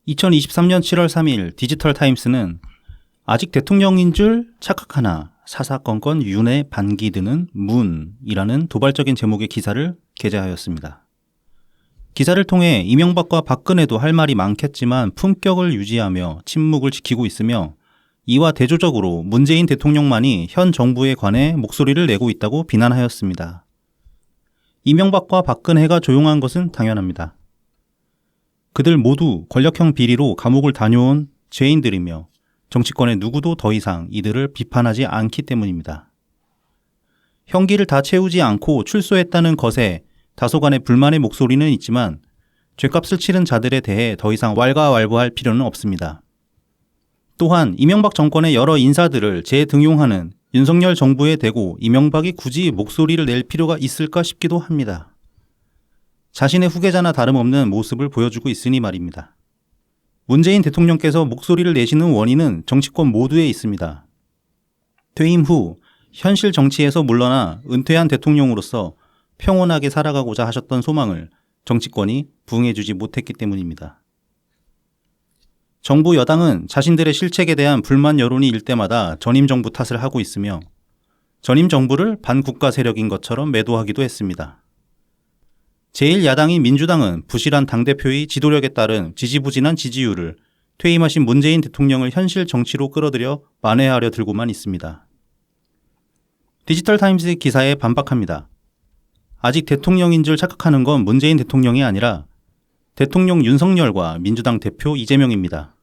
2023년 7월 3일 디지털 타임스는 아직 대통령인 줄 착각하나 사사건건 윤회 반기 드는 문이라는 도발적인 제목의 기사를 게재하였습니다. 기사를 통해 이명박과 박근혜도 할 말이 많겠지만 품격을 유지하며 침묵을 지키고 있으며 이와 대조적으로 문재인 대통령만이 현 정부에 관해 목소리를 내고 있다고 비난하였습니다. 이명박과 박근혜가 조용한 것은 당연합니다. 그들 모두 권력형 비리로 감옥을 다녀온 죄인들이며 정치권의 누구도 더 이상 이들을 비판하지 않기 때문입니다. 형기를 다 채우지 않고 출소했다는 것에 다소간의 불만의 목소리는 있지만 죗값을 치른 자들에 대해 더 이상 왈가왈부할 필요는 없습니다. 또한 이명박 정권의 여러 인사들을 재등용하는 윤석열 정부에 대고 이명박이 굳이 목소리를 낼 필요가 있을까 싶기도 합니다. 자신의 후계자나 다름없는 모습을 보여주고 있으니 말입니다. 문재인 대통령께서 목소리를 내시는 원인은 정치권 모두에 있습니다. 퇴임 후 현실 정치에서 물러나 은퇴한 대통령으로서 평온하게 살아가고자 하셨던 소망을 정치권이 부응해주지 못했기 때문입니다. 정부 여당은 자신들의 실책에 대한 불만 여론이 일 때마다 전임 정부 탓을 하고 있으며 전임 정부를 반국가 세력인 것처럼 매도하기도 했습니다. 제1야당인 민주당은 부실한 당대표의 지도력에 따른 지지부진한 지지율을 퇴임하신 문재인 대통령을 현실 정치로 끌어들여 만회하려 들고만 있습니다. 디지털 타임스 기사에 반박합니다. 아직 대통령인 줄 착각하는 건 문재인 대통령이 아니라 대통령 윤석열과 민주당 대표 이재명입니다.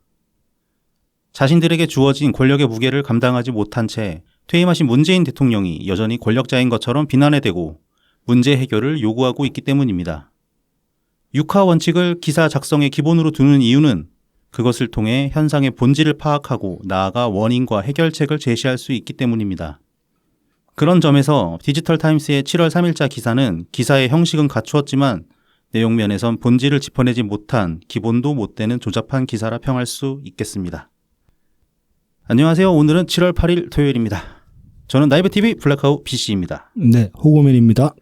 자신들에게 주어진 권력의 무게를 감당하지 못한 채 퇴임하신 문재인 대통령이 여전히 권력자인 것처럼 비난에 대고 문제 해결을 요구하고 있기 때문입니다. 육하 원칙을 기사 작성의 기본으로 두는 이유는 그것을 통해 현상의 본질을 파악하고 나아가 원인과 해결책을 제시할 수 있기 때문입니다. 그런 점에서 디지털 타임스의 7월 3일자 기사는 기사의 형식은 갖추었지만 내용면에선 본질을 짚어내지 못한 기본도 못 되는 조잡한 기사라 평할 수 있겠습니다. 안녕하세요. 오늘은 7월 8일 토요일입니다. 저는 나이브TV 블랙아웃 PC입니다. 네, 호구맨입니다.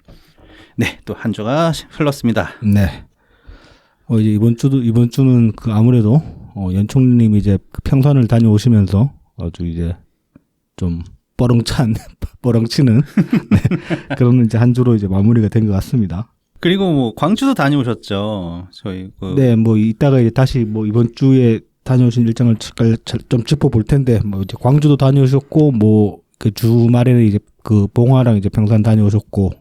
네, 또 한 주가 흘렀습니다. 네. 이제 이번 주는 아무래도 연총님이 이제 평선을 다녀오시면서 아주 이제 좀 뻐렁치는 네, 그런 이제 한 주로 이제 마무리가 된 것 같습니다. 그리고 뭐 광주도 다녀오셨죠. 저희 네, 뭐 이따가 이제 다시 뭐 이번 주에 다녀오신 일정을 좀 짚어볼 텐데 뭐 이제 광주도 다녀오셨고 뭐 그 주말에는 이제 봉화랑 이제 평산 다녀오셨고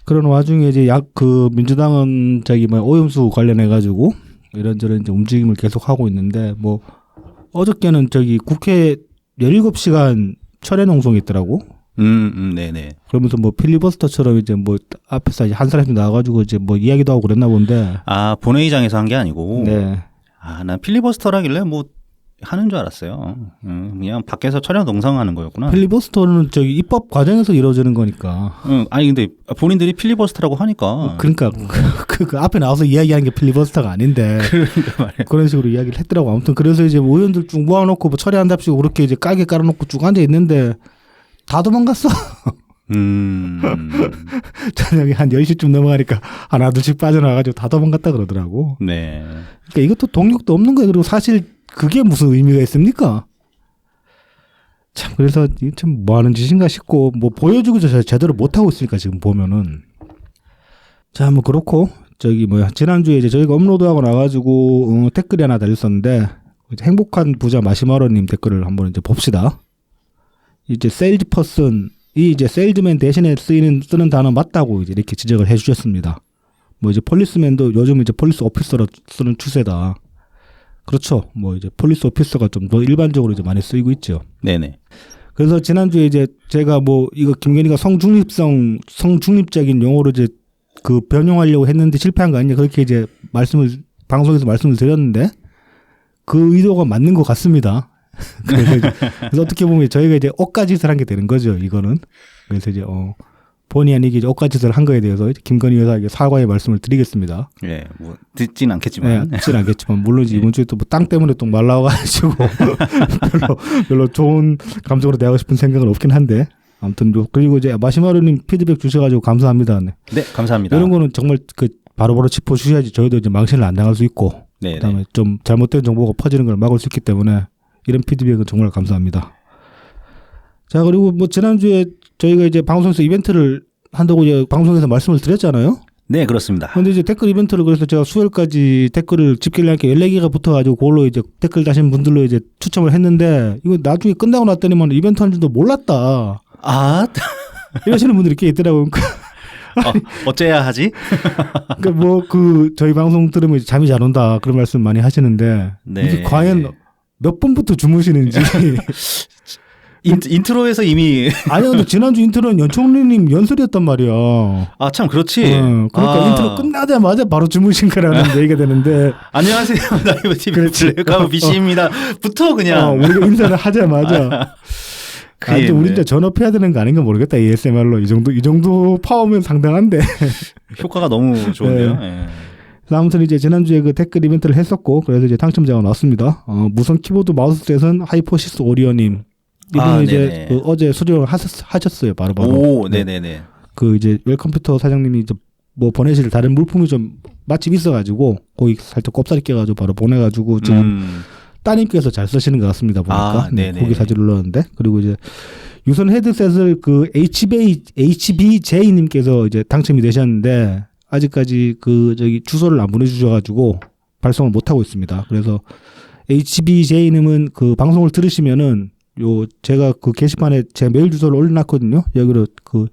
그런 와중에 이제 민주당은 오염수 관련해 가지고 이런저런 이제 움직임을 계속 하고 있는데 뭐 어저께는 국회 17시간 철회 농성이 있더라고. 네네. 그러면서 뭐 필리버스터처럼 이제 뭐 앞에서 이제 한 사람씩 나와가지고 이제 뭐 이야기도 하고 그랬나 본데. 아, 본회의장에서 한 게 아니고. 네. 아, 난 필리버스터라길래 뭐 하는 줄 알았어요. 그냥 밖에서 철회 농성하는 거였구나. 필리버스터는 입법 과정에서 이루어지는 거니까. 아니 근데 본인들이 필리버스터라고 하니까. 그러니까 그 앞에 나와서 이야기하는 게 필리버스터가 아닌데. 그러니까 말이야. 그런 식으로 이야기를 했더라고. 아무튼 그래서 이제 의원들 쭉 모아놓고 뭐 철회한답시고 그렇게 이제 까게 깔아놓고 쭉 앉아 있는데 다 도망갔어. 저녁에 한 10시쯤 넘어가니까 하나 둘씩 빠져나와가지고 다 도망갔다 그러더라고. 네. 그러니까 이것도 동력도 없는 거예요. 그리고 사실 그게 무슨 의미가 있습니까? 참 그래서 참 뭐 하는 짓인가 싶고 뭐 보여주기도 제대로 못 하고 있으니까 지금 보면은 자 뭐 그렇고 지난주에 이제 저희가 업로드하고 나가지고 댓글이 하나 달렸었는데 이제 행복한 부자 마시마로님 댓글을 한번 이제 봅시다. 이제 세일즈퍼슨이 이제 세일즈맨 대신에 쓰는 단어 맞다고 이제 이렇게 지적을 해주셨습니다. 뭐 이제 폴리스맨도 요즘 이제 폴리스 오피서로 쓰는 추세다. 그렇죠. 뭐 이제 폴리스 오피서가 좀 더 일반적으로 이제 많이 쓰이고 있죠. 네네. 그래서 지난주에 이제 제가 뭐 이거 김건희가 성중립적인 용어로 이제 변용하려고 했는데 실패한 거 아니냐 그렇게 이제 방송에서 말씀을 드렸는데 그 의도가 맞는 것 같습니다. 그래서 어떻게 보면 저희가 이제 억가짓을 한 게 되는 거죠. 이거는. 그래서 이제 본의 아니게 이제 억가짓을 한 거에 대해서 김건희 여사에게 사과의 말씀을 드리겠습니다. 네, 뭐 듣진 않겠지만. 네, 듣진 않겠지만 물론 이번 주에 또 뭐 땅 때문에 또 말 나와가지고 별로 좋은 감정으로 대하고 싶은 생각은 없긴 한데 아무튼 그리고 이제 마시마루님 피드백 주셔가지고 감사합니다. 네, 감사합니다. 이런 거는 정말 바로바로 짚어주셔야지 저희도 이제 망신을 안 당할 수 있고 네. 그다음에 좀 잘못된 정보가 퍼지는 걸 막을 수 있기 때문에 이런 피드백은 정말 감사합니다. 자, 그리고 뭐 지난주에 저희가 이제 방송에서 이벤트를 한다고 이제 방송에서 말씀을 드렸잖아요. 네, 그렇습니다. 근데 이제 댓글 이벤트를 그래서 제가 수요일까지 댓글을 집계를 하니까 14개가 붙어가지고 그걸로 이제 댓글 다신 분들로 이제 추첨을 했는데 이거 나중에 끝나고 났더니만 이벤트 하는 줄도 몰랐다. 아, 이러시는 분들이 꽤 있더라고요. 어째야 하지? 그러니까 뭐 저희 방송 들으면 이제 잠이 잘 온다 그런 말씀 많이 하시는데 네. 이게 과연 몇 번부터 주무시는지. 인트로에서 이미 아니 근데 지난주 인트로는 연총리님 연설이었단 말이야. 아, 참 그렇지. 그러니까 인트로 끝나자마자 바로 주무신 거라는 얘기가 되는데. 안녕하세요. 라이브 TV 블랙아웃 BC입니다. 부터 그냥 우리가 인사를 하자마자. 아니, 우리 이제 전업해야 되는 거 아닌가 모르겠다. ASMR로 이 정도 파워면 상당한데. 효과가 너무 좋은데요. 네. 네. 아무튼 이제 지난주에 그 댓글 이벤트를 했었고 그래서 이제 당첨자가 나왔습니다. 무선 키보드 마우스 셋은 하이퍼시스 오리어님. 이분은 이제 어제 수령을 하셨어요. 바로. 오, 네네네. 그 이제 웰컴퓨터 사장님이 이제 뭐 보내실 다른 물품이 좀 마침 있어가지고 거기 살짝 꼽사리 껴가지고 바로 보내가지고 지금 따님께서 잘 쓰시는 것 같습니다. 보니까 거기 사진을 넣었는데 그리고 이제 유선 헤드셋을 그 HBJ님께서 이제 당첨이 되셨는데 아직까지 그 저기 주소를 안 보내주셔가지고 발송을 못 하고 있습니다. 그래서 HBJ님은 그 방송을 들으시면은 제가 그 게시판에 제 메일 주소를 올려놨거든요. 여기로 그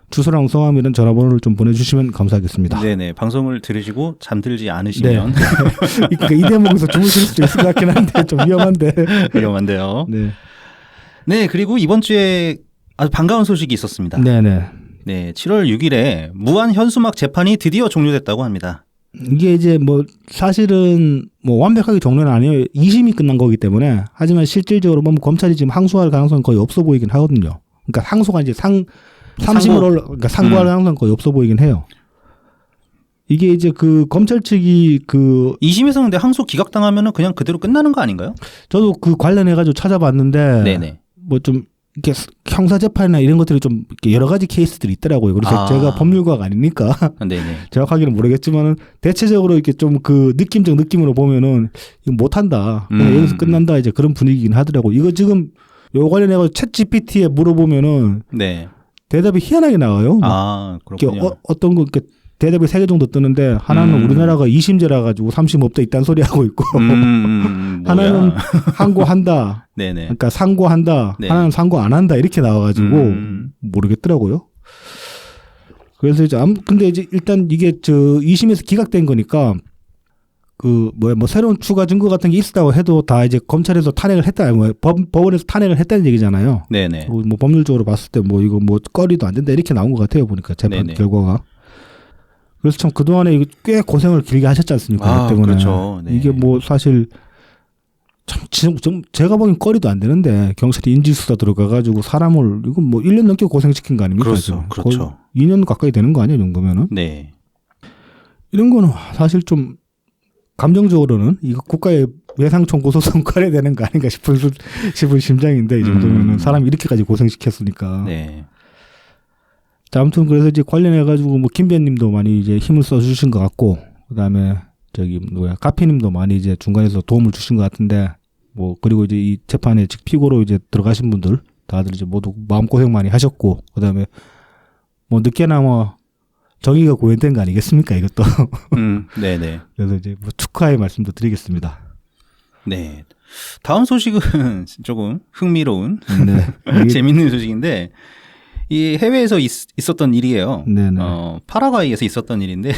주소랑 성함 이런 전화번호를 좀 보내주시면 감사하겠습니다. 네네. 방송을 들으시고 잠들지 않으시면. 네. 그러니까 이 대목에서 주무실 수도 있을 것 같긴 한데 좀 위험한데. 위험한데요. 네. 네. 그리고 이번 주에 아주 반가운 소식이 있었습니다. 네네. 네. 7월 6일에 무한 현수막 재판이 드디어 종료됐다고 합니다. 이게 이제 뭐 사실은 뭐 완벽하게 종료는 아니에요. 2심이 끝난 거기 때문에. 하지만 실질적으로 보면 검찰이 지금 항소할 가능성은 거의 없어 보이긴 하거든요. 그러니까 항소가 이제 3심으로 그러니까 상고할 가능성은 거의 없어 보이긴 해요. 이게 이제 그 검찰 측이 2심에서 근데 항소 기각당하면은 그냥 그대로 끝나는 거 아닌가요? 저도 그 관련해가지고 찾아봤는데. 네네. 뭐 좀 이렇게 형사 재판이나 이런 것들이 좀 여러 가지 케이스들이 있더라고요. 그래서 제가 법률가가 아니니까 정확하게는 모르겠지만은 대체적으로 이렇게 좀 그 느낌적 느낌으로 보면은 이거 못한다. 여기서 끝난다. 이제 그런 분위기긴 하더라고. 이거 지금 요 관련해서 챗 GPT에 물어보면은 대답이 희한하게 나와요. 아, 그렇군요. 어떤 거 이렇게 대답이 3개 정도 뜨는데 하나는 우리나라가 2심제라 가지고 3심 없다 있다는 소리 하고 있고 하나는 항고한다. 네네. 그러니까 상고한다. 네. 하나는 상고 안 한다. 이렇게 나와가지고 모르겠더라고요. 그래서 이제 근데 이제 일단 이게 2심에서 기각된 거니까 뭐 새로운 추가 증거 같은 게 있었다고 해도 다 이제 검찰에서 탄핵을 했다. 뭐 법원에서 탄핵을 했다는 얘기잖아요. 네네. 뭐 법률적으로 봤을 때 뭐 이거 뭐 꺼리도 안 된다 이렇게 나온 것 같아요. 보니까 재판 네네. 결과가. 그래서 참 그동안에 꽤 고생을 길게 하셨지 않습니까? 때문에. 그렇죠. 네. 이게 뭐 사실 좀 제가 보기엔 꺼리도 안 되는데 경찰이 인지수사 들어가가지고 사람을 이거 뭐 1년 넘게 고생시킨 거 아닙니까? 그렇죠. 거의 2년 가까이 되는 거 아니에요? 이 정도면은. 네. 이런 거는 사실 좀 감정적으로는 이거 국가의 외상총 고소성 거래되는 거 아닌가 싶은 심정인데 이 정도면은 사람 이렇게까지 고생시켰으니까. 네. 자, 아무튼 그래서 이제 관련해가지고 뭐 김배님도 많이 이제 힘을 써주신 것 같고 그다음에 가피님도 많이 이제 중간에서 도움을 주신 것 같은데 뭐 그리고 이제 이 재판에 피고로 이제 들어가신 분들 다들 이제 모두 마음고생 많이 하셨고 그다음에 뭐 늦게나마 정의가 구현된 거 아니겠습니까 이것도. 네네. 그래서 이제 뭐 축하의 말씀도 드리겠습니다. 네. 다음 소식은 조금 흥미로운 네. 재밌는 소식인데 이 해외에서 있었던 일이에요. 네네. 파라과이에서 있었던 일인데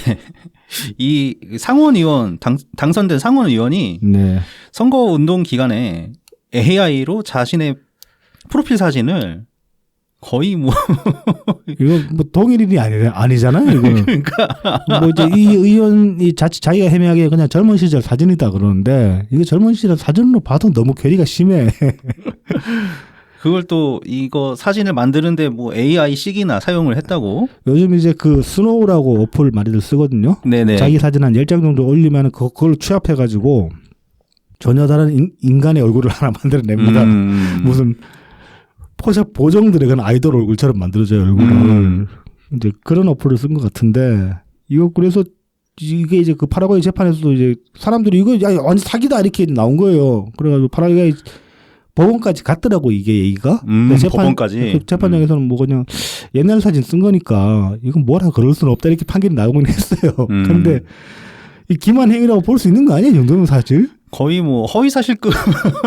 이 상원 의원 당선된 상원 의원이 네. 선거 운동 기간에 AI로 자신의 프로필 사진을 거의 뭐 이거 뭐 동일인이 아니잖아요. 이거는. 그러니까 뭐 이제 이 의원이 자기가 해명하기에 그냥 젊은 시절 사진이다 그러는데 이게 젊은 시절 사진으로 봐도 너무 괴리가 심해. 그걸 또 이거 사진을 만드는데 뭐 AI식이나 사용을 했다고? 요즘 이제 그 스노우라고 어플 많이들 쓰거든요. 네네. 자기 사진 한 10장 정도 올리면 그걸 취합해가지고 전혀 다른 인간의 얼굴을 하나 만들어냅니다. 무슨 포샵 보정들의 그런 아이돌 얼굴처럼 만들어져요, 얼굴을. 이제 그런 어플을 쓴 것 같은데 이거 그래서 이게 이제 그 파라과이 재판에서도 이제 사람들이 이거 야 완전 사기다 이렇게 나온 거예요. 그래가지고 파라과이 법원까지 갔더라고 이게 얘기가. 법원까지. 그 재판장에서는 뭐 그냥 옛날 사진 쓴 거니까 이건 뭐라 그럴 수는 없다 이렇게 판결이 나오긴 했어요. 그런데 이 기만 행위라고 볼 수 있는 거 아니에요? 이 정도면 사실. 거의 뭐 허위 사실급.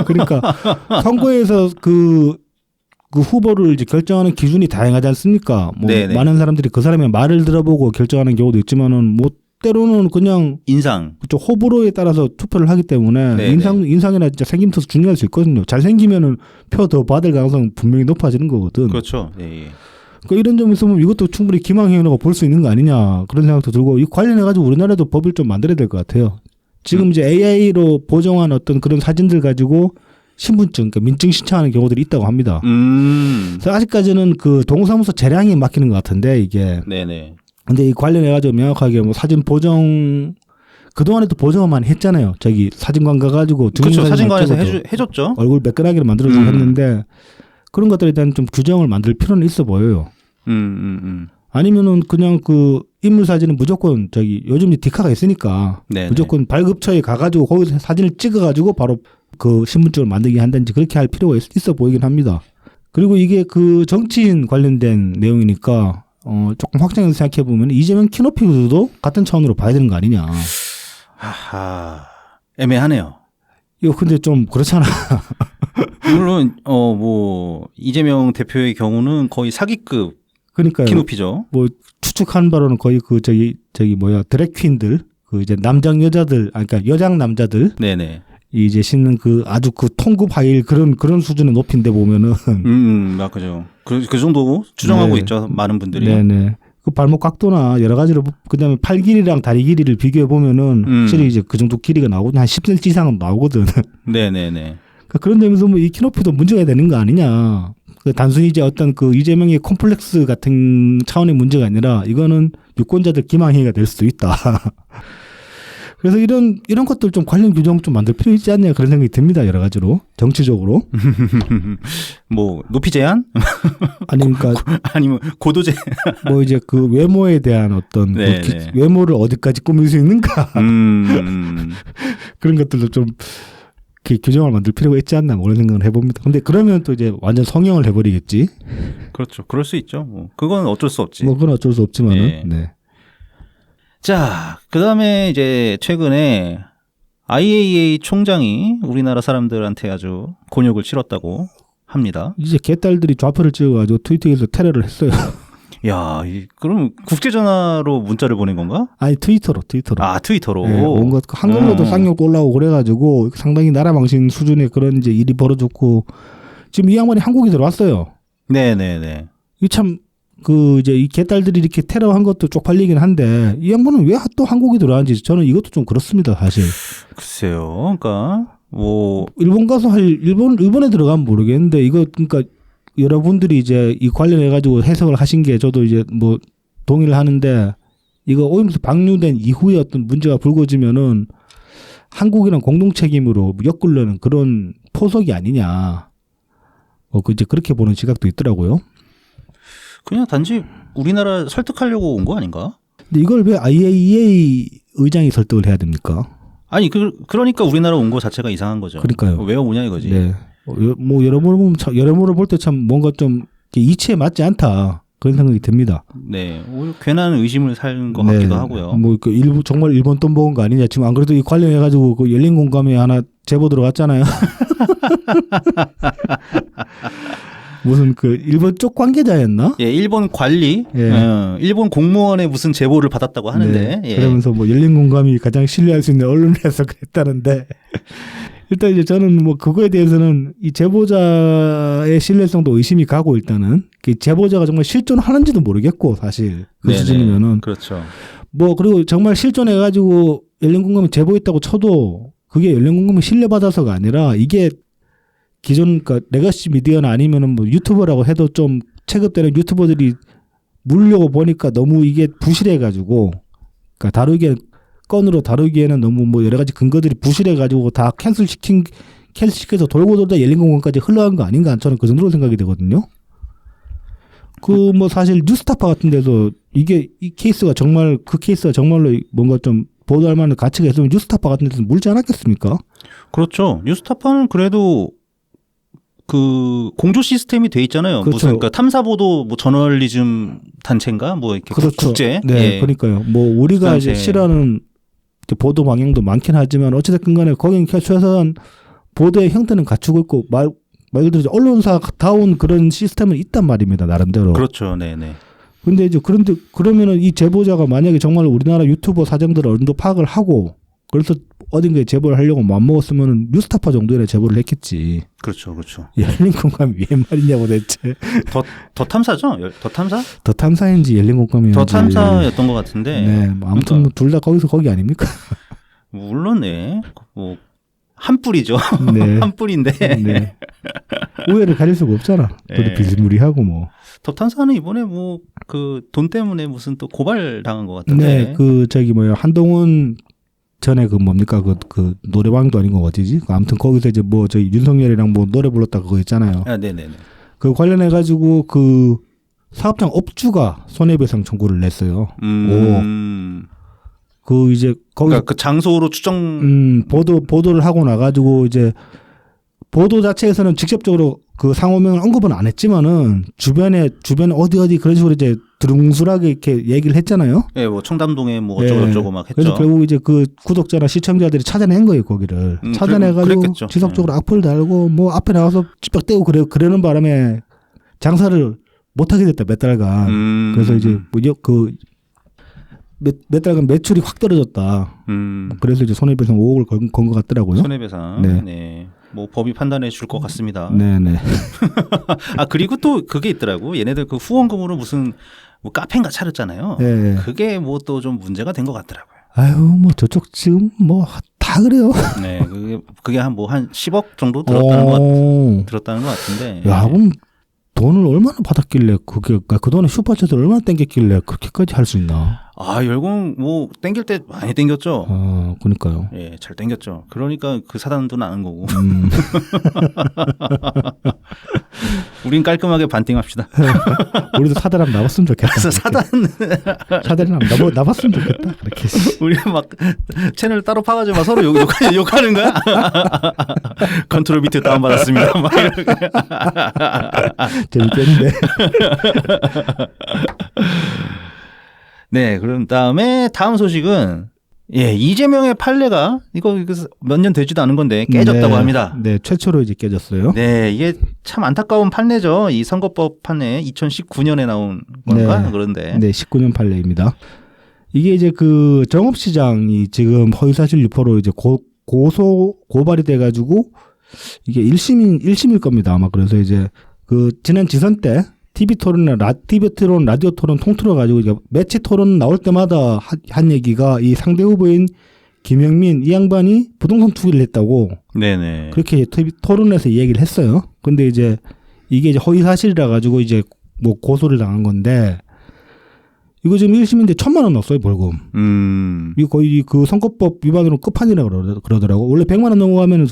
그러니까 선거에서 그 후보를 이제 결정하는 기준이 다양하지 않습니까? 뭐 네네. 많은 사람들이 그 사람의 말을 들어보고 결정하는 경우도 있지만은 뭐 때로는 그냥 인상. 그쪽 호불호에 따라서 투표를 하기 때문에 네네. 인상이나 진짜 생김새도 중요할 수 있거든요. 잘생기면은 표 더 받을 가능성 분명히 높아지는 거거든. 그렇죠. 예, 예. 그러니까 이런 점에서 보면 이것도 충분히 기망행위라고 볼 수 있는 거 아니냐 그런 생각도 들고 이 관련해 가지고 우리나라도 법을 좀 만들어야 될 것 같아요. 지금 이제 AI로 보정한 어떤 그런 사진들 가지고 신분증, 그러니까 민증 신청하는 경우들이 있다고 합니다. 그래서 아직까지는 그 동사무소 재량이 맡기는 것 같은데 이게. 네네. 근데 이 관련해 가지고 명확하게 뭐 사진 보정 그동안에도 보정을 많이 했잖아요. 저기 사진관 가가지고 그렇죠. 사진관에서 해줬죠. 얼굴 매끈하게 만들어주고 했는데 그런 것들에 대한 좀 규정을 만들 필요는 있어 보여요. 아니면은 그냥 그 인물 사진은 무조건 저기 요즘 디카가 있으니까 네네. 무조건 발급처에 가가지고 거기서 사진을 찍어가지고 바로 그 신분증을 만들게 한다든지 그렇게 할 필요가 있어 보이긴 합니다. 그리고 이게 그 정치인 관련된 내용이니까 조금 확장해서 생각해 보면 이재명 키높이도 같은 차원으로 봐야 되는 거 아니냐. 하하, 애매하네요. 이거 근데 좀 그렇잖아. 물론 뭐 이재명 대표의 경우는 거의 사기급 그러니까 키높이죠. 뭐 추측한 바로는 거의 그 저기 뭐야 드래퀸들 그 이제 남장 여자들 그러니까 여장 남자들 네네. 이제 신는 그 아주 그 통급 하일 그런 수준의 높이인데 보면은 맞죠. 그 정도 추정하고 네. 있죠. 많은 분들이. 네네. 그 발목 각도나 여러 가지로 그다음에 팔 길이랑 다리 길이를 비교해 보면은 확실히 이제 그 정도 길이가 나오고 한 10cm 이상은 나오거든. 네네네. 그러니까 그런 점에서 뭐 이 키높이도 문제가 되는 거 아니냐. 그 단순히 이제 어떤 그 이재명의 콤플렉스 같은 차원의 문제가 아니라 이거는 유권자들 기망행위가 될 수도 있다. 그래서 이런 것들 좀 관련 규정 좀 만들 필요 있지 않냐 그런 생각이 듭니다. 여러 가지로 정치적으로. 뭐 높이 제한? 아니 그러니까 아니면 고도 제한? 뭐 이제 그 외모에 대한 어떤 네, 그 네. 외모를 어디까지 꾸밀 수 있는가 그런 것들도 좀 이렇게 규정을 만들 필요가 있지 않나 뭐 그런 생각을 해봅니다. 근데 그러면 또 이제 완전 성형을 해버리겠지. 그렇죠. 그럴 수 있죠. 뭐 그건 어쩔 수 없지. 뭐 그건 어쩔 수 없지만은. 네. 네. 자, 그다음에 이제 최근에 IAEA 총장이 우리나라 사람들한테 아주 곤욕을 치렀다고 합니다. 이제 개딸들이 좌표를 찍어가지고 트위터에서 테러를 했어요. 야, 그럼 국제전화로 문자를 보낸 건가? 아니 트위터로. 아, 트위터로. 네, 뭔가 한글로도 쌍욕 올라오고 그래가지고 상당히 나라 망신 수준의 그런 이제 일이 벌어졌고 지금 이 양반이 한국에 들어왔어요. 네네네. 이 참 그 이제 이 개딸들이 이렇게 테러한 것도 쪽팔리긴 한데 이 양반은 왜 또 한국에 들어왔는지 저는 이것도 좀 그렇습니다 사실. 글쎄요. 그러니까 뭐 일본 가서 일본에 들어가면 모르겠는데 이거 그러니까 여러분들이 이제 이 관련해 가지고 해석을 하신 게 저도 이제 뭐 동의를 하는데 이거 오염수 방류된 이후에 어떤 문제가 불거지면은 한국이랑 공동 책임으로 엮으려는 그런 포석이 아니냐. 그 이제 그렇게 보는 시각도 있더라고요. 그냥 단지 우리나라 설득하려고 온 거 아닌가? 근데 이걸 왜 IAEA 의장이 설득을 해야 됩니까? 아니 그러니까 우리나라 온 거 자체가 이상한 거죠. 그러니까요. 왜 오냐 이거지. 네. 뭐 여러모로 볼 때 참 뭔가 좀 이치에 맞지 않다 그런 생각이 듭니다. 네, 오히려 괜한 의심을 산 것 같기도 하고요. 뭐 그 정말 일본 돈 먹은 거 아니냐. 지금 안 그래도 이 관련해 가지고 그 열린 공감에 하나 제보 들어갔잖아요. 무슨 그 일본 쪽 관계자였나? 예, 일본 관리, 예. 일본 공무원의 무슨 제보를 받았다고 하는데. 네. 예. 그러면서 뭐 열린 공감이 가장 신뢰할 수 있는 언론에서 그랬다는데 일단 이제 저는 뭐 그거에 대해서는 이 제보자의 신뢰성도 의심이 가고 일단은 그 제보자가 정말 실존하는지도 모르겠고 사실 그 네네. 수준이면은 그렇죠. 뭐 그리고 정말 실존해가지고 열린 공감이 제보했다고 쳐도 그게 열린 공감이 신뢰받아서가 아니라 이게 기존 그러니까 레거시 미디어나 아니면은 뭐 유튜버라고 해도 좀 체급되는 유튜버들이 물려고 보니까 너무 이게 부실해가지고 그러니까 건으로 다루기에는 너무 뭐 여러 가지 근거들이 부실해가지고 다 캔슬시켜서 돌고 돌다 열린 공간까지 흘러간 거 아닌가 저는 그 정도로 생각이 되거든요. 그 뭐 사실 뉴스타파 같은 데서 이게 이 케이스가 정말 그 케이스가 정말로 뭔가 좀 보도할 만한 가치가 있으면 뉴스타파 같은 데서 물지 않았겠습니까? 그렇죠. 뉴스타파는 그래도 그 공조 시스템이 돼 있잖아요. 그렇죠. 무슨 그러니까 탐사 보도 뭐 저널리즘 단체인가 뭐 이렇게 그렇죠. 국제. 네, 예. 그러니까요. 뭐 우리가 이제 단체. 싫어하는 보도 방향도 많긴 하지만 어찌됐든 간에 거기는 최소한 보도의 형태는 갖추고 있고 말 그대로 언론사다운 그런 시스템은 있단 말입니다. 나름대로. 그렇죠. 네네. 근데 이제 그러면은 이 제보자가 만약에 정말 우리나라 유튜버 사정들을 어느 정도 파악을 하고 그래서 어딘가에 제보를 하려고 마음먹었으면 뉴스타파 정도에 제보를 했겠지. 그렇죠. 그렇죠. 열린 공감이 왜 말이냐고 대체. 더 탐사죠? 더 탐사? 더 탐사인지 열린 공감이인지. 더 탐사였던 것 같은데. 네. 뭐 아무튼 그러니까 둘 다 거기서 거기 아닙니까? 물론 네. 뭐 한 뿌리죠. 네. 한 뿌리인데. 네. 우애를 가릴 수가 없잖아. 둘이 네. 비스무리하고 뭐. 더 탐사는 이번에 뭐 그 돈 때문에 무슨 또 고발 당한 것 같은데. 네. 그 저기 뭐야 한동훈 전에 그 뭡니까 그 노래방도 아닌 거 어디지? 아무튼 거기서 이제 뭐 저희 윤석열이랑 뭐 노래 불렀다 그거 있잖아요. 아, 네네네. 그 관련해 가지고 그 사업장 업주가 손해배상 청구를 냈어요. 그 이제 거기 그러니까 그 장소로 추정. 보도를 하고 나가지고 이제 보도 자체에서는 직접적으로 그 상호명을 언급은 안 했지만은 주변에 어디 그런 식으로 이제 두릉술하게 이렇게 얘기를 했잖아요. 예, 뭐 청담동에 뭐 어쩌고 막 했죠. 그래서 결국 이제 그 구독자나 시청자들이 찾아낸 거예요, 거기를. 찾아내가지고 그랬겠죠. 지속적으로 악플 달고 뭐 앞에 나와서 찌빡 떼고 그러는 바람에 장사를 못하게 됐다, 몇 달간. 그래서 이제 몇 달간 매출이 확 떨어졌다. 그래서 이제 손해배상 5억을 건 것 같더라고요. 손해배상. 네. 네. 뭐 법이 판단해 줄 것 같습니다. 네네. 아 그리고 또 그게 있더라고. 얘네들 그 후원금으로 무슨 뭐 카페인가 차렸잖아요. 네. 그게 뭐 또 좀 문제가 된 것 같더라고요. 아유 뭐 저쪽 지금 뭐 다 그래요. 네, 그게 한 10억 정도 들었다는 것 같은데. 야, 그럼 돈을 얼마나 받았길래 그 돈에 슈퍼챗을 얼마나 땡겼길래 그렇게까지 할 수 있나? 아, 열공 뭐 땡길 때 많이 땡겼죠. 그러니까요. 예, 잘 땡겼죠. 그러니까 그 사단도 나는 거고. 우린 깔끔하게 반띵합시다. 우리도 사단함 나봤으면 좋겠다. 사단함 나봤으면 좋겠다. 그렇게. 우리 막 채널 따로 파가지고 막 서로 욕하는 거야? 컨트롤 비트 다운 받았습니다. 막 이렇게. 재밌겠는데. 네, 그럼 다음 소식은 이재명의 판례가 이거 몇 년 되지도 않은 건데 깨졌다고 합니다. 네, 최초로 이제 깨졌어요. 네, 이게 참 안타까운 판례죠. 이 선거법 판례 2019년에 나온 건가? 네. 그런데. 네, 19년 판례입니다. 이게 이제 그 정읍시장이 지금 허위사실 유포로 이제 고발이 돼가지고 이게 1심일 겁니다. 아마 그래서 이제 그 지난 지선 때 TV 토론, 라디오 토론 통틀어 가지고 이제 매체 토론 나올 때마다 한 얘기가 이 상대 후보인 김영민 이 양반이 부동산 투기를 했다고. 네네. 그렇게 TV 토론에서 얘기를 했어요. 근데 이제 이게 이제 허위 사실이라 가지고 이제 뭐 고소를 당한 건데 이거 지금 1심인데 1,000만 원 넣었어요 벌금. 이거 거의 그 선거법 위반으로 끝판이라고 그러더라고. 원래 100만 원 넘어가면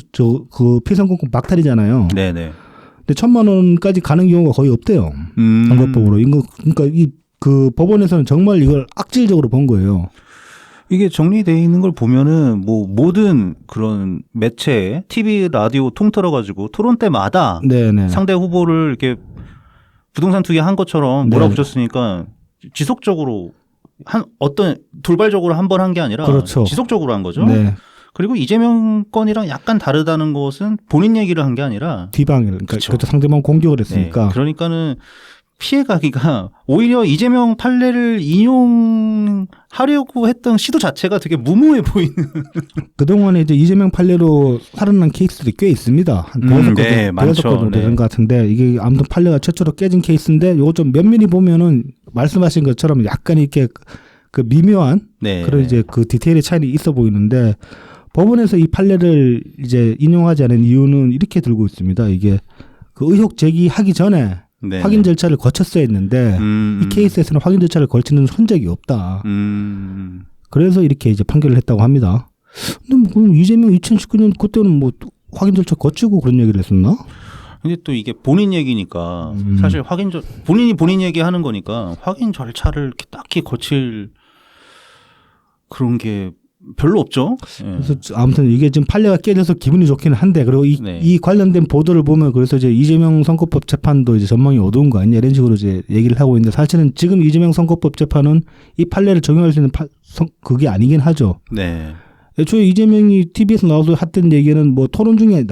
그 피선거권 박탈이잖아요. 네네. 근데 1,000만 원까지 가는 경우가 거의 없대요. 선거법으로. 이거 그러니까 그 법원에서는 정말 이걸 악질적으로 본 거예요. 이게 정리되어 있는 걸 보면은 뭐 모든 그런 매체, TV, 라디오 통틀어 가지고 토론 때마다 네네. 상대 후보를 이렇게 부동산 투기한 것처럼 몰아붙였으니까 지속적으로 어떤 돌발적으로 한 번 한 게 아니라 그렇죠. 지속적으로 한 거죠. 네. 그리고 이재명 건이랑 약간 다르다는 것은 본인 얘기를 한 게 아니라 비방을 그러니까 상대방 공격을 했으니까. 네. 그러니까는 피해가기가 오히려 이재명 판례를 인용하려고 했던 시도 자체가 되게 무모해 보이는. 그동안에 이제 이재명 판례로 살아난 케이스들이 꽤 있습니다. 한 대여섯 건 되는 것 같은데 이게 아무튼 판례가 최초로 깨진 케이스인데 요거 좀 면밀히 보면은 말씀하신 것처럼 약간 이렇게 그 미묘한 그런 이제 그 디테일의 차이는 있어 보이는데 법원에서 이 판례를 이제 인용하지 않은 이유는 이렇게 들고 있습니다. 이게 그 의혹 제기하기 전에 확인 절차를 거쳤어야 했는데 이 케이스에서는 확인 절차를 거치는 흔적이 없다. 그래서 이렇게 이제 판결을 했다고 합니다. 근데 뭐 이재명 2019년 그때는 뭐 확인 절차 거치고 그런 얘기를 했었나? 근데 또 이게 본인 얘기니까 사실 본인 얘기하는 거니까 확인 절차를 이렇게 딱히 거칠 그런 게 별로 없죠. 예. 그래서 아무튼 이게 지금 판례가 깨져서 기분이 좋기는 한데 그리고 네. 이 관련된 보도를 보면 그래서 이제 이재명 선거법 재판도 이제 전망이 어두운 거 아니냐 이런 식으로 이제 얘기를 하고 있는데 사실은 지금 이재명 선거법 재판은 이 판례를 적용할 수 있는 그게 아니긴 하죠. 네. 애초에 이재명이 TV에서 나와서 했던 얘기는 뭐 토론 중에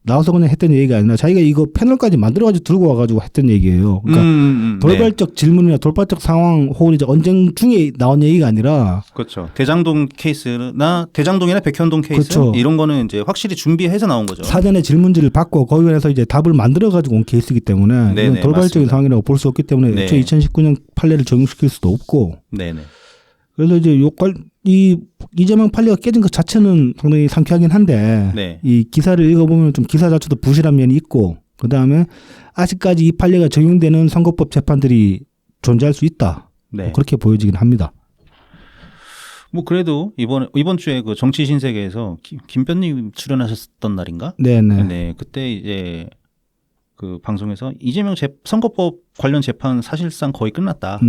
나와서 그냥 했던 얘기가 아니라 자기가 이거 패널까지 만들어가지고 들고 와가지고 했던 얘기예요. 그러니까 돌발적 질문이나 돌발적 상황 혹은 이제 언쟁 중에 나온 얘기가 아니라 그렇죠. 대장동이나 백현동 케이스 그렇죠. 이런 거는 이제 확실히 준비해서 나온 거죠. 사전에 질문지를 받고 거기에서 이제 답을 만들어가지고 온 케이스이기 때문에 네네, 이건 돌발적인 맞습니다. 상황이라고 볼 수 없기 때문에 네. 애초에 2019년 판례를 적용시킬 수도 없고 네네. 그래서 이제 이 이재명 판례가 깨진 것 자체는 상당히 상쾌하긴 한데 네. 이 기사를 읽어보면 좀 기사 자체도 부실한 면이 있고 그 다음에 아직까지 이 판례가 적용되는 선거법 재판들이 존재할 수 있다. 네. 뭐 그렇게 보여지긴 합니다. 뭐 그래도 이번 주에 그 정치 신세계에서 김변님 출연하셨던 날인가? 네네. 네. 그때 이제 그 방송에서 이재명 선거법 관련 재판 사실상 거의 끝났다.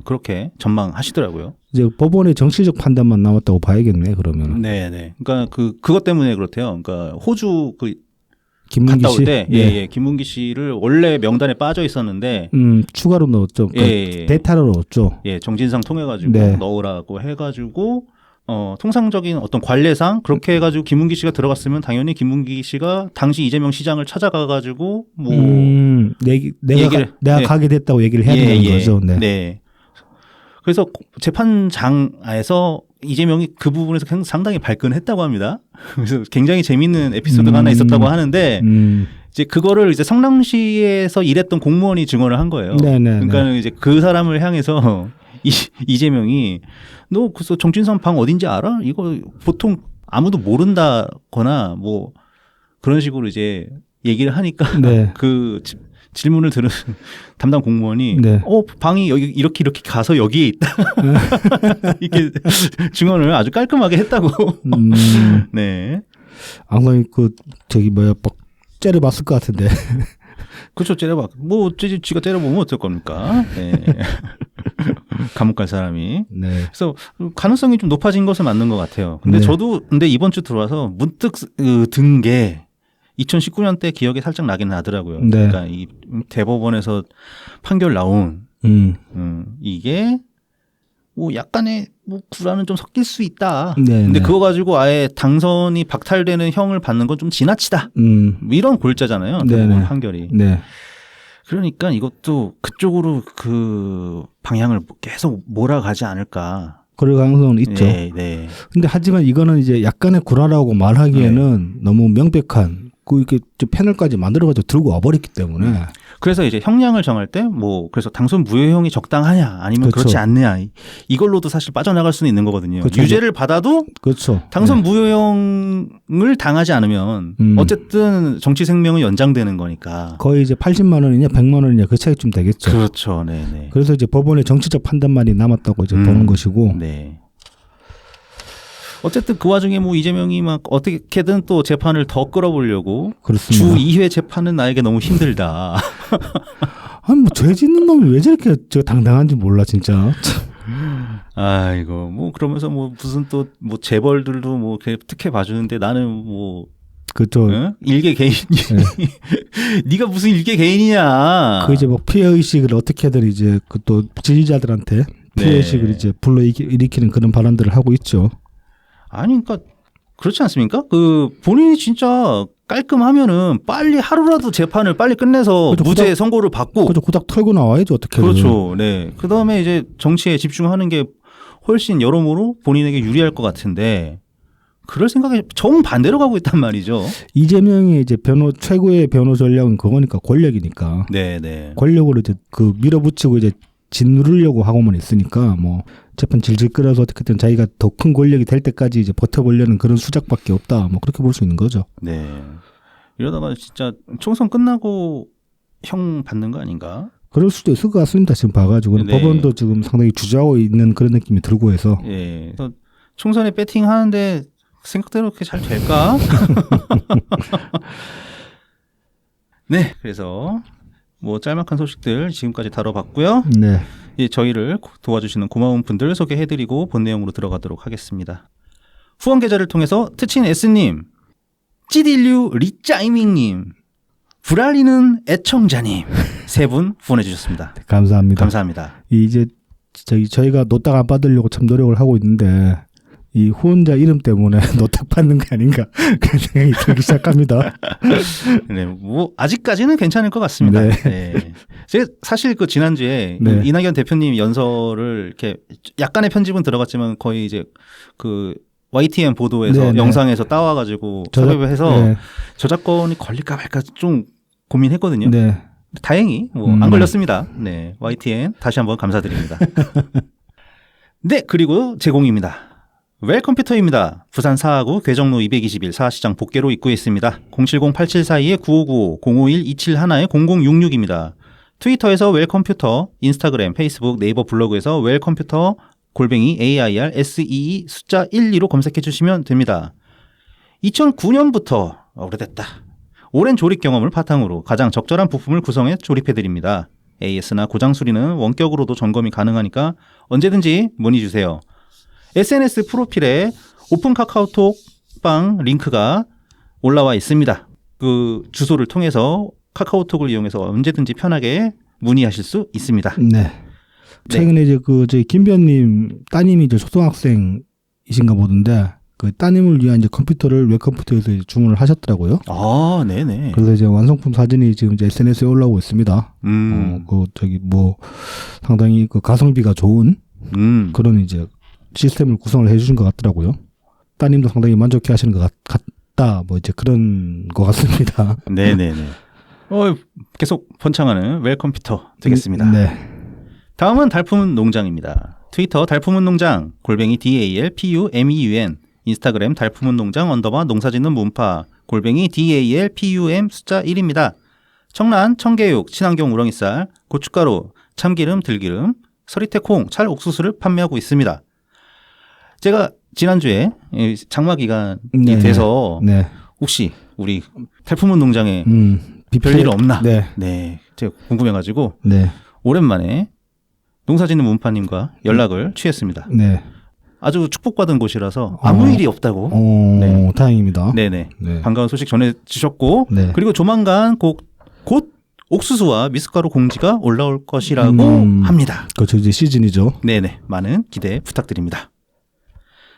그렇게 전망하시더라고요. 이제 법원의 정치적 판단만 남았다고 봐야겠네 그러면. 네네. 그러니까 그것 때문에 그렇대요. 그러니까 호주 김문기 갔다 올 씨. 때, 네. 예, 김문기 씨를 원래 명단에 빠져 있었는데, 추가로 넣었죠. 예, 데이터로 넣었죠. 예, 정진상 통해 가지고 네. 넣으라고 해가지고 통상적인 어떤 관례상 그렇게 해가지고 김문기 씨가 들어갔으면 당연히 김문기 씨가 당시 이재명 시장을 찾아가 가지고 뭐 내가 가게 됐다고 얘기를 해야 되는 거죠. 네. 네. 그래서 재판장에서 이재명이 그 부분에서 상당히 발끈했다고 합니다. 그래서 굉장히 재밌는 에피소드가 하나 있었다고 하는데 이제 그거를 이제 성남시에서 일했던 공무원이 증언을 한 거예요. 네네. 그러니까 이제 그 사람을 향해서 이재명이 너 그래서 정진상 방 어딘지 알아? 이거 보통 아무도 모른다거나 뭐 그런 식으로 이제 얘기를 하니까 네. 그 질문을 들은 담당 공무원이 네. 방이 여기 이렇게 가서 여기에 있다. 이렇게 증언을 아주 깔끔하게 했다고. 네. 항상 막 째려봤을 것 같은데. 그렇죠. 째려봐. 뭐 지가 째려보면 어떨 겁니까? 네. 감옥 갈 사람이. 네. 그래서 가능성이 좀 높아진 것은 맞는 것 같아요. 근데 네. 저도 이번 주 들어와서 문득 든 게 2019년 때 기억이 살짝 나긴 하더라고요. 네. 그러니까 이 대법원에서 판결 나온 이게 뭐 약간의 뭐 구라는 좀 섞일 수 있다. 네, 근데 네. 그거 가지고 아예 당선이 박탈되는 형을 받는 건 좀 지나치다. 이런 골자잖아요. 네, 대법원 네. 판결이. 네. 그러니까 이것도 그쪽으로 그 방향을 계속 몰아가지 않을까. 그럴 가능성은 있죠. 네, 네. 근데 하지만 이거는 이제 약간의 구라라고 말하기에는 너무 명백한 이렇게 패널까지 만들어가지고 들고 와버렸기 때문에. 그래서 이제 형량을 정할 때 뭐 그래서 당선 무효형이 적당하냐 아니면 그렇죠. 그렇지 않느냐 이걸로도 사실 빠져나갈 수는 있는 거거든요. 그렇죠. 유죄를 받아도 그렇죠. 당선 네. 무효형을 당하지 않으면 어쨌든 정치 생명은 연장되는 거니까. 거의 이제 80만 원이냐 100만 원이냐 그 차이쯤 되겠죠. 그렇죠. 네네. 그래서 이제 법원의 정치적 판단만이 남았다고 이제 보는 것이고. 네. 어쨌든 그 와중에 뭐 이재명이 막 어떻게든 또 재판을 더 끌어보려고 그렇습니다. 주 2회 재판은 나에게 너무 힘들다. 아니 뭐 죄 짓는 놈이 왜 저렇게 당당한지 몰라 진짜. 아이고 뭐 그러면서 뭐 무슨 또 뭐 재벌들도 뭐 특혜 봐주는데 나는 뭐 그죠. 응? 일개 개인. 네가 무슨 일개 개인이냐. 그 이제 뭐 피해 의식을 어떻게든 이제 그 또 지지자들한테 피해 네. 의식을 이제 불러 일으키는 그런 발언들을 하고 있죠. 아니 그러니까 그렇지 않습니까? 그 본인이 진짜 깔끔하면은 빨리 하루라도 재판을 빨리 끝내서 그렇죠. 무죄 선고를 받고. 그죠. 구닥 털고 나와야죠 어떻게든. 그렇죠. 네. 그 다음에 이제 정치에 집중하는 게 훨씬 여러모로 본인에게 유리할 것 같은데 그럴 생각에 정반대로 가고 있단 말이죠. 이재명의 이제 최고의 변호 전략은 그거니까 권력이니까. 네, 네. 권력으로 이제 그 밀어붙이고 이제 짓누르려고 하고만 있으니까 뭐 재판 질질 끌어서 어떻게든 자기가 더 큰 권력이 될 때까지 이제 버텨보려는 그런 수작밖에 없다. 뭐 그렇게 볼 수 있는 거죠. 네. 이러다가 진짜 총선 끝나고 형 받는 거 아닌가? 그럴 수도 있을 것 같습니다. 지금 봐가지고 네. 법원도 지금 상당히 주저하고 있는 그런 느낌이 들고 해서. 예. 그래서 총선에 배팅 하는데 생각대로 그렇게 잘 될까? 네, 그래서 뭐 짤막한 소식들 지금까지 다뤄봤고요. 네. 예, 저희를 도와주시는 고마운 분들 소개해드리고 본 내용으로 들어가도록 하겠습니다. 후원 계좌를 통해서 트친 S님, 찌딜류 리짜이밍님, 불알리는 애청자님 세 분 후원해주셨습니다. 감사합니다. 감사합니다. 이제 저희가 노딱 안 받으려고 참 노력을 하고 있는데 이 후원자 이름 때문에 노딱 받는 게 아닌가 그런 생각이 들기 시작합니다. 네, 뭐 아직까지는 괜찮을 것 같습니다. 네. 네. 제가 사실 그 지난주에 네. 이낙연 대표님 연설을 이렇게 약간의 편집은 들어갔지만 거의 이제 그 YTN 보도에서 네, 네. 영상에서 따와가지고 섭외를 해서 네. 저작권이 걸릴까 말까 좀 고민했거든요. 네. 다행히 뭐 안 걸렸습니다. 네, YTN 다시 한번 감사드립니다. 네, 그리고 제공입니다. 웰컴퓨터입니다. 부산 사하구 괴정로 221 사시장 복개로 입구에 있습니다. 070-8742-9595, 051-2711-0066입니다. 트위터에서 웰컴퓨터, 인스타그램, 페이스북, 네이버 블로그에서 웰컴퓨터 AIRSEE 숫자 12로 검색해 주시면 됩니다. 2009년부터 오래됐다. 오랜 조립 경험을 바탕으로 가장 적절한 부품을 구성해 조립해 드립니다. AS나 고장 수리는 원격으로도 점검이 가능하니까 언제든지 문의 주세요. SNS 프로필에 오픈 카카오톡 방 링크가 올라와 있습니다. 그 주소를 통해서 카카오톡을 이용해서 언제든지 편하게 문의하실 수 있습니다. 네. 최근에 이제 저희 김변님 따님이 이제 초등학생이신가 보던데 그 따님을 위한 이제 컴퓨터를 웹컴퓨터에서 이제 주문을 하셨더라고요. 아, 네네. 그래서 이제 완성품 사진이 지금 이제 SNS에 올라오고 있습니다. 상당히 그 가성비가 좋은 그런 이제 시스템을 구성을 해주신 것 같더라고요. 따님도 상당히 만족해 하시는 것 같다. 뭐 이제 그런 것 같습니다. 네네네. 계속 번창하는 웰컴퓨터 되겠습니다. 네. 다음은 달품은 농장입니다. 트위터 달품은 농장 DALPUMEUN, 인스타그램 달품은 농장 _ 농사짓는 문파 DALPUM 숫자 1입니다. 청란, 청개육, 친환경 우렁이쌀, 고춧가루, 참기름, 들기름, 서리태 콩, 찰 옥수수를 판매하고 있습니다. 제가 지난주에 장마 기간이 네. 돼서 네. 혹시 우리 달품은 농장에 비필 별일 없나? 네. 네, 제가 궁금해가지고 네. 오랜만에 농사짓는 문파님과 연락을 취했습니다. 네. 아주 축복받은 곳이라서 아무 일이 없다고. 네. 다행입니다. 네네. 네. 반가운 소식 전해주셨고 네. 그리고 조만간 곧 옥수수와 미숫가루 공지가 올라올 것이라고 합니다. 그렇죠. 이제 시즌이죠. 네네. 많은 기대 부탁드립니다.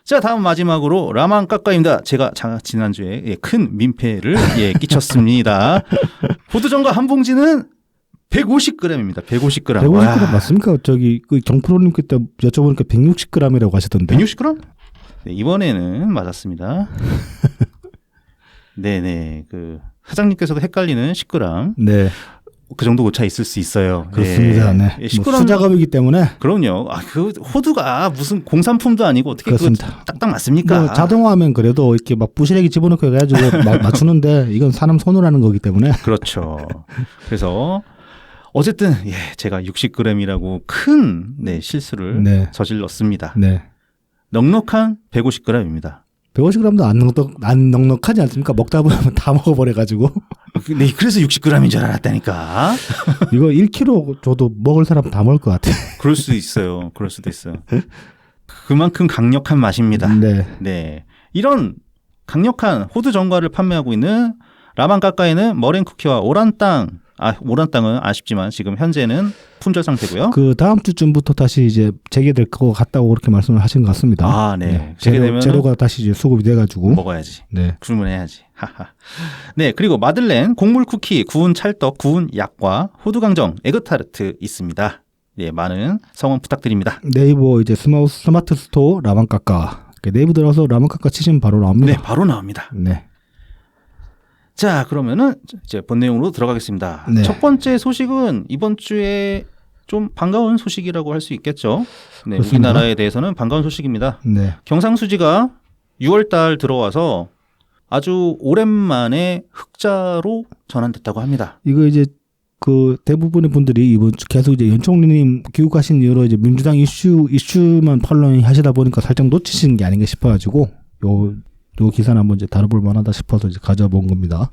자, 다음 마지막으로 라만 까까입니다. 제가 지난주에 큰 민폐를 끼쳤습니다. 보드전과 한 봉지는 150g입니다. 150g. 150g 맞습니까? 그 정프로님 그때 여쭤보니까 160g이라고 하시던데. 160g? 네, 이번에는 맞았습니다. 네네. 그 사장님께서도 헷갈리는 10g. 네. 그 정도 오차 있을 수 있어요. 그렇습니다. 네. 10g. 뭐 수작업이기 때문에. 그럼요. 그 호두가 무슨 공산품도 아니고 어떻게 그렇습니다. 딱딱 맞습니까? 뭐 자동화하면 그래도 이렇게 막 부시래기 집어넣고 해가지고 맞추는데 이건 사람 손으로 하는 거기 때문에. 그렇죠. 그래서 어쨌든 제가 60g이라고 큰 실수를 저질렀습니다. 네. 넉넉한 150g입니다. 150g도 안 넉넉하지 않습니까? 먹다 보면 다 먹어버려가지고. 네, 그래서 60g인 줄 알았다니까. 이거 1kg 줘도 먹을 사람 다 먹을 것 같아. 그럴 수 있어요. 그럴 수도 있어요. 그만큼 강력한 맛입니다. 네. 네. 이런 강력한 호두 전과를 판매하고 있는 라만 까까이는 머랭 쿠키와 오란 땅은 아쉽지만 지금 현재는 품절 상태고요. 그 다음 주쯤부터 다시 이제 재개될 것 같다고 그렇게 말씀을 하신 것 같습니다. 아, 네. 재개되면 재료가 다시 이제 수급이 돼가지고 먹어야지. 네. 주문해야지. 하하. 네, 그리고 마들렌, 곡물 쿠키, 구운 찰떡, 구운 약과 호두강정, 에그타르트 있습니다. 네, 많은 성원 부탁드립니다. 네이버 이제 스마트 스토어 라만까까 네이버 들어서 라만까까 치시면 바로 나옵니다. 네, 바로 나옵니다. 네. 자, 그러면은 이제 본 내용으로 들어가겠습니다. 네. 첫 번째 소식은 이번 주에 좀 반가운 소식이라고 할 수 있겠죠. 네, 그렇습니다. 우리나라에 대해서는 반가운 소식입니다. 네. 경상수지가 6월달 들어와서 아주 오랜만에 흑자로 전환됐다고 합니다. 이거 이제 그 대부분의 분들이 이번 주 계속 이제 연총리님 귀국하신 이후로 이제 민주당 이슈만 팔로잉 하시다 보니까 살짝 놓치신 게 아닌가 싶어가지고 요 기사는 한번 이제 다뤄볼 만하다 싶어서 이제 가져본 겁니다.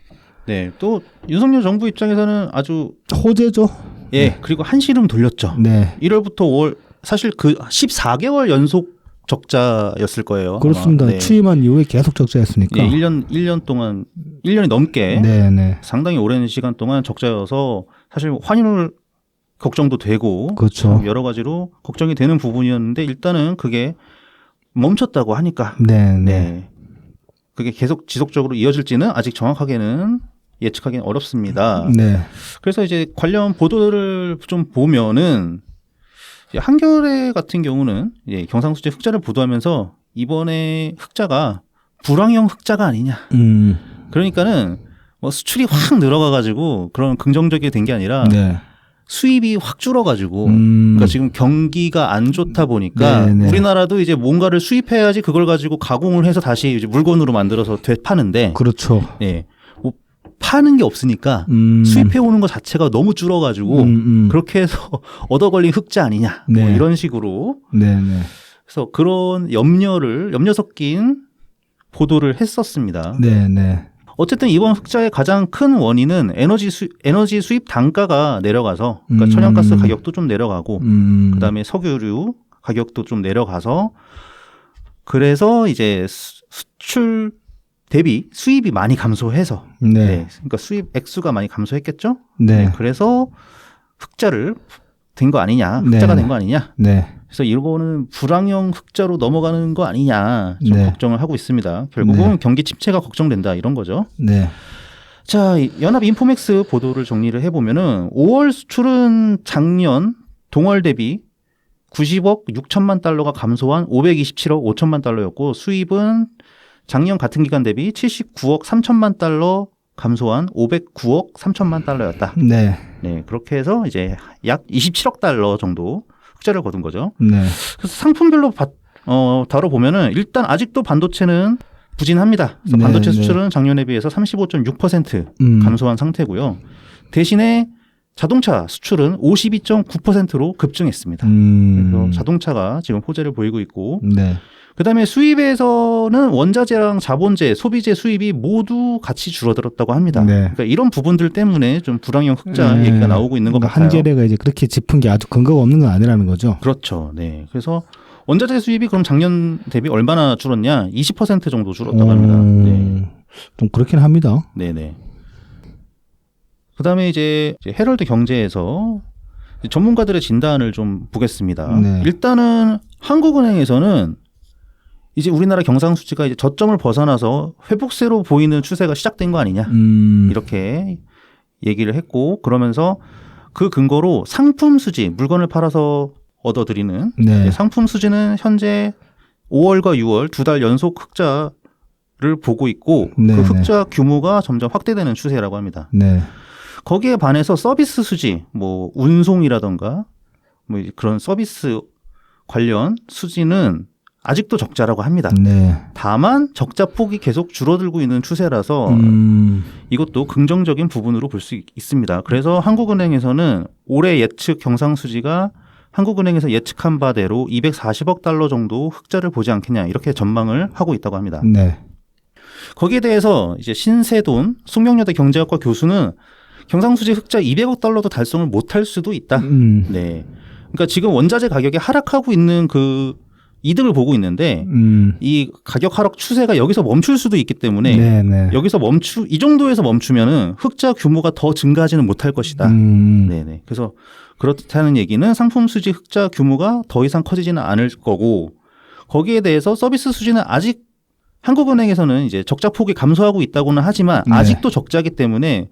네, 또 윤석열 정부 입장에서는 아주 호재죠. 그리고 한시름 돌렸죠. 네. 1월부터 5월 사실 그 14개월 연속 적자였을 거예요. 그렇습니다. 아마. 네. 취임한 이후에 계속 적자였으니까. 1년 동안 1년이 넘게 네. 상당히 오랜 시간 동안 적자여서 사실 환율 걱정도 되고 그렇죠. 여러 가지로 걱정이 되는 부분이었는데 일단은 그게 멈췄다고 하니까 네. 그게 계속 지속적으로 이어질지는 아직 정확하게는 예측하기는 어렵습니다. 네. 그래서 이제 관련 보도를 좀 보면은 이제 한겨레 같은 경우는 이제 경상수지 흑자를 보도하면서 이번에 흑자가 불황형 흑자가 아니냐. 그러니까는 뭐 수출이 확 늘어가가지고 그런 긍정적이 된 게 아니라 네. 수입이 확 줄어가지고 그러니까 지금 경기가 안 좋다 보니까 네네. 우리나라도 이제 뭔가를 수입해야지 그걸 가지고 가공을 해서 다시 이제 물건으로 만들어서 되파는데 그렇죠. 네. 뭐 파는 게 없으니까 수입해 오는 것 자체가 너무 줄어가지고 그렇게 해서 얻어 걸린 흑자 아니냐 뭐 네. 이런 식으로 네네. 그래서 그런 염려 섞인 보도를 했었습니다. 네네. 어쨌든 이번 흑자의 가장 큰 원인은 에너지 수입 단가가 내려가서 그러니까 천연가스 가격도 좀 내려가고 그다음에 석유류 가격도 좀 내려가서 그래서 이제 수출 대비 수입이 많이 감소해서 네. 그러니까 수입 액수가 많이 감소했겠죠. 네. 그래서 흑자를 된 거 아니냐, 네. 흑자가 된 거 아니냐. 네. 그래서 이거는 불황형 흑자로 넘어가는 거 아니냐 좀 네. 걱정을 하고 있습니다. 결국은 네. 경기 침체가 걱정된다 이런 거죠. 네. 자, 연합 인포맥스 보도를 정리를 해보면은 5월 수출은 작년 동월 대비 90억 6천만 달러가 감소한 527억 5천만 달러였고 수입은 작년 같은 기간 대비 79억 3천만 달러 감소한 509억 3천만 달러였다. 네. 네, 그렇게 해서 이제 약 27억 달러 정도 흑자를 거둔 거죠. 네. 그래서 상품별로 다뤄보면은 일단 아직도 반도체는 부진합니다. 그래서 네, 반도체 네. 수출은 작년에 비해서 35.6% 감소한 상태고요. 대신에 자동차 수출은 52.9%로 급증했습니다. 그래서 자동차가 지금 호재를 보이고 있고 네. 그다음에 수입에서는 원자재랑 자본재, 소비재 수입이 모두 같이 줄어들었다고 합니다. 네. 그러니까 이런 부분들 때문에 좀 불황형 흑자 얘기가 나오고 있는 것 같아요. 한겨레가 이제 그렇게 짚은 게 아주 근거가 없는 건 아니라는 거죠. 그렇죠. 네. 그래서 원자재 수입이 그럼 작년 대비 얼마나 줄었냐? 20% 정도 줄었다고 합니다. 네. 좀 그렇긴 합니다. 네네. 그다음에 이제 헤럴드 경제에서 전문가들의 진단을 좀 보겠습니다. 네. 일단은 한국은행에서는 이제 우리나라 경상수지가 이제 저점을 벗어나서 회복세로 보이는 추세가 시작된 거 아니냐 이렇게 얘기를 했고 그러면서 그 근거로 상품 수지 물건을 팔아서 얻어들이는 네. 상품 수지는 현재 5월과 6월 2달 연속 흑자를 보고 있고 네, 그 흑자 규모가 점점 확대되는 추세라고 합니다. 네. 거기에 반해서 서비스 수지 뭐 운송이라던가 뭐 그런 서비스 관련 수지는 아직도 적자라고 합니다. 네. 다만 적자 폭이 계속 줄어들고 있는 추세라서 이것도 긍정적인 부분으로 볼 수 있습니다. 그래서 한국은행에서는 올해 예측 경상수지가 한국은행에서 예측한 바대로 240억 달러 정도 흑자를 보지 않겠냐 이렇게 전망을 하고 있다고 합니다. 네. 거기에 대해서 이제 신세돈 숙명여대 경제학과 교수는 경상수지 흑자 200억 달러도 달성을 못할 수도 있다. 네. 그러니까 지금 원자재 가격이 하락하고 있는 그 이득을 보고 있는데 이 가격 하락 추세가 여기서 멈출 수도 있기 때문에 네네. 여기서 이 정도에서 멈추면은 흑자 규모가 더 증가하지는 못할 것이다. 네네. 그래서 그렇다는 얘기는 상품 수지 흑자 규모가 더 이상 커지지는 않을 거고 거기에 대해서 서비스 수지는 아직 한국은행에서는 이제 적자 폭이 감소하고 있다고는 하지만 네. 아직도 적자기 때문에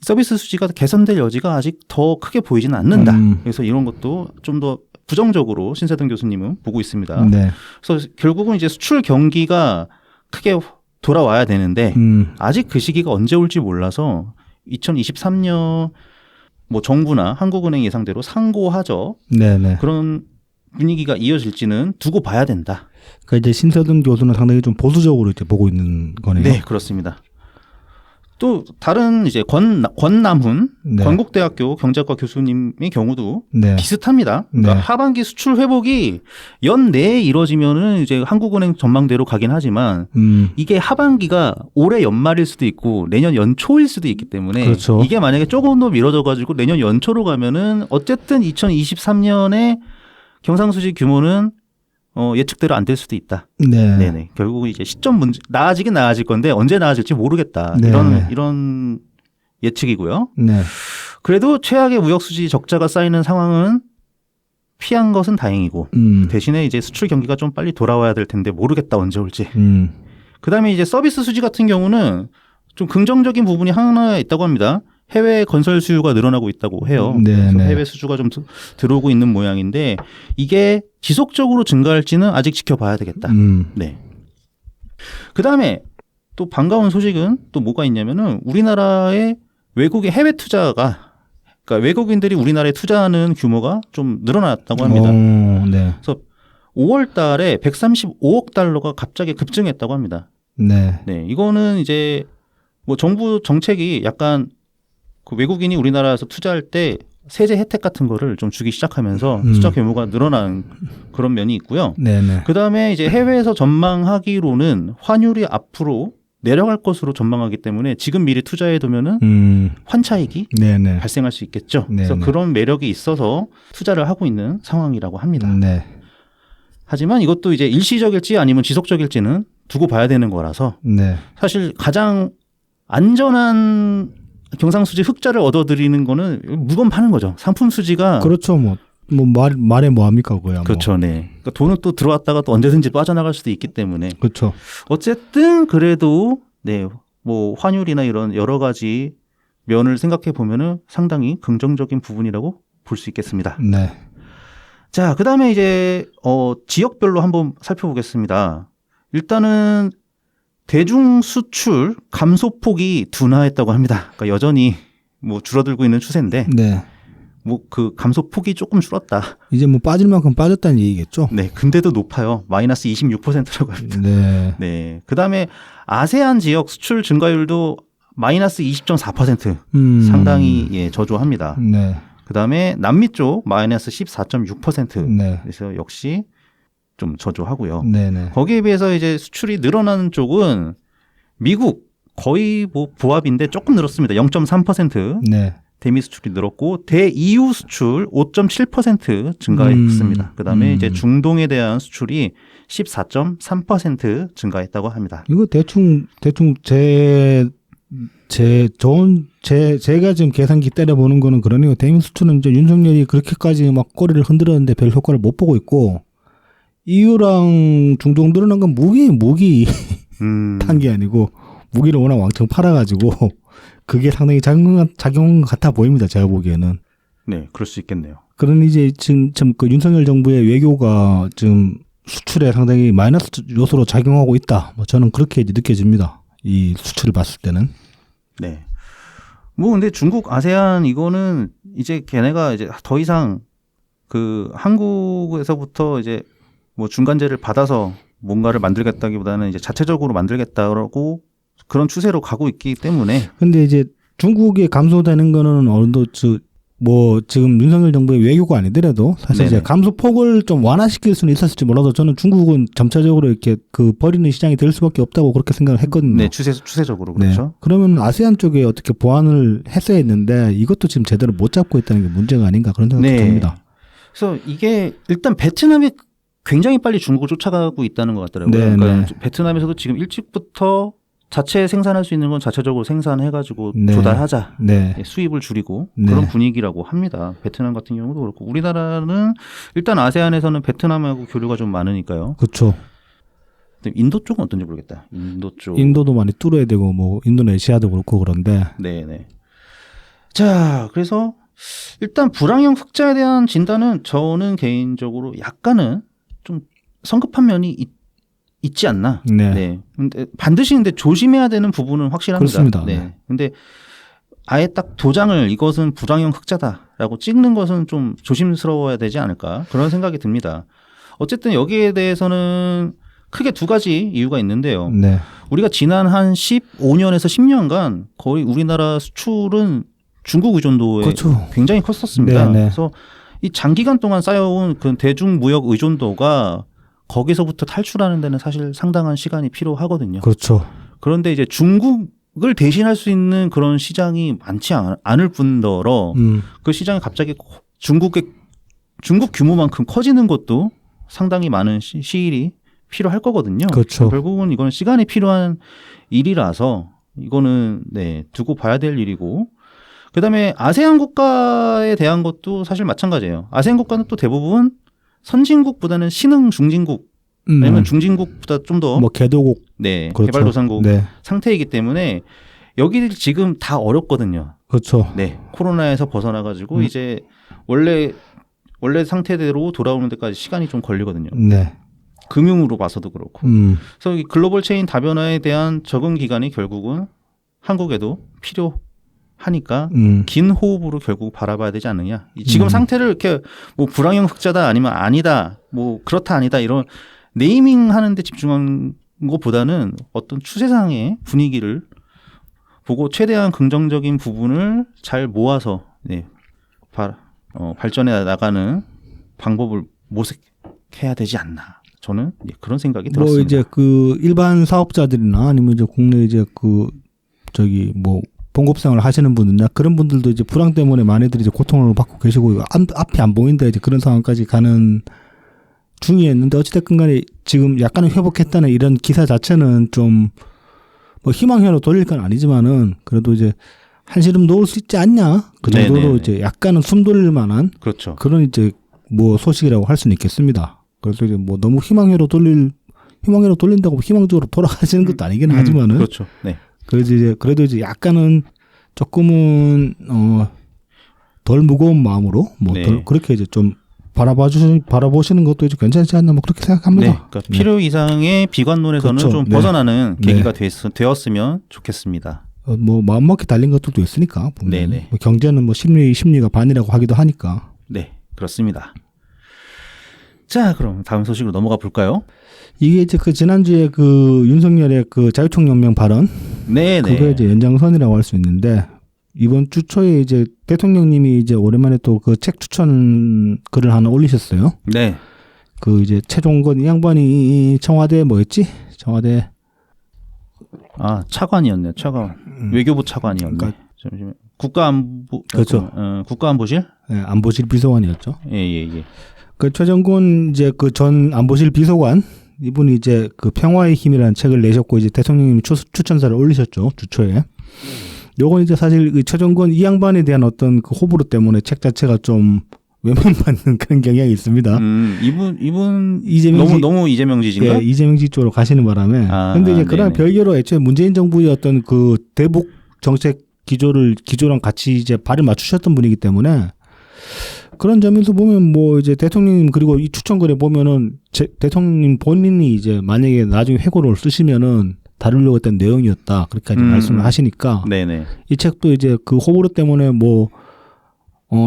서비스 수지가 개선될 여지가 아직 더 크게 보이지는 않는다. 그래서 이런 것도 좀 더 부정적으로 신세동 교수님은 보고 있습니다. 네. 그래서 결국은 이제 수출 경기가 크게 돌아와야 되는데 아직 그 시기가 언제 올지 몰라서 2023년 뭐 정부나 한국은행 예상대로 상고하죠. 네네. 그런 분위기가 이어질지는 두고 봐야 된다. 그러니까 이제 신세동 교수는 상당히 좀 보수적으로 이제 보고 있는 거네요. 네, 그렇습니다. 또 다른 이제 권남훈 네. 건국대학교 경제학과 교수님의 경우도 네. 비슷합니다. 그러니까 네. 하반기 수출 회복이 연내에 이뤄지면은 이제 한국은행 전망대로 가긴 하지만 이게 하반기가 올해 연말일 수도 있고 내년 연초일 수도 있기 때문에 그렇죠. 이게 만약에 조금 더 미뤄져 가지고 내년 연초로 가면은 어쨌든 2023년에 경상수지 규모는 예측대로 안 될 수도 있다. 네. 네네. 결국 이제 시점 문제, 나아지긴 나아질 건데 언제 나아질지 모르겠다. 네. 이런 예측이고요. 네. 그래도 최악의 무역수지 적자가 쌓이는 상황은 피한 것은 다행이고 대신에 이제 수출 경기가 좀 빨리 돌아와야 될 텐데 모르겠다 언제 올지. 그다음에 이제 서비스 수지 같은 경우는 좀 긍정적인 부분이 하나 있다고 합니다. 해외 건설 수요가 늘어나고 있다고 해요. 네, 그래서 네. 해외 수주가 좀 들어오고 있는 모양인데 이게 지속적으로 증가할지는 아직 지켜봐야 되겠다. 네. 그다음에 또 반가운 소식은 또 뭐가 있냐면은 우리나라의 외국의 해외 투자가 그러니까 외국인들이 우리나라에 투자하는 규모가 좀 늘어났다고 합니다. 네. 그래서 5월 달에 135억 달러가 갑자기 급증했다고 합니다. 네. 네. 이거는 이제 뭐 정부 정책이 약간 그 외국인이 우리나라에서 투자할 때 세제 혜택 같은 거를 좀 주기 시작하면서 투자 규모가 늘어난 그런 면이 있고요. 네네. 그 다음에 이제 해외에서 전망하기로는 환율이 앞으로 내려갈 것으로 전망하기 때문에 지금 미리 투자해 두면은 환차익이 네네. 발생할 수 있겠죠. 그래서 네네. 그런 매력이 있어서 투자를 하고 있는 상황이라고 합니다. 네. 하지만 이것도 이제 일시적일지 아니면 지속적일지는 두고 봐야 되는 거라서 네. 사실 가장 안전한 경상수지 흑자를 얻어들이는 거는 물건 파는 거죠. 상품 수지가 그렇죠. 말에 뭐 합니까, 그야. 그렇죠. 네. 그러니까 돈은 또 들어왔다가 또 언제든지 빠져나갈 수도 있기 때문에 그렇죠. 어쨌든 그래도 네. 뭐 환율이나 이런 여러 가지 면을 생각해 보면은 상당히 긍정적인 부분이라고 볼 수 있겠습니다. 네. 자, 그다음에 이제 지역별로 한번 살펴보겠습니다. 일단은 대중 수출 감소폭이 둔화했다고 합니다. 그러니까 여전히 뭐 줄어들고 있는 추세인데 네. 뭐 그 감소폭이 조금 줄었다. 이제 뭐 빠질 만큼 빠졌다는 얘기겠죠. 네, 근데도 높아요. 마이너스 26%라고 합니다. 네. 네, 그다음에 아세안 지역 수출 증가율도 마이너스 20.4%. 상당히 예, 저조합니다. 네. 그다음에 남미 쪽 마이너스 14.6%. 네. 그래서 역시 좀 저조하고요. 네네. 거기에 비해서 이제 수출이 늘어나는 쪽은 미국 거의 뭐 부합인데 조금 늘었습니다. 0.3%. 네. 대미 수출이 늘었고 대EU 수출 5.7% 증가했습니다. 그다음에 이제 중동에 대한 수출이 14.3% 증가했다고 합니다. 이거 대충 제가 지금 계산기 때려보는 거는 그러네요. 대미 수출은 이제 윤석열이 그렇게까지 막 꼬리를 흔들었는데 별 효과를 못 보고 있고 EU랑 중동 늘어난 건 무기 탄 게 아니고 무기를 워낙 왕창 팔아가지고 그게 상당히 작용한 것 같아 보입니다. 제가 보기에는. 네, 그럴 수 있겠네요. 그런 이제 지금 참 그 윤석열 정부의 외교가 지금 수출에 상당히 마이너스 요소로 작용하고 있다. 뭐 저는 그렇게 이제 느껴집니다. 이 수출을 봤을 때는. 네. 뭐 근데 중국 아세안 이거는 이제 걔네가 이제 더 이상 그 한국에서부터 이제 뭐 중간재를 받아서 뭔가를 만들겠다기보다는 이제 자체적으로 만들겠다라고 그런 추세로 가고 있기 때문에. 근데 이제 중국에 감소되는 거는 어느 정도 뭐 지금 윤석열 정부의 외교가 아니더라도 사실 네네. 이제 감소폭을 좀 완화시킬 수는 있었을지 몰라도 저는 중국은 점차적으로 이렇게 그 버리는 시장이 될 수밖에 없다고 그렇게 생각을 했거든요. 네, 추세적으로 그렇죠. 네. 그러면 아세안 쪽에 어떻게 보완을 했어야 했는데 이것도 지금 제대로 못 잡고 있다는 게 문제가 아닌가 그런 생각이 네. 듭니다. 그래서 이게 일단 베트남이 굉장히 빨리 중국을 쫓아가고 있다는 것 같더라고요. 네, 그러니까 네. 베트남에서도 지금 일찍부터 자체 생산할 수 있는 건 자체적으로 생산해가지고 네. 조달하자. 네. 수입을 줄이고 네. 그런 분위기라고 합니다. 베트남 같은 경우도 그렇고 우리나라는 일단 아세안에서는 베트남하고 교류가 좀 많으니까요. 그렇죠. 근데 인도 쪽은 어떤지 모르겠다. 인도 쪽. 인도도 많이 뚫어야 되고 뭐 인도네시아도 그렇고 그런데 네네. 자, 그래서 일단 불황형 흑자에 대한 진단은 저는 개인적으로 약간은 좀 성급한 면이 있지 않나. 네. 근데 반드시 근데 조심해야 되는 부분은 확실합니다. 그렇습니다. 네. 근데 아예 딱 도장을 이것은 불황형 흑자다라고 찍는 것은 좀 조심스러워야 되지 않을까 그런 생각이 듭니다. 어쨌든 여기에 대해서는 크게 두 가지 이유가 있는데요. 네. 우리가 지난 한 15년에서 10년간 거의 우리나라 수출은 중국 의존도에 그렇죠. 굉장히 컸었습니다. 네, 네. 그래서 이 장기간 동안 쌓여온 그 대중무역 의존도가 거기서부터 탈출하는 데는 사실 상당한 시간이 필요하거든요. 그렇죠. 그런데 이제 중국을 대신할 수 있는 그런 시장이 많지 않을 뿐더러 그 시장이 갑자기 중국 규모만큼 커지는 것도 상당히 많은 시일이 필요할 거거든요. 그렇죠. 결국은 이거는 시간이 필요한 일이라서 이거는 네, 두고 봐야 될 일이고 그다음에 아세안 국가에 대한 것도 사실 마찬가지예요. 아세안 국가는 또 대부분 선진국보다는 신흥 중진국 아니면 중진국보다 좀 더 뭐 개도국 네, 그렇죠. 개발도상국 네. 상태이기 때문에 여기 지금 다 어렵거든요. 그렇죠. 네, 코로나에서 벗어나 가지고 이제 원래 상태대로 돌아오는 데까지 시간이 좀 걸리거든요. 네. 금융으로 봐서도 그렇고. 그래서 이 글로벌 체인 다변화에 대한 적응 기간이 결국은 한국에도 필요하니까 긴 호흡으로 결국 바라봐야 되지 않느냐. 지금 상태를 이렇게 뭐 불황형 흑자다 아니면 아니다, 뭐 그렇다 아니다 이런 네이밍 하는데 집중한 것보다는 어떤 추세상의 분위기를 보고 최대한 긍정적인 부분을 잘 모아서 네, 발전해 나가는 방법을 모색해야 되지 않나. 저는 그런 생각이 들었습니다. 뭐 이제 그 일반 사업자들이나 아니면 이제 국내 이제 그 저기 뭐 봉급생활 하시는 분들이나 그런 분들도 이제 불황 때문에 많이들 이제 고통을 받고 계시고 앞이 안 보인다 이제 그런 상황까지 가는 중이었는데 어찌됐건 간에 지금 약간은 회복했다는 이런 기사 자체는 좀 뭐 희망회로 돌릴 건 아니지만은 그래도 이제 한시름 놓을 수 있지 않냐 그 정도로 네네네. 이제 약간은 숨 돌릴 만한 그렇죠. 그런 이제 뭐 소식이라고 할 수는 있겠습니다. 그래서 이제 뭐 너무 희망회로 돌린다고 희망적으로 돌아가시는 것도 아니긴 하지만은 그렇죠. 네. 그래도 이제 약간은 조금은 덜 무거운 마음으로 뭐 네. 덜 그렇게 이제 좀 바라보시는 것도 이제 괜찮지 않나 뭐 그렇게 생각합니다. 네. 그러니까 필요 이상의 비관론에서는 그렇죠. 좀 네. 벗어나는 네. 계기가 되었으면 좋겠습니다. 뭐 마음먹기 달린 것들도 있으니까 분명히. 네네. 뭐 경제는 뭐 심리가 반이라고 하기도 하니까. 네, 그렇습니다. 자, 그럼 다음 소식으로 넘어가 볼까요? 이게 이제 그 지난주에 그 윤석열의 그 자유총연맹 발언 네, 네. 그거 이제 연장선이라고 할 수 있는데 이번 주 초에 이제 대통령님이 이제 오랜만에 또 그 책 추천 글을 하나 올리셨어요. 네. 그 이제 최종건 이 양반이 청와대 뭐였지? 청와대 차관이었네. 차관. 외교부 차관이었네. 그러니까 잠시만. 국가안보 그렇죠. 국가안보실? 네, 안보실 비서관이었죠. 예. 그 최정권 이제 그 전 안보실 비서관 이분이 이제 그 평화의 힘이라는 책을 내셨고 이제 대통령님이 추천사를 올리셨죠 주초에. 요건 이제 사실 그 최정권 이 양반에 대한 어떤 그 호불호 때문에 책 자체가 좀 외면받는 그런 경향이 있습니다. 이분 이재명지 너무 이재명지진가? 예, 이재명지 쪽으로 가시는 바람에. 근데 이제 그런 네네. 별개로 애초에 문재인 정부의 어떤 그 대북 정책 기조랑 같이 이제 발을 맞추셨던 분이기 때문에 그런 점에서 보면 뭐 이제 대통령님 그리고 이 추천글에 보면은 대통령님 본인이 이제 만약에 나중에 회고를 쓰시면은 다루려고 했던 내용이었다 그렇게 말씀을 하시니까 네네. 이 책도 이제 그 호불호 때문에 뭐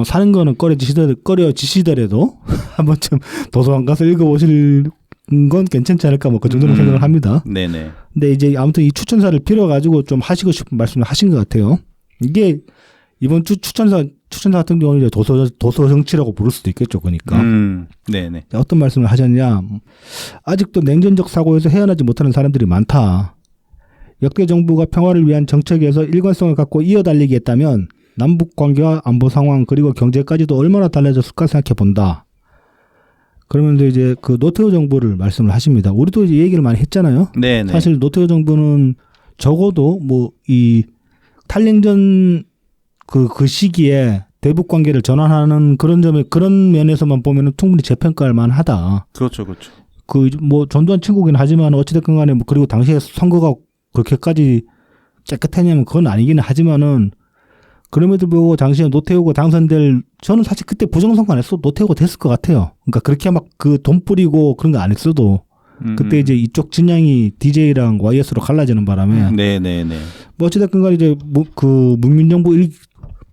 사는 거는 꺼려지시더라도 한 번쯤 도서관 가서 읽어보실 건 괜찮지 않을까 뭐 그 정도로 생각을 합니다. 네네. 근데 이제 아무튼 이 추천사를 빌어가지고 좀 하시고 싶은 말씀을 하신 것 같아요. 이게 이번 주 추천사 같은 경우는 이제 도서 정치라고 부를 수도 있겠죠, 그러니까. 네네. 어떤 말씀을 하셨냐? 아직도 냉전적 사고에서 헤어나지 못하는 사람들이 많다. 역대 정부가 평화를 위한 정책에서 일관성을 갖고 이어달리기 했다면 남북 관계와 안보 상황 그리고 경제까지도 얼마나 달라졌을까 생각해 본다. 그러면서 이제 그 노태우 정부를 말씀을 하십니다. 우리도 이제 얘기를 많이 했잖아요. 네네. 사실 노태우 정부는 적어도 뭐 이 탈냉전 그 시기에 대북 관계를 전환하는 그런 면에서만 보면은 충분히 재평가할 만하다. 그렇죠. 그 뭐 전두환 친구긴 하지만 어찌됐건 간에 뭐 그리고 당시에 선거가 그렇게까지 깨끗했냐면 그건 아니기는 하지만은 그럼에도 불구하고 당시에 노태우가 당선될 저는 사실 그때 부정선거 안 했어도 노태우가 됐을 것 같아요. 그러니까 그렇게 막 그 돈 뿌리고 그런 거 안 했어도 그때 이제 이쪽 진영이 DJ랑 YS로 갈라지는 바람에 네네네. 뭐 어찌됐건 간에 이제 뭐 그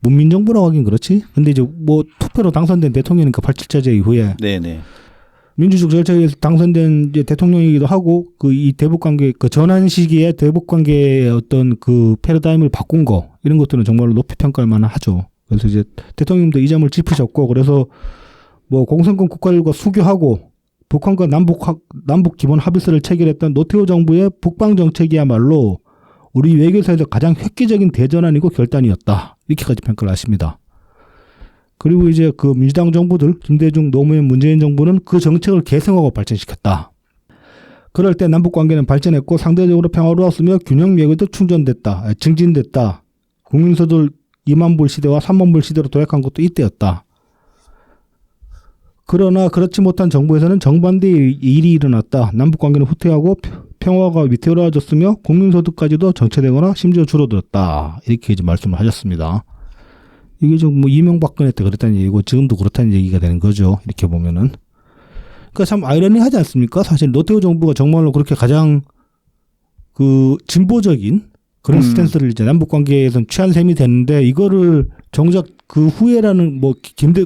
문민정부라고 하긴 그렇지. 근데 이제 뭐 투표로 당선된 대통령이니까 87체제 이후에 네네. 민주적 절차에 의해서 당선된 이제 대통령이기도 하고 그 이 대북 관계 그 전환 시기에 대북 관계의 어떤 그 패러다임을 바꾼 거 이런 것들은 정말로 높이 평가할 만하죠. 그래서 이제 대통령님도 이 점을 짚으셨고 그래서 뭐 공산권 국가들과 수교하고 북한과 남북 기본 합의서를 체결했던 노태우 정부의 북방 정책이야말로 우리 외교사에서 가장 획기적인 대전환이고 결단이었다. 이렇게까지 평가를 하십니다. 그리고 이제 그 민주당 정부들, 김대중, 노무현, 문재인 정부는 그 정책을 개성하고 발전시켰다. 그럴 때 남북 관계는 발전했고 상대적으로 평화로웠으며 균형 외교도 증진됐다. 국민소득 2만 불 시대와 3만 불 시대로 도약한 것도 이때였다. 그러나 그렇지 못한 정부에서는 정반대의 일이 일어났다. 남북 관계는 후퇴하고 평화가 위태로워졌으며 국민소득까지도 정체되거나 심지어 줄어들었다. 이렇게 이제 말씀을 하셨습니다. 이게 좀 뭐 이명박근혜 때 그랬다는 얘기고 지금도 그렇다는 얘기가 되는 거죠. 이렇게 보면은. 그러니까 참 아이러니하지 않습니까? 사실 노태우 정부가 정말로 그렇게 가장 그 진보적인 그런 스탠스를 이제 남북 관계에선 취한 셈이 됐는데 이거를 정작 그 후에라는 뭐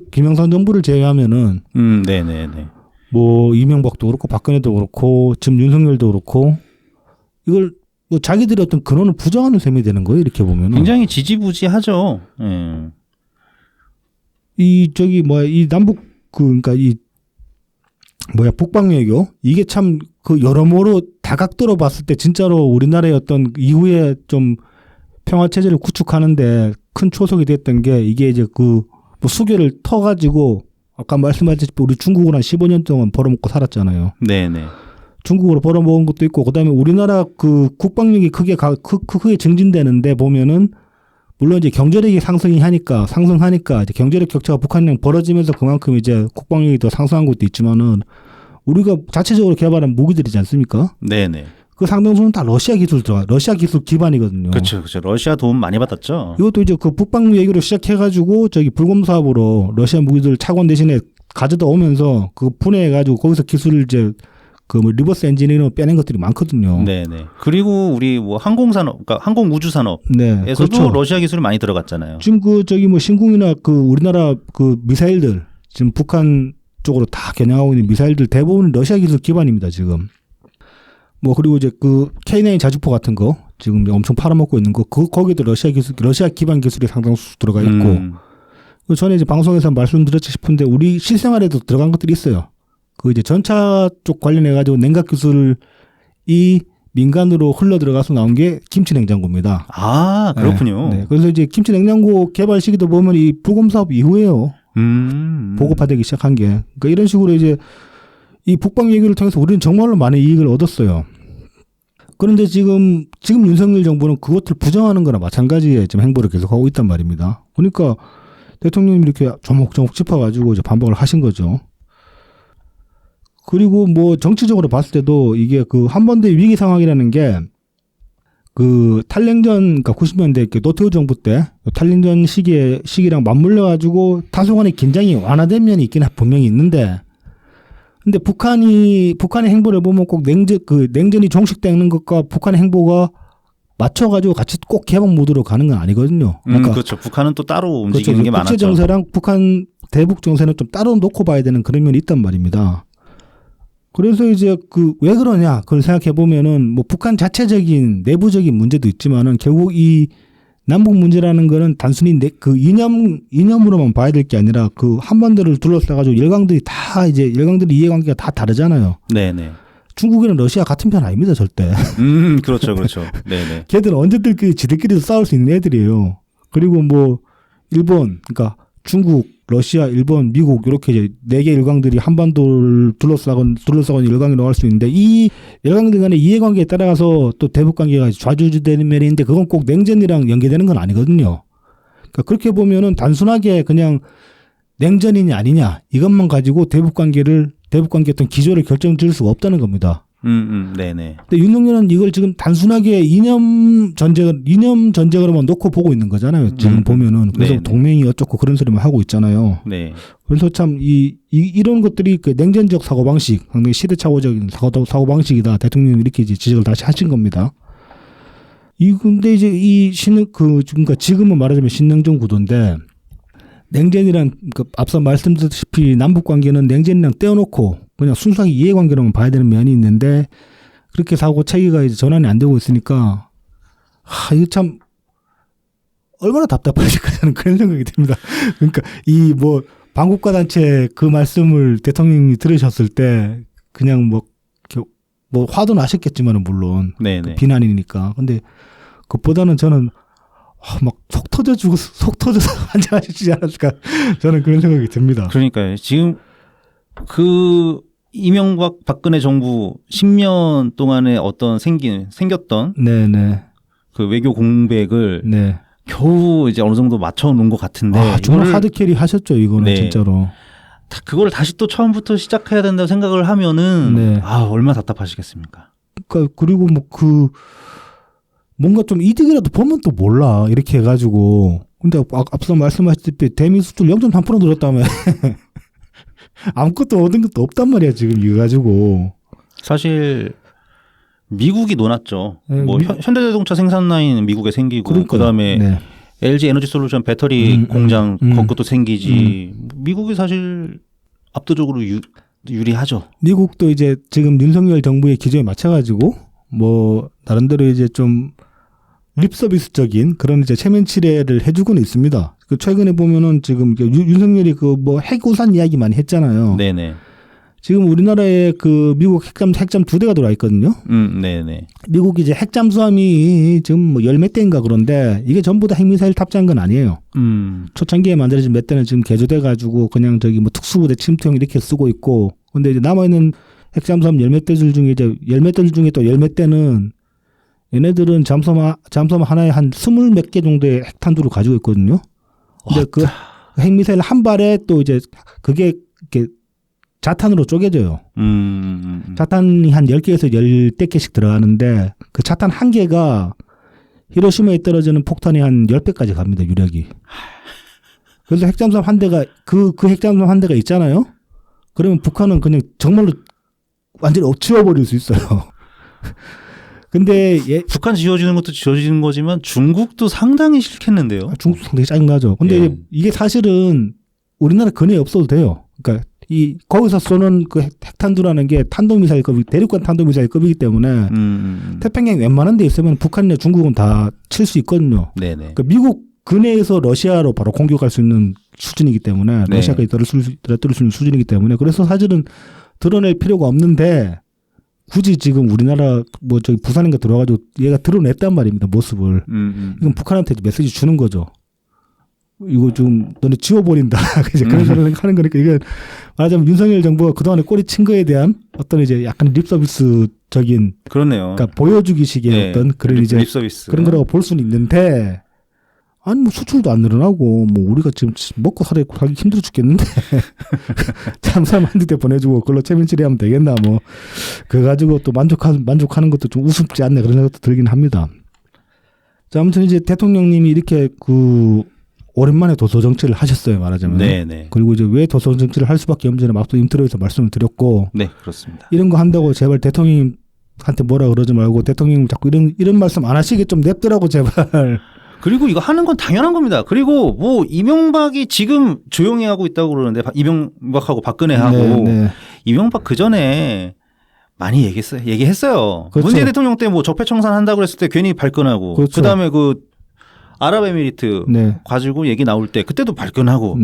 김영삼 정부를 제외하면은 네네네. 뭐 이명박도 그렇고 박근혜도 그렇고 지금 윤석열도 그렇고 이걸 뭐 자기들의 어떤 근원을 부정하는 셈이 되는 거예요. 이렇게 보면은 굉장히 지지부지하죠. 예. 이 남북 그러니까 북방 외교 이게 참 그 여러모로 다각도로 봤을 때 진짜로 우리나라의 어떤 이후에 좀 평화 체제를 구축하는데 큰 초석이 됐던 게 이게 이제 그 뭐 수교를 터가지고 아까 말씀하셨듯이 우리 중국으로 한 15년 동안 벌어먹고 살았잖아요. 네네. 중국으로 벌어먹은 것도 있고 그다음에 우리나라 그 국방력이 크게 증진되는데 보면은 물론 이제 경제력이 상승하니까 이제 경제력 격차가 북한이랑 벌어지면서 그만큼 이제 국방력이 더 상승한 것도 있지만은 우리가 자체적으로 개발한 무기들이지 않습니까? 네네. 그 상당수는 다 러시아 기술 기반이거든요. 그렇죠. 러시아 도움 많이 받았죠. 이것도 이제 그 북방 얘기로 시작해가지고 저기 불금 사업으로 러시아 무기들 차관 대신에 가져다 오면서 그 분해해가지고 거기서 기술을 이제 그 뭐 리버스 엔지니어링을 빼낸 것들이 많거든요. 네네. 그리고 우리 뭐 항공산업, 그러니까 항공우주산업에서도 네, 그렇죠. 러시아 기술이 많이 들어갔잖아요. 지금 그 저기 뭐 신궁이나 그 우리나라 그 미사일들 지금 북한 쪽으로 다 겨냥하고 있는 미사일들 대부분 러시아 기술 기반입니다 지금. 뭐 그리고 이제 그 K9 자주포 같은 거 지금 엄청 팔아먹고 있는 거 거기도 러시아 기반 기술이 상당수 들어가 있고. 전에 이제 방송에서 말씀드렸지 싶은데 우리 실생활에도 들어간 것들이 있어요. 그 이제 전차 쪽 관련해 가지고 냉각 기술이 민간으로 흘러 들어가서 나온 게 김치 냉장고입니다. 아 그렇군요. 네. 그래서 이제 김치 냉장고 개발 시기도 보면 이 불금 사업 이후에요. 보급화되기 시작한 게. 그러니까 이런 식으로 이제 이 북방 얘기를 통해서 우리는 정말로 많은 이익을 얻었어요. 그런데 지금 윤석열 정부는 그것을 부정하는 거나 마찬가지의 지금 행보를 계속하고 있단 말입니다. 그러니까 대통령님이 이렇게 조목조목 짚어가지고 이제 반박을 하신 거죠. 그리고 뭐 정치적으로 봤을 때도 이게 그 한반도 위기 상황이라는 게 그 탈냉전, 그러니까 90년대 노태우 정부 때 탈냉전 시기랑 맞물려 가지고 다소간의 긴장이 완화된 면이 있긴 분명히 있는데, 근데 북한의 행보를 보면 꼭 냉전이 종식되는 것과 북한의 행보가 맞춰가지고 같이 꼭 개방 모드로 가는 건 아니거든요. 그러니까 그렇죠. 북한은 또 따로 움직이는 그렇죠. 게 많았죠. 국제 정세랑 북한 대북 정세는 좀 따로 놓고 봐야 되는 그런 면이 있단 말입니다. 그래서 이제 왜 그러냐 그걸 생각해 보면은 뭐 북한 자체적인 내부적인 문제도 있지만은 결국 이 남북 문제라는 거는 단순히 그 이념으로만 봐야 될 게 아니라 그 한반도를 둘러싸 가지고 열강들이 이해관계가 다 다르잖아요. 네네. 중국이랑 러시아 같은 편 아닙니다 절대. 그렇죠. 네네. 걔들은 언제든지 지들끼리도 싸울 수 있는 애들이에요. 그리고 뭐 일본, 그러니까 중국, 러시아, 일본, 미국 이렇게 이제 4개 열강들이 한반도를 둘러싸고 열강이라고 할 수 있는데 이 열강들 간의 이해관계에 따라가서 또 대북 관계가 좌지우지되는 면이 있는데 그건 꼭 냉전이랑 연계되는 건 아니거든요. 그러니까 그렇게 보면은 단순하게 그냥 냉전이냐 아니냐 이것만 가지고 대북 관계 어떤 기조를 결정지을 수가 없다는 겁니다. 네네. 근데 윤석열은 이걸 지금 단순하게 이념 전쟁으로만 놓고 보고 있는 거잖아요. 지금 보면은. 그래서 네네. 동맹이 어쩌고 그런 소리만 하고 있잖아요. 네. 그래서 참 이런 것들이 그 냉전적 사고방식, 상당히 시대착오적인 사고방식이다. 대통령이 이렇게 이제 지적을 다시 하신 겁니다. 근데 이제 그러니까 지금은 말하자면 신냉전 구도인데 냉전이란 그 앞서 말씀드렸다시피 남북 관계는 냉전이랑 떼어놓고 그냥 순수하게 이해관계로만 봐야 되는 면이 있는데 그렇게 사고 체계가 이제 전환이 안 되고 있으니까 이거 참 얼마나 답답하실까 저는 그런 생각이 듭니다. 그러니까 이 뭐 반국가 단체 그 말씀을 대통령이 들으셨을 때 그냥 뭐 화도 나셨겠지만은 물론 네네. 비난이니까. 근데 그것보다는 저는 막 속 터져서 환장하시지 않았을까 저는 그런 생각이 듭니다. 그러니까요. 지금 그 이명박 박근혜 정부 10년 동안에 어떤 생겼던 네네. 그 외교 공백을 네. 겨우 이제 어느 정도 맞춰놓은 것 같은데 정말 이거를 하드캐리 하셨죠 이거는 네. 진짜로. 그걸 다시 또 처음부터 시작해야 된다고 생각을 하면은 네. 얼마나 답답하시겠습니까? 그러니까 그리고 뭐 뭔가 좀 이득이라도 보면 또 몰라 이렇게 해가지고. 근데 앞서 말씀하셨듯이 대미 수출 0.3% 늘었다며 아무것도 얻은 것도 없단 말이야 지금 이거 가지고. 사실 미국이 논았죠. 네, 뭐 현대자동차 생산 라인 미국에 생기고 그러니까요. 그다음에 네. LG 에너지솔루션 배터리 공장 그것도 생기지. 미국이 사실 압도적으로 유리하죠. 미국도 이제 지금 윤석열 정부의 기조에 맞춰가지고 뭐 나름대로 이제 좀 립서비스적인 그런 이제 체면 치레를 해주고는 있습니다. 그 최근에 보면은 지금 윤석열이 그 뭐 핵우산 이야기 많이 했잖아요. 네네. 지금 우리나라에 그 미국 핵잠 2대가 들어와 있거든요. 네네. 미국 이제 핵잠수함이 지금 뭐 10몇 대인가 그런데 이게 전부 다 핵미사일 탑재한 건 아니에요. 초창기에 만들어진 몇 대는 지금 개조돼 가지고 그냥 저기 뭐 특수부대 침투형 이렇게 쓰고 있고. 근데 이제 남아있는 핵잠수함 10몇 대들 중에 이제 10몇 대들 중에 또 10몇 대는 얘네들은 잠수함 하나에 한 20몇 개 정도의 핵탄두를 가지고 있거든요. 근데 그 핵미사일 한 발에 또 이제 그게 이렇게 자탄으로 쪼개져요. 자탄이 한 10개에서 10대 개씩 들어가는데 그 자탄 한 개가 히로시마에 떨어지는 폭탄이 한 10배까지 갑니다. 유력이. 그래서 핵잠수함 한 대가 그 핵잠수함 한 대가 있잖아요. 그러면 북한은 그냥 정말로 완전히 엎치워버릴 수 있어요. 근데 북한 지어지는 것도 지어지는 거지만 중국도 상당히 싫겠는데요. 중국 상당히 짜증나죠. 근데 이게 사실은 우리나라 근해에 없어도 돼요. 그러니까 거기서 쏘는 그 핵탄두라는 게 탄도미사일급, 대륙간 탄도미사일급이기 때문에 태평양 웬만한 데 있으면 북한이나 중국은 다 칠 수 있거든요. 네네. 그러니까 미국 근해에서 러시아로 바로 공격할 수 있는 수준이기 때문에 러시아까지 떨어뜨릴 수 있는 수준이기 때문에 그래서 사실은 드러낼 필요가 없는데 굳이 지금 우리나라 뭐 저기 부산인가 들어와가지고 얘가 드러냈단 말입니다. 모습을. 이건 북한한테 메시지 주는 거죠. 이거 좀 너네 지워버린다. 이제 그런 소리를 하는 거니까 이게 말하자면 윤석열 정부가 그동안에 꼬리 친 거에 대한 어떤 이제 약간 립서비스적인 그렇네요. 그러니까 보여주기식의 어떤 그런 이제 립서비스. 그런 거라고 볼 수는 있는데 아니 뭐 수출도 안 늘어나고 뭐 우리가 지금 먹고 살기 힘들어 죽겠는데 잠수함 한 대 보내주고 그걸로 체면치레 하면 되겠나 뭐 그거 가지고 또 만족하는 것도 좀 우습지 않네 그런 생각도 들긴 합니다. 자 아무튼 이제 대통령님이 이렇게 오랜만에 도서 정치를 하셨어요 말하자면. 네네. 그리고 이제 왜 도서 정치를 할 수밖에 없는지는 앞서 인트로에서 말씀을 드렸고. 네 그렇습니다. 이런 거 한다고 제발 대통령한테 뭐라 그러지 말고 대통령 자꾸 이런 말씀 안 하시게 좀 냅더라고 제발. 그리고 이거 하는 건 당연한 겁니다. 그리고 뭐 이명박이 지금 조용히 하고 있다고 그러는데 이명박하고 박근혜하고 이명박 그 전에 많이 얘기했어요. 그렇죠. 문재인 대통령 때 뭐 적폐청산 한다고 그랬을 때 괜히 발끈하고 그렇죠. 그다음에 아랍에미리트 가지고 얘기 나올 때 그때도 발끈하고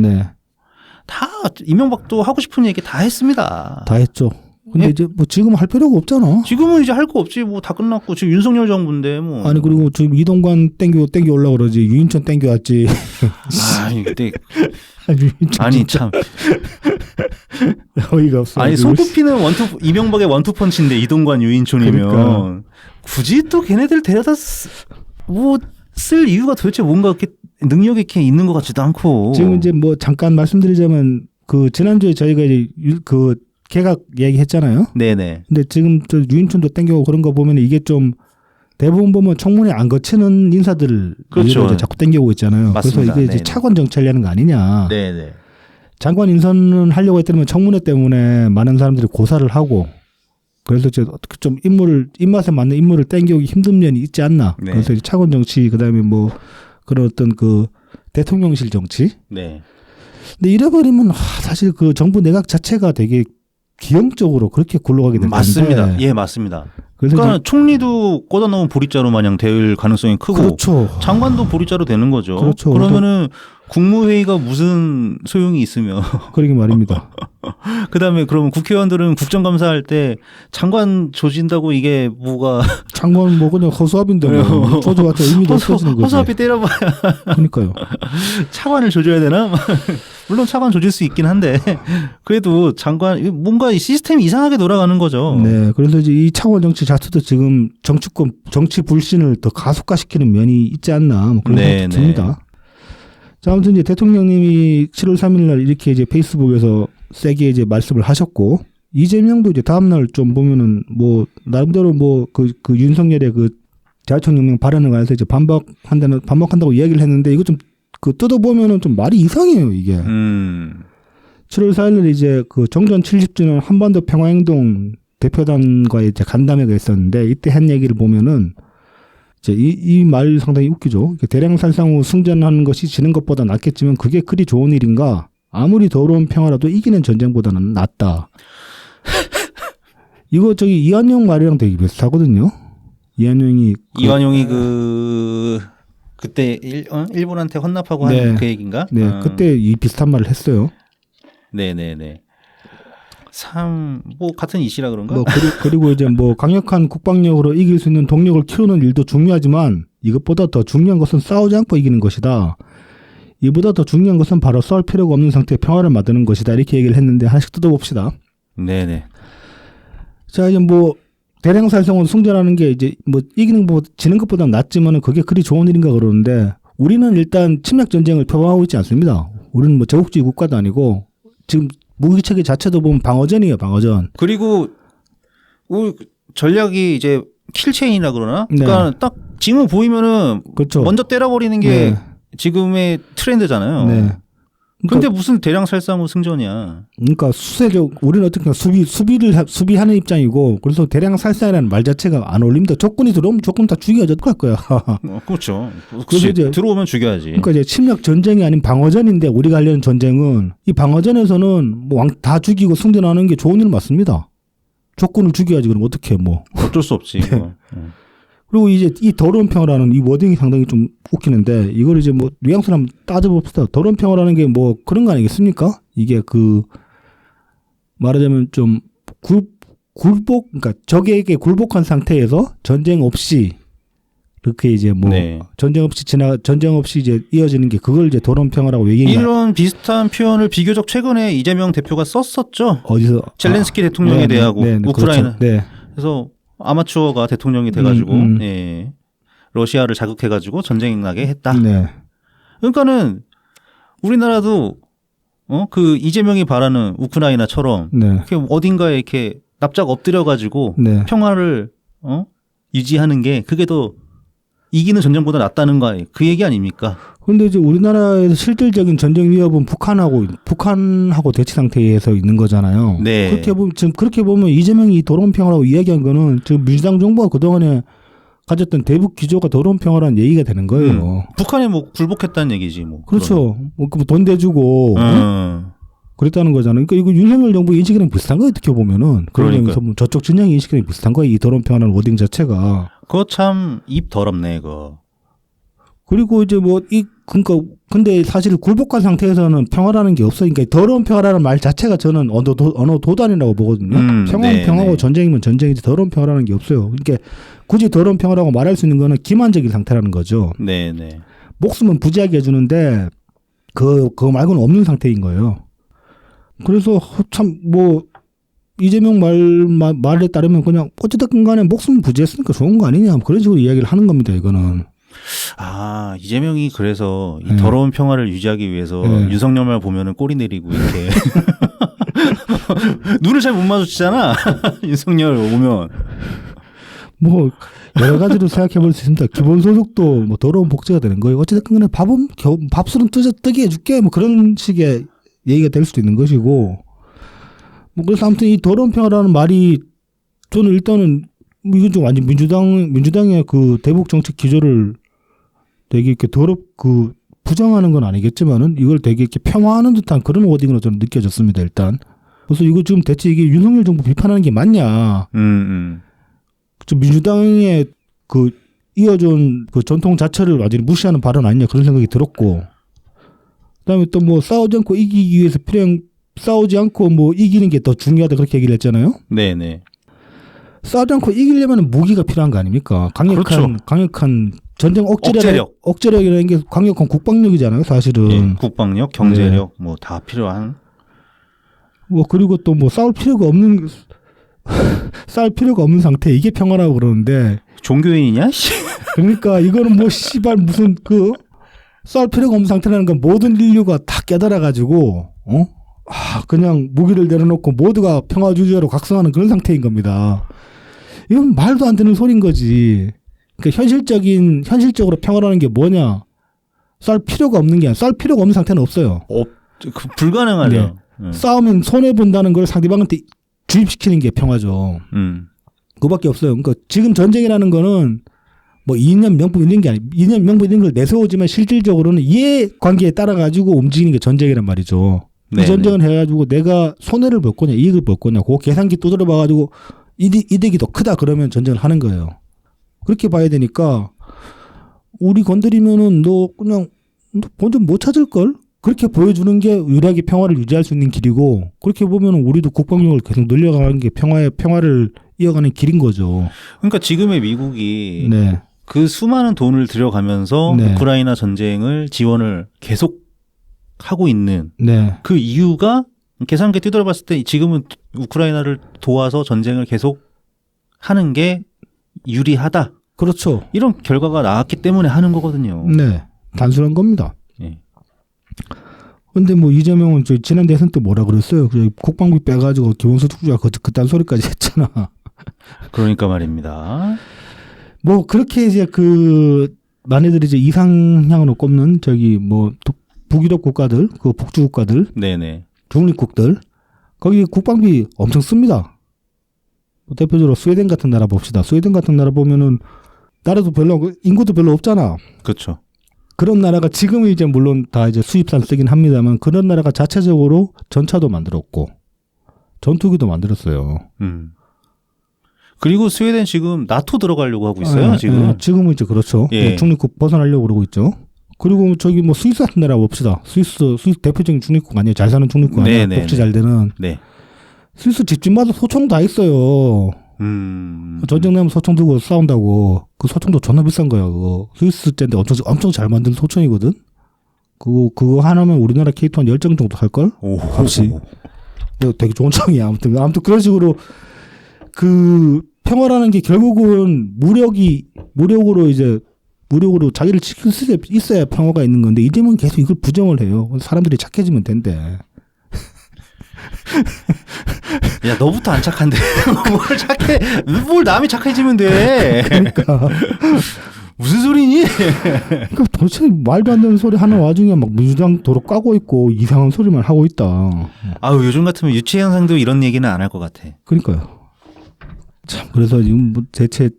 다 이명박도 하고 싶은 얘기 다 했습니다. 다 했죠. 근데 이제 뭐 지금 할 필요가 없잖아. 지금은 이제 할 거 없지. 뭐 다 끝났고 지금 윤석열 정부인데 뭐. 아니 그리고 지금 이동관 땡겨 올라 그러지. 유인천 땡겨 왔지. 아니 근데 아니 참 어이가 없어. 아니 손꼽히는 이명박의 원투펀치인데 이동관 유인촌이면 그러니까. 굳이 또 걔네들 데려다 쓸 이유가 도대체 뭔가 이렇게 능력이 이렇게 있는 것 같지도 않고. 지금 이제 뭐 잠깐 말씀드리자면 지난주에 저희가 이제 개각 얘기했잖아요. 네네. 근데 지금 저 유인촌도 땡겨고 그런 거 보면 이게 좀 대부분 보면 청문회 안 거치는 인사들 그렇죠. 이제 자꾸 땡겨오고 있잖아요. 맞습니다. 그래서 이게 이제 차관 정치하려는 거 아니냐. 네네. 장관 인선은 하려고 했더니 청문회 때문에 많은 사람들이 고사를 하고 그래서 좀 입맛에 맞는 인물을 땡겨오기 힘든 면이 있지 않나. 네. 그래서 이제 차관 정치 그다음에 뭐 그런 어떤 대통령실 정치. 네. 근데 이래버리면 사실 그 정부 내각 자체가 되게 기형적으로 그렇게 굴러가게 될 텐데. 맞습니다. 예, 맞습니다. 그래서 그러니까 총리도 꽂아놓은 보리자루 마냥 될 가능성이 크고 그렇죠. 장관도 보리자루 되는 거죠. 그렇죠. 그러면은 국무회의가 무슨 소용이 있으며 그러게 말입니다. 그다음에 그러면 국회의원들은 국정감사할 때 장관 조진다고 이게 뭐가 장관 뭐 그냥 허수아비인데 뭐 조조 같은 의미도 없어지는 거지. 허수아비 때려봐야 그러니까요. 차관을 조져야 되나? 물론 차관 조질 수 있긴 한데 그래도 장관 뭔가 이 시스템이 이상하게 돌아가는 거죠. 네, 그래서 이제 이 차관 정치 자체도 지금 정치권 정치 불신을 더 가속화시키는 면이 있지 않나 뭐 그런 생각이 듭니다. 자, 아무튼 이제 대통령님이 7월 3일 날 이렇게 이제 페이스북에서 세게 이제 말씀을 하셨고 이재명도 이제 다음 날 좀 보면은 뭐 나름대로 뭐 그 윤석열의 그 자유총혁명 발언에 관해서 이제 반박한다고 이야기를 했는데 이거 좀 그 뜯어보면은 좀 말이 이상해요 이게. 7월 4일 이제 그 정전 70주년 한반도 평화행동 대표단과의 이제 간담회가 있었는데 이때 한 얘기를 보면은 이제 이 말 상당히 웃기죠. 대량살상 후 승전하는 것이 지는 것보다 낫겠지만 그게 그리 좋은 일인가? 아무리 더러운 평화라도 이기는 전쟁보다는 낫다. 이거 저기 이완용 말이랑 되게 비슷하거든요. 이완용이 그때 일본한테 헌납하고 네. 한 그 얘기인가? 네, 그때 이 비슷한 말을 했어요. 네네네. 참 뭐 같은 이시라 그런가? 뭐 그리고 이제 뭐 강력한 국방력으로 이길 수 있는 동력을 키우는 일도 중요하지만 이것보다 더 중요한 것은 싸우지 않고 이기는 것이다. 이보다 더 중요한 것은 바로 싸울 필요가 없는 상태의 평화를 만드는 것이다. 이렇게 얘기를 했는데 하나씩 뜯어봅시다. 네네. 자, 이제 뭐 대량살상으로 승전하는 게 이제 뭐 이기는 것보다 지는 것보다 낫지만은 그게 그리 좋은 일인가 그러는데 우리는 일단 침략 전쟁을 표방하고 있지 않습니다. 우리는 뭐 제국주의 국가도 아니고 지금 무기 체계 자체도 보면 방어전이에요, 방어전. 그리고 전략이 이제 킬체인이라 그러나? 네. 그러니까 딱 징후 보이면은 그렇죠. 먼저 때려버리는 게 네. 지금의 트렌드잖아요. 네. 근데 무슨 대량살상 후 승전이야. 그러니까 수세적 우리는 어떻게 수비하는 입장이고 그래서 대량살상이라는 말 자체가 안 어울립니다. 조건이 들어오면 조건 다 죽여야지 어떡할 거야. 그렇죠. 그래서 이제 들어오면 죽여야지. 그러니까 이제 침략 전쟁이 아닌 방어전인데 우리가 하려는 전쟁은 이 방어전에서는 뭐 다 죽이고 승전하는 게 좋은 일 맞습니다. 조건을 죽여야지 그럼 어떻게 뭐. 어쩔 수 없지. 네. 그리고 이제 이 더러운 평화라는 이 워딩이 상당히 좀 웃기는데 이걸 이제 뭐 뉘앙스를 한번 따져봅시다. 더러운 평화라는 게 뭐 그런 거 아니겠습니까? 이게 그 말하자면 좀 굴복 그러니까 적에게 굴복한 상태에서 전쟁 없이 이렇게 이제 뭐 네. 전쟁 없이 이제 이어지는 게 그걸 이제 더러운 평화라고 얘기한 이런 비슷한 표현을 비교적 최근에 이재명 대표가 썼었죠. 어디서 젤렌스키 대통령에 대하고 우크라이나. 그렇죠. 네. 그래서 아마추어가 대통령이 돼가지고 예, 러시아를 자극해가지고 전쟁 나게 했다. 네. 그러니까는 우리나라도 그 이재명이 바라는 우크라이나처럼 네. 이렇게 어딘가에 이렇게 납작 엎드려가지고 네. 평화를 유지하는 게 그게 더 이기는 전쟁보다 낫다는 거 그 얘기 아닙니까? 그런데 이제 우리나라에서 실질적인 전쟁 위협은 북한하고 대치 상태에서 있는 거잖아요. 네. 그렇게 보면 이재명이 더러운 평화라고 이야기한 거는 지금 민주당 정부가 그동안에 가졌던 대북 기조가 더러운 평화라는 얘기가 되는 거예요. 북한에 뭐 굴복했다는 얘기지 뭐. 그렇죠. 뭐 돈 대주고 그랬다는 거잖아요. 그러니까 이거 윤석열 정부 인식이랑 비슷한 거예요. 어떻게 보면은. 그러면서 뭐 저쪽 진영의 인식이랑 비슷한 거예요. 이 더러운 평화라는 워딩 자체가. 그거 참 입 더럽네 그거. 그리고 이제 뭐 그러니까 근데 사실 굴복한 상태에서는 평화라는 게 없어요. 그러니까 더러운 평화라는 말 자체가 저는 언어 도단이라고 보거든요. 평화는 평화고 전쟁이면 전쟁이지 더러운 평화라는 게 없어요. 그러니까 굳이 더러운 평화라고 말할 수 있는 거는 기만적인 상태라는 거죠. 네네. 목숨은 부지하게 해주는데 그거 말고는 없는 상태인 거예요. 그래서 참 뭐 이재명 말에 따르면 그냥 어쨌든 간에 목숨 부지했으니까 좋은 거 아니냐 그런 식으로 이야기를 하는 겁니다. 이거는. 아 이재명이 그래서 이 더러운 평화를 유지하기 위해서 윤석열만 보면은 꼬리 내리고 이렇게 눈을 잘 못 마주치잖아. 윤석열 오면. 뭐 여러 가지로 생각해 볼 수 있습니다. 기본소득도 뭐 더러운 복지가 되는 거예요. 어쨌든 간에 밥술은 뜨게 해줄게 뭐 그런 식의 얘기가 될 수도 있는 것이고 뭐 그래서 아무튼 이 더러운 평화라는 말이 저는 일단은 이건 좀 완전 민주당의 그 대북 정책 기조를 되게 이렇게 부정하는 건 아니겠지만은 이걸 되게 이렇게 폄하하는 듯한 그런 워딩으로 저는 느껴졌습니다. 일단. 그래서 이거 지금 대체 이게 윤석열 정부 비판하는 게 맞냐? 민주당의 그 이어준 그 전통 자체를 완전히 무시하는 발언 아니냐 그런 생각이 들었고, 그다음에 또 뭐 싸우지 않고 이기기 위해서 싸우지 않고 뭐 이기는 게 더 중요하다 그렇게 얘기를 했잖아요. 네네. 싸우지 않고 이기려면 무기가 필요한 거 아닙니까? 강력한 전쟁 억제력이라는 게 강력한 국방력이잖아요, 사실은. 예, 국방력, 경제력 뭐 다 필요한. 뭐 그리고 또 뭐 싸울 필요가 없는 상태 이게 평화라고 그러는데. 종교인이냐? 그러니까 이거는 뭐 씨발 무슨 싸울 필요가 없는 상태라는 건 모든 인류가 다 깨달아가지고 그냥 무기를 내려놓고 모두가 평화주의자로 각성하는 그런 상태인 겁니다. 이건 말도 안 되는 소린 거지. 그러니까 현실적으로 평화라는 게 뭐냐? 싸울 필요가 없는 게 아니라 싸울 필요가 없는 상태는 없어요. 불가능하죠. 네. 싸우면 손해 본다는 걸 상대방한테 주입시키는 게 평화죠. 그밖에 없어요. 그러니까 지금 전쟁이라는 거는 뭐 이념 명분 있는 게 아니에요. 이념 명분 있는 걸 내세우지만 실질적으로는 이해 관계에 따라 가지고 움직이는 게 전쟁이란 말이죠. 이 전쟁은 해가지고 내가 손해를 볼 거냐 이익을 볼 거냐 그 계산기 두드려 봐가지고 이득이 더 크다 그러면 전쟁을 하는 거예요. 그렇게 봐야 되니까 우리 건드리면은 너 그냥 본전 못 찾을 걸 그렇게 보여주는 게 유일하게 평화를 유지할 수 있는 길이고, 그렇게 보면 우리도 국방력을 계속 늘려가는 게 평화를 이어가는 길인 거죠. 그러니까 지금의 미국이 네. 그 수많은 돈을 들여가면서 네. 우크라이나 전쟁을 지원을 계속 하고 있는 네. 그 이유가 계산기 두드려봤을 때 지금은 우크라이나를 도와서 전쟁을 계속 하는 게 유리하다. 그렇죠. 이런 결과가 나왔기 때문에 하는 거거든요. 네. 단순한 겁니다. 예. 근데 뭐 이재명은 저 지난 대선 때 뭐라 그랬어요? 국방비 빼가지고 기본소득주가 그딴 소리까지 했잖아. 그러니까 말입니다. 뭐 그렇게 이제 많이들 이제 이상향으로 꼽는 북유럽 국가들, 그 복주 국가들, 네네. 중립국들 거기 국방비 엄청 씁니다. 대표적으로 스웨덴 같은 나라 봅시다. 스웨덴 같은 나라 보면은 나라도 인구도 별로 없잖아. 그렇죠. 그런 나라가 지금은 이제 물론 다 이제 수입산 쓰긴 합니다만 그런 나라가 자체적으로 전차도 만들었고 전투기도 만들었어요. 그리고 스웨덴 지금 나토 들어가려고 하고 있어요. 지금은 이제 그렇죠. 예. 중립국 벗어나려고 그러고 있죠. 그리고 저기 뭐 스위스 같은 나라 봅시다. 스위스 대표적인 중립국 아니에요. 잘 사는 중립국 아니에요. 복지 잘 되는. 네. 스위스 집집마다 소총 다 있어요. 전쟁 나면 소총 들고 싸운다고. 그 소총도 존나 비싼 거야. 그거. 스위스 쟤인데 엄청 잘 만든 소총이거든. 그거 하나면 우리나라 K2 한 10정 정도 할걸? 값이. 되게 좋은 총이야. 아무튼 그런 식으로 그 평화라는 게 결국은 무력으로 자기를 지킬 수 있어야 평화가 있는 건데 이제는 계속 이걸 부정을 해요. 사람들이 착해지면 된대. 야, 너부터 안 착한데. 뭘 착해. 뭘 남이 착해지면 돼. 그러니까. 무슨 소리니? 그러니까 도대체 말도 안 되는 소리 하는 와중에 막 민주당 도로 까고 있고 이상한 소리만 하고 있다. 아유, 요즘 같으면 유치원생도 이런 얘기는 안 할 것 같아. 그러니까요. 참, 그래서 지금 뭐 대체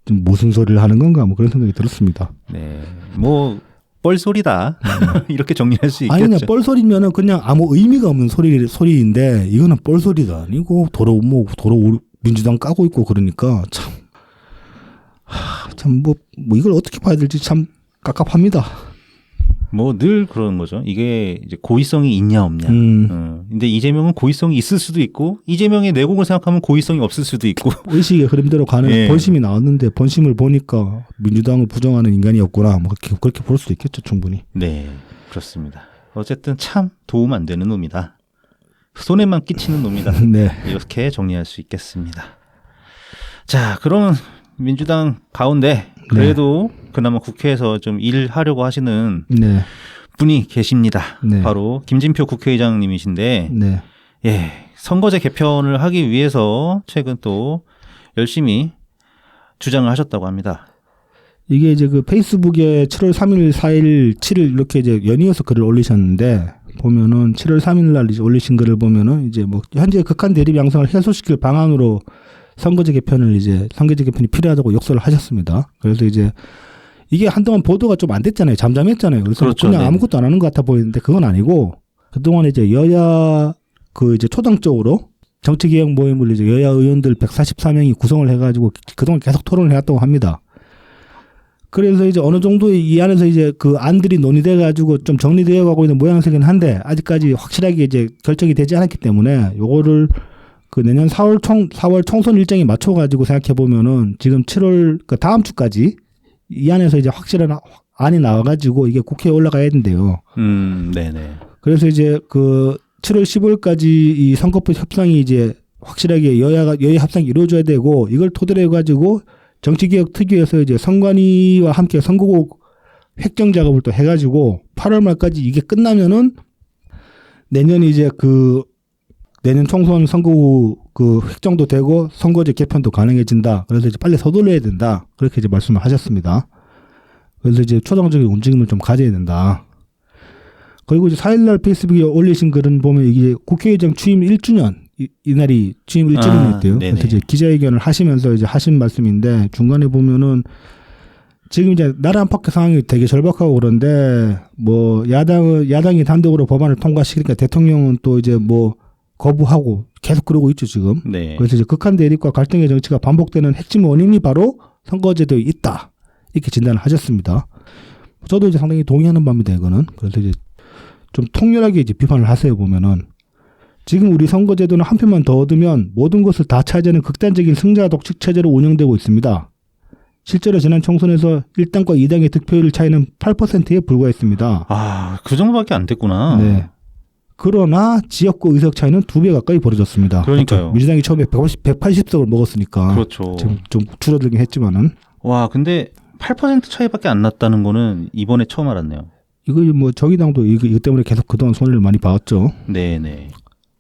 무슨 소리를 하는 건가 뭐 그런 생각이 들었습니다. 네. 뭐, 뻘소리다. 이렇게 정리할 수 있겠죠. 아니, 뻘소리면은 그냥 아무 의미가 없는 소리인데 이거는 뻘소리가 아니고 도로 민주당 까고 있고 그러니까 참 이걸 어떻게 봐야 될지 참 깝깝합니다. 뭐 늘 그런 거죠. 이게 이제 고의성이 있냐 없냐. 근데 이재명은 고의성이 있을 수도 있고 이재명의 내공을 생각하면 고의성이 없을 수도 있고 의식의 흐름대로 가는 예. 본심이 나왔는데 본심을 보니까 민주당을 부정하는 인간이었구나. 뭐 그렇게 볼 수도 있겠죠, 충분히. 네, 그렇습니다. 어쨌든 참 도움 안 되는 놈이다. 손해만 끼치는 놈이다. 네. 이렇게 정리할 수 있겠습니다. 자, 그러면 민주당 가운데 그래도 그나마 국회에서 좀 일하려고 하시는 네. 분이 계십니다. 네. 바로 김진표 국회의장님이신데 네. 예, 선거제 개편을 하기 위해서 최근 또 열심히 주장을 하셨다고 합니다. 이게 이제 그 페이스북에 7월 3일, 4일, 7일 이렇게 이제 연이어서 글을 올리셨는데 보면은 7월 3일 날 이제 올리신 글을 보면은 이제 뭐 현재 극한 대립 양상을 해소시킬 방안으로 선거제 개편이 필요하다고 욕설을 하셨습니다. 그래서 이제 이게 한동안 보도가 좀 안 됐잖아요. 잠잠했잖아요. 그래서 그렇죠. 그냥 네. 아무것도 안 하는 것 같아 보이는데 그건 아니고 그동안 이제 여야 그 이제 초당적으로 정치개혁 모임을 이제 여야 의원들 144명이 구성을 해가지고 그동안 계속 토론을 해왔다고 합니다. 그래서 이제 어느 정도 이 안에서 이제 그 안들이 논의돼가지고 좀 정리되어 가고 있는 모양새긴 한데 아직까지 확실하게 이제 결정이 되지 않았기 때문에 요거를 그 내년 4월 총선 일정에 맞춰가지고 생각해 보면은 지금 7월 그 다음 주까지 이 안에서 이제 확실한 안이 나와가지고 이게 국회에 올라가야 된대요. 네네. 그래서 이제 그 7월 15일까지 이 선거법 협상이 이제 확실하게 여야 협상이 이루어져야 되고 이걸 토대로 해가지고 정치개혁 특위에서 이제 선관위와 함께 선거국 획정 작업을 또 해가지고 8월 말까지 이게 끝나면은 내년 이제 그 내년 총선 선거국 그 획정도 되고 선거제 개편도 가능해진다. 그래서 이제 빨리 서둘러야 된다. 그렇게 이제 말씀을 하셨습니다. 그래서 이제 초당적인 움직임을 좀 가져야 된다. 그리고 이제 4일날 페이스북에 올리신 글은 보면 이게 국회의장 취임 1주년 이날이 취임 1주년이었대요. 네네. 그래서 이제 기자회견을 하시면서 이제 하신 말씀인데 중간에 보면은 지금 이제 나라 안팎의 상황이 되게 절박하고 그런데 뭐 야당이 단독으로 법안을 통과시키니까 대통령은 또 이제 뭐 거부하고 계속 그러고 있죠 지금. 네. 그래서 이제 극한 대립과 갈등의 정치가 반복되는 핵심 원인이 바로 선거제도에 있다 이렇게 진단을 하셨습니다. 저도 이제 상당히 동의하는 바입니다 이거는. 그래서 이제 좀 통렬하게 이제 비판을 하세요 보면은 지금 우리 선거제도는 한 표만 더 얻으면 모든 것을 다 차지하는 극단적인 승자 독식 체제로 운영되고 있습니다. 실제로 지난 총선에서 1당과 2당의 득표율 차이는 8%에 불과했습니다. 아, 그 정도밖에 안 됐구나. 네. 그러나 지역구 의석 차이는 2배 가까이 벌어졌습니다. 그러니까요. 그렇죠. 민주당이 처음에 180석을 먹었으니까 그렇죠. 지금 좀 줄어들긴 했지만은 와, 근데 8% 차이밖에 안 났다는 거는 이번에 처음 알았네요. 이거 뭐 정의당도 이거 때문에 계속 그동안 손해를 많이 봤죠. 네네.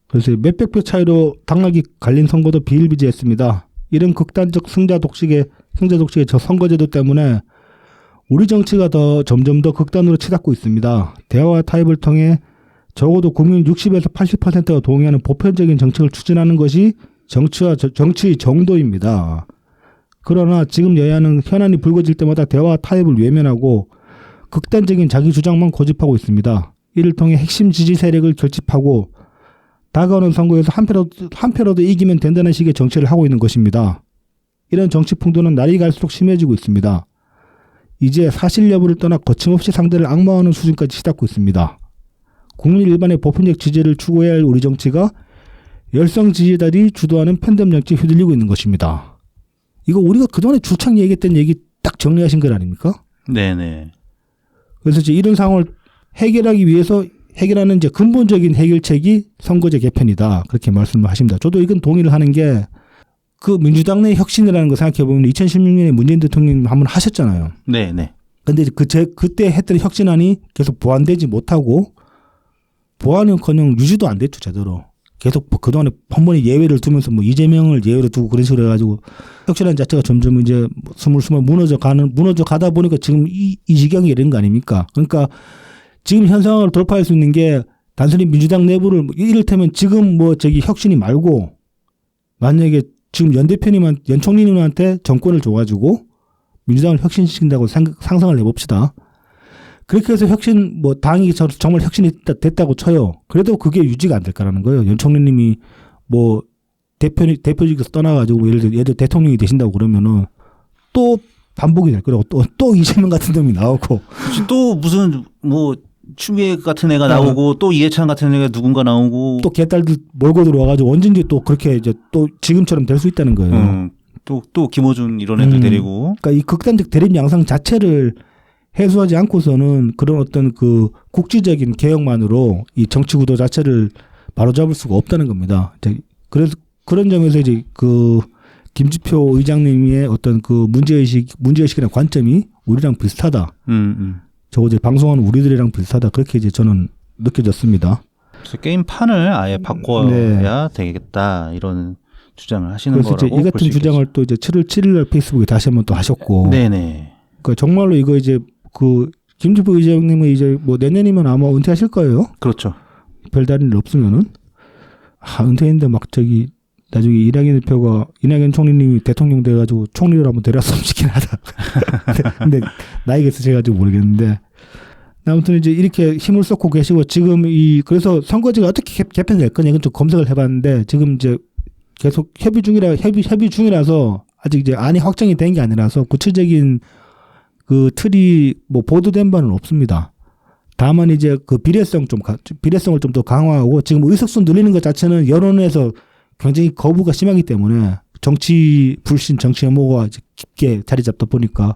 그래서 몇백 표 차이로 당락이 갈린 선거도 비일비재했습니다. 이런 극단적 승자 독식의 저 선거제도 때문에 우리 정치가 점점 더 극단으로 치닫고 있습니다. 대화와 타협을 통해 적어도 국민 60에서 80%가 동의하는 보편적인 정책을 추진하는 것이 정치의 정도입니다. 그러나 지금 여야는 현안이 불거질 때마다 대화와 타협을 외면하고 극단적인 자기 주장만 고집하고 있습니다. 이를 통해 핵심 지지 세력을 결집하고 다가오는 선거에서 한 표라도 이기면 된다는 식의 정치를 하고 있는 것입니다. 이런 정치 풍토는 날이 갈수록 심해지고 있습니다. 이제 사실 여부를 떠나 거침없이 상대를 악마하는 수준까지 치닫고 있습니다. 국민 일반의 보편적 지지를 추구해야 할 우리 정치가 열성 지지자들이 주도하는 편덤 정치에 휘둘리고 있는 것입니다. 이거 우리가 그동안에 줄창 얘기했던 얘기 딱 정리하신 것 아닙니까? 네네. 그래서 이제 이런 상황을 해결하기 위해서 해결하는 이제 근본적인 해결책이 선거제 개편이다. 그렇게 말씀을 하십니다. 저도 이건 동의를 하는 게 그 민주당 내 혁신이라는 거 생각해보면 2016년에 문재인 대통령님 한번 하셨잖아요. 네네. 근데 그때 했던 혁신안이 계속 보완되지 못하고 보완은커녕 유지도 안 됐죠, 제대로. 계속 그동안에 한 번에 예외를 두면서 뭐 이재명을 예외로 두고 그런 식으로 해가지고 혁신안 자체가 점점 이제 스물스물 무너져 가다 보니까 지금 이 지경이 이런 거 아닙니까? 그러니까 지금 현 상황을 돌파할 수 있는 게 단순히 민주당 내부를 이를테면 지금 혁신이 말고 만약에 지금 연 총리님한테 정권을 줘가지고 민주당을 혁신시킨다고 상상을 해봅시다. 그렇게 해서 당이 정말 혁신이 됐다고 쳐요. 그래도 그게 유지가 안 될까라는 거예요. 연 총리님이 대표직에서 떠나가지고 예를 들어 대통령이 되신다고 그러면은 또 반복이 될 거라고 또 이재명 같은 놈이 나오고 또 무슨 추미애 같은 애가 나오고 또 이해찬 같은 애가 누군가 나오고 또 개딸들 몰고 들어와가지고 언젠지 또 그렇게 이제 또 지금처럼 될 수 있다는 거예요. 또 김어준 이런 애들 데리고. 그러니까 이 극단적 대립 양상 자체를 해소하지 않고서는 그런 어떤 그 국지적인 개혁만으로 이 정치 구도 자체를 바로잡을 수가 없다는 겁니다. 그래서 그런 점에서 이제 그 김지표 의장님의 어떤 그 문제의식이라는 관점이 우리랑 비슷하다. 저거 이제 방송하는 우리들이랑 비슷하다. 그렇게 이제 저는 느껴졌습니다. 그래서 게임판을 아예 바꿔야 되겠다 이런 주장을 하시는 거라고. 그래서 이제 이 같은 주장을 또 이제 7월 7일 날 페이스북에 다시 한번 또 하셨고. 네네. 그러니까 정말로 이거 이제 그 김지표 의장님은 이제 내년이면 아마 은퇴하실 거예요. 그렇죠. 별다른 일 없으면은 은퇴했는데 막 나중에 이낙연 총리님이 대통령 돼가지고 총리를 한번 데려왔으면 좋긴 하다. 근데 나이가 있으셔가지고 모르겠는데 아무튼 이제 이렇게 힘을 쏟고 계시고 지금 그래서 선거제가 어떻게 개편될 거냐 이건 좀 검색을 해봤는데 지금 이제 계속 협의 중이라서 아직 이제 안이 확정이 된 게 아니라서 구체적인 그 틀이 뭐 보도된 바는 없습니다. 다만 이제 그 비례성을 좀 더 강화하고 지금 의석수 늘리는 것 자체는 여론에서 굉장히 거부가 심하기 때문에 정치 불신, 정치 혐오가 깊게 자리 잡다 보니까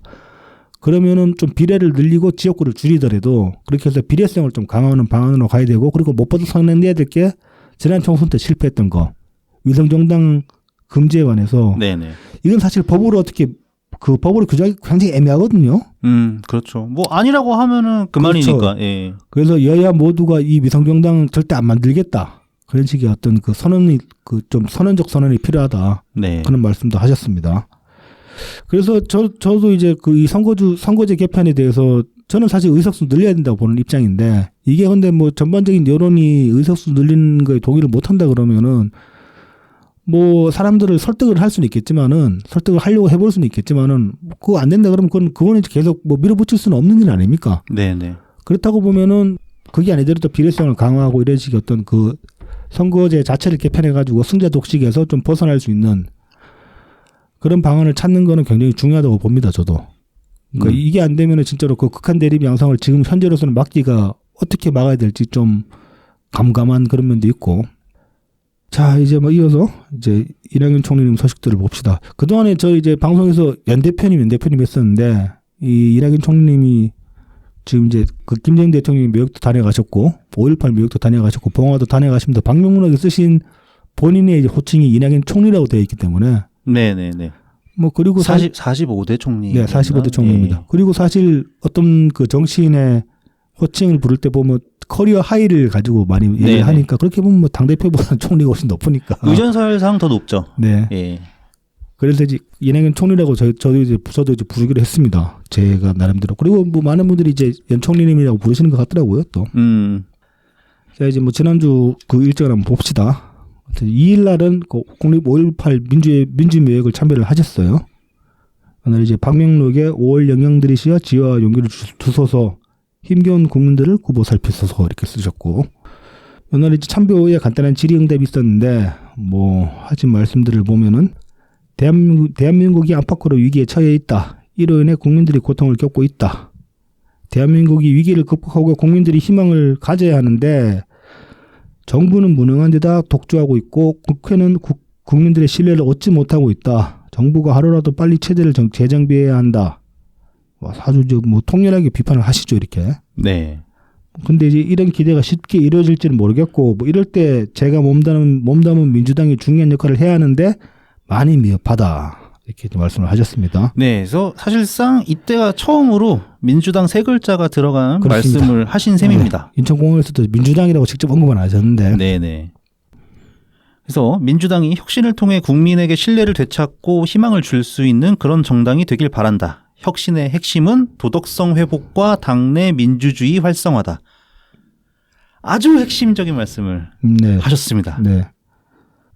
그러면은 좀 비례를 늘리고 지역구를 줄이더라도 그렇게 해서 비례성을 좀 강화하는 방안으로 가야 되고 그리고 무엇보다 선언해야 될 게 지난 총선 때 실패했던 거 위성정당 금지에 관해서 네네. 이건 사실 법으로 규정하기 굉장히 애매하거든요. 그렇죠. 뭐 아니라고 하면은 그만이니까. 그렇죠. 예. 그래서 여야 모두가 이 위성정당 절대 안 만들겠다. 그런 식의 어떤 그 좀 선언적 선언이 필요하다. 네. 그런 말씀도 하셨습니다. 그래서 저도 이제 이 선거제 개편에 대해서 저는 사실 의석수 늘려야 된다고 보는 입장인데 이게 근데 뭐 전반적인 여론이 의석수 늘리는 거에 동의를 못 한다 그러면은 뭐 사람들을 설득을 할 수는 있겠지만은 설득을 하려고 해볼 수는 있겠지만은 그거 안 된다 그러면 그거는 계속 뭐 밀어붙일 수는 없는 일 아닙니까? 네네. 그렇다고 보면은 그게 아니더라도 비례성을 강화하고 이런 식의 어떤 그 선거제 자체를 개편해가지고 승자 독식에서 좀 벗어날 수 있는 그런 방안을 찾는 거는 굉장히 중요하다고 봅니다, 저도. 그러니까 이게 안 되면은 진짜로 그 극한 대립 양상을 지금 현재로서는 막기가 어떻게 막아야 될지 좀 감감한 그런 면도 있고. 자, 이제 뭐 이어서 이제 이낙연 총리님 소식들을 봅시다. 그동안에 저 이제 방송에서 연대편임 했었는데 이 이낙연 총리님이 지금 이제 그 김정인 대통령이 미국도 다녀가셨고 5.18 미국도 다녀가셨고 봉화도 다녀가십니다. 방명록에 쓰신 본인의 이제 호칭이 이낙연 총리라고 되어 있기 때문에 네네네. 뭐 그리고 45대 총리. 네, 45대 총리입니다. 네. 그리고 사실 어떤 그 정치인의 호칭을 부를 때 보면 커리어 하이를 가지고 많이 얘기를 하니까 그렇게 보면 뭐 당대표보다는 총리가 훨씬 높으니까. 의전설상 더 높죠. 네. 예. 그래서 이제 이낙연 총리라고 저도 이제 부르기로 했습니다. 제가 나름대로. 그리고 뭐 많은 분들이 이제 연 총리님이라고 부르시는 것 같더라고요, 또. 자, 이제 뭐 지난주 그 일정을 한번 봅시다. 2일 날은 그 국립 5.18 민주묘역을 참배를 하셨어요. 오늘 이제 방명록에 5월 영양들이 시여 지혜와 용기를 주소서 힘겨운 국민들을 굽어 살피소서 이렇게 쓰셨고 오늘 이제 참배 후에 간단한 질의응답이 있었는데 뭐 하신 말씀들을 보면은 대한민국이 안팎으로 위기에 처해 있다. 이로 인해 국민들이 고통을 겪고 있다. 대한민국이 위기를 극복하고 국민들이 희망을 가져야 하는데 정부는 무능한 데다 독주하고 있고 국회는 국민들의 신뢰를 얻지 못하고 있다. 정부가 하루라도 빨리 체제를 재정비해야 한다. 아주 뭐 통렬하게 비판을 하시죠, 이렇게. 네. 근데 이제 이런 기대가 쉽게 이루어질지는 모르겠고 뭐 이럴 때 제가 몸담은 민주당이 중요한 역할을 해야 하는데 많이 미흡하다. 이렇게 말씀을 하셨습니다. 네, 그래서 사실상 이때가 처음으로 민주당 세 글자가 들어간 그렇습니다. 말씀을 하신 셈입니다. 네, 인천공항에서도 민주당이라고 직접 언급은 안 하셨는데. 네네. 그래서 민주당이 혁신을 통해 국민에게 신뢰를 되찾고 희망을 줄 수 있는 그런 정당이 되길 바란다. 혁신의 핵심은 도덕성 회복과 당내 민주주의 활성화다. 아주 핵심적인 말씀을 하셨습니다. 네.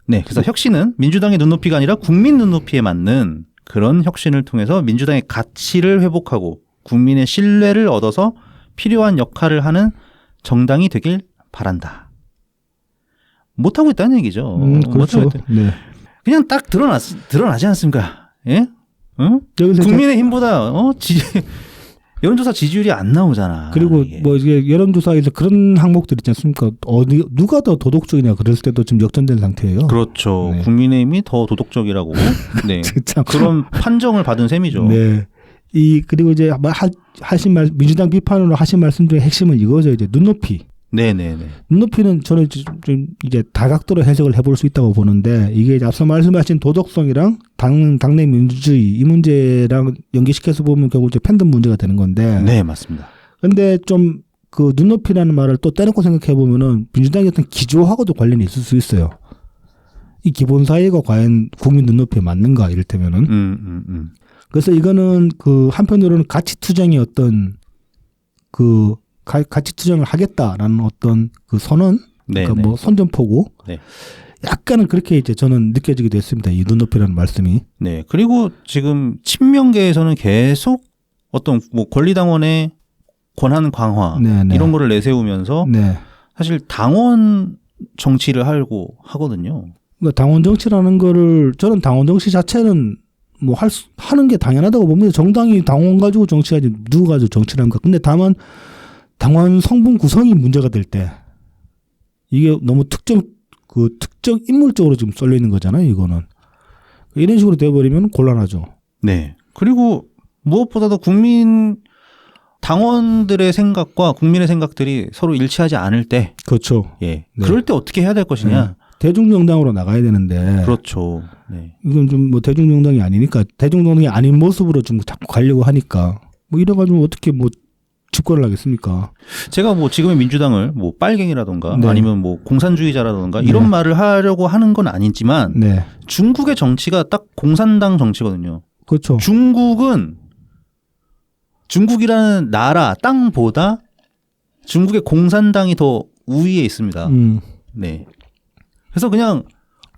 네, 그래서 혁신은 민주당의 눈높이가 아니라 국민 눈높이에 맞는 그런 혁신을 통해서 민주당의 가치를 회복하고 국민의 신뢰를 얻어서 필요한 역할을 하는 정당이 되길 바란다. 못하고 있다는 얘기죠. 그렇죠. 네. 그냥 딱 드러나지 않습니까? 예? 응? 국민의힘보다 여론조사 지지율이 안 나오잖아. 그리고 이게. 뭐 이게 여론조사에서 그런 항목들 있지 않습니까? 누가 더 도덕적이냐 그랬을 때도 지금 역전된 상태예요. 그렇죠. 네. 국민의힘이 더 도덕적이라고 네. 그런 판정을 받은 셈이죠. 네. 그리고 이제 하신 말 민주당 비판으로 하신 말씀 중에 핵심은 이거죠. 이제 눈높이. 네네네. 눈높이는 저는 좀 이제 다각도로 해석을 해볼 수 있다고 보는데 이게 앞서 말씀하신 도덕성이랑 당내 민주주의 이 문제랑 연계시켜서 보면 결국 이제 팬덤 문제가 되는 건데. 네, 맞습니다. 근데 좀 그 눈높이라는 말을 또 떼놓고 생각해 보면은 민주당의 어떤 기조하고도 관련이 있을 수 있어요. 이 기본 사회가 과연 국민 눈높이에 맞는가 이를테면은. 그래서 이거는 그 한편으로는 가치 투쟁의 어떤 그 가치 투쟁을 하겠다라는 어떤 그 선언, 그러니까 뭐 선전포고, 네. 약간은 그렇게 이제 저는 느껴지기도 했습니다. 이 눈높이라는 말씀이. 네. 그리고 지금 친명계에서는 계속 어떤 뭐 권리당원의 권한 강화 네네. 이런 거를 내세우면서 네. 사실 당원 정치를 하려고 하거든요. 그러니까 당원 정치라는 거를 저는 당원 정치 자체는 뭐 하는 게 당연하다고 봅니다. 정당이 당원 가지고 정치하지 누구 가지고 정치를 합니까? 근데 다만 당원 성분 구성이 문제가 될 때 이게 너무 특정 인물적으로 지금 쏠려 있는 거잖아요. 이거는 이런 식으로 돼버리면 곤란하죠. 네. 그리고 무엇보다도 당원들의 생각과 국민의 생각들이 서로 일치하지 않을 때, 그렇죠. 예, 네. 그럴 때 어떻게 해야 될 것이냐. 대중정당으로 나가야 되는데. 그렇죠. 네. 이건 좀 뭐 대중정당이 아니니까 대중정당이 아닌 모습으로 좀 자꾸 가려고 하니까 뭐 이래가지고 어떻게 뭐 집권을 하겠습니까? 제가 뭐 지금의 민주당을 뭐 빨갱이라던가 네. 아니면 뭐 공산주의자라던가 네. 이런 말을 하려고 하는 건 아니지만 네, 중국의 정치가 딱 공산당 정치거든요. 그렇죠. 중국이라는 나라 땅보다 중국의 공산당이 더 우위에 있습니다. 네. 그래서 그냥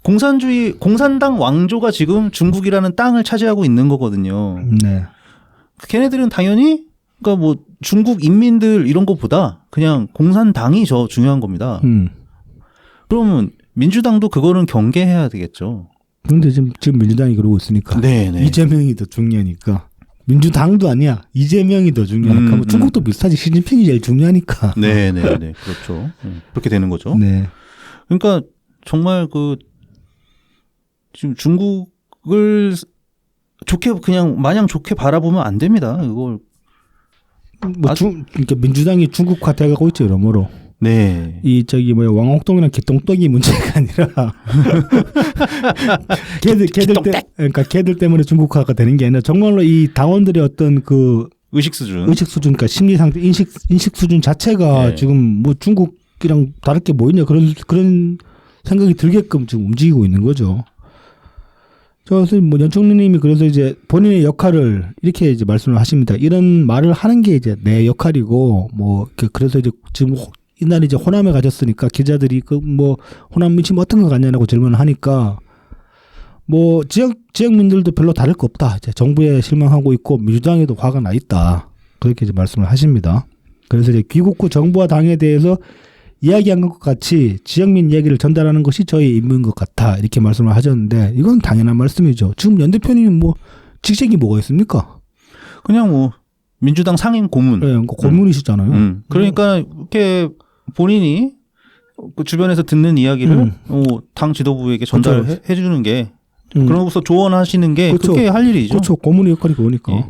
공산당 왕조가 지금 중국이라는 땅을 차지하고 있는 거거든요. 네, 걔네들은 당연히 그러니까 뭐 중국 인민들 이런 것보다 그냥 공산당이 저 중요한 겁니다. 그러면 민주당도 그거는 경계해야 되겠죠. 그런데 지금 민주당이 그러고 있으니까 네네. 이재명이 더 중요하니까 민주당도 아니야 이재명이 더 중요하니까 뭐 중국도 비슷하지 시진핑이 제일 중요하니까. 네네네. 그렇죠. 그렇게 되는 거죠. 네, 그러니까 정말 지금 중국을 좋게 그냥 마냥 좋게 바라보면 안 됩니다. 이걸 그러니까 민주당이 중국화 돼가고 있죠 여러모로. 네. 이 왕옥동이랑 개똥떡이 문제가 아니라 걔들 때문에 중국화가 되는 게 아니라 정말로 이 당원들의 어떤 그 의식 수준, 그러니까 심리 상태, 인식 수준 자체가 네. 지금 뭐 중국이랑 다를 게 뭐 있냐 그런 생각이 들게끔 지금 움직이고 있는 거죠. 그래서 뭐 연총리님이 그래서 이제 본인의 역할을 이렇게 이제 말씀을 하십니다. 이런 말을 하는 게 이제 내 역할이고 뭐 그래서 이제 지금 이날 이제 호남에 가셨으니까 기자들이 호남 민심 어떤 거 같냐고 질문을 하니까 뭐 지역민들도 별로 다를 거 없다. 이제 정부에 실망하고 있고 민주당에도 화가 나 있다. 그렇게 이제 말씀을 하십니다. 그래서 이제 귀국 후 정부와 당에 대해서 이야기한 것 같이 지역민 이야기를 전달하는 것이 저희 임무인 것 같아. 이렇게 말씀을 하셨는데 이건 당연한 말씀이죠. 지금 연 대표님 뭐 직책이 뭐가 있습니까? 그냥 뭐 민주당 상임 고문. 네, 고문이시잖아요. 그러니까 이렇게 본인이 그 주변에서 듣는 이야기를 당 지도부에게 전달해 주는 게 그러고서 조언하시는 게 그렇죠. 그게 할 일이죠. 그렇죠. 고문의 역할이 그거니까. 예.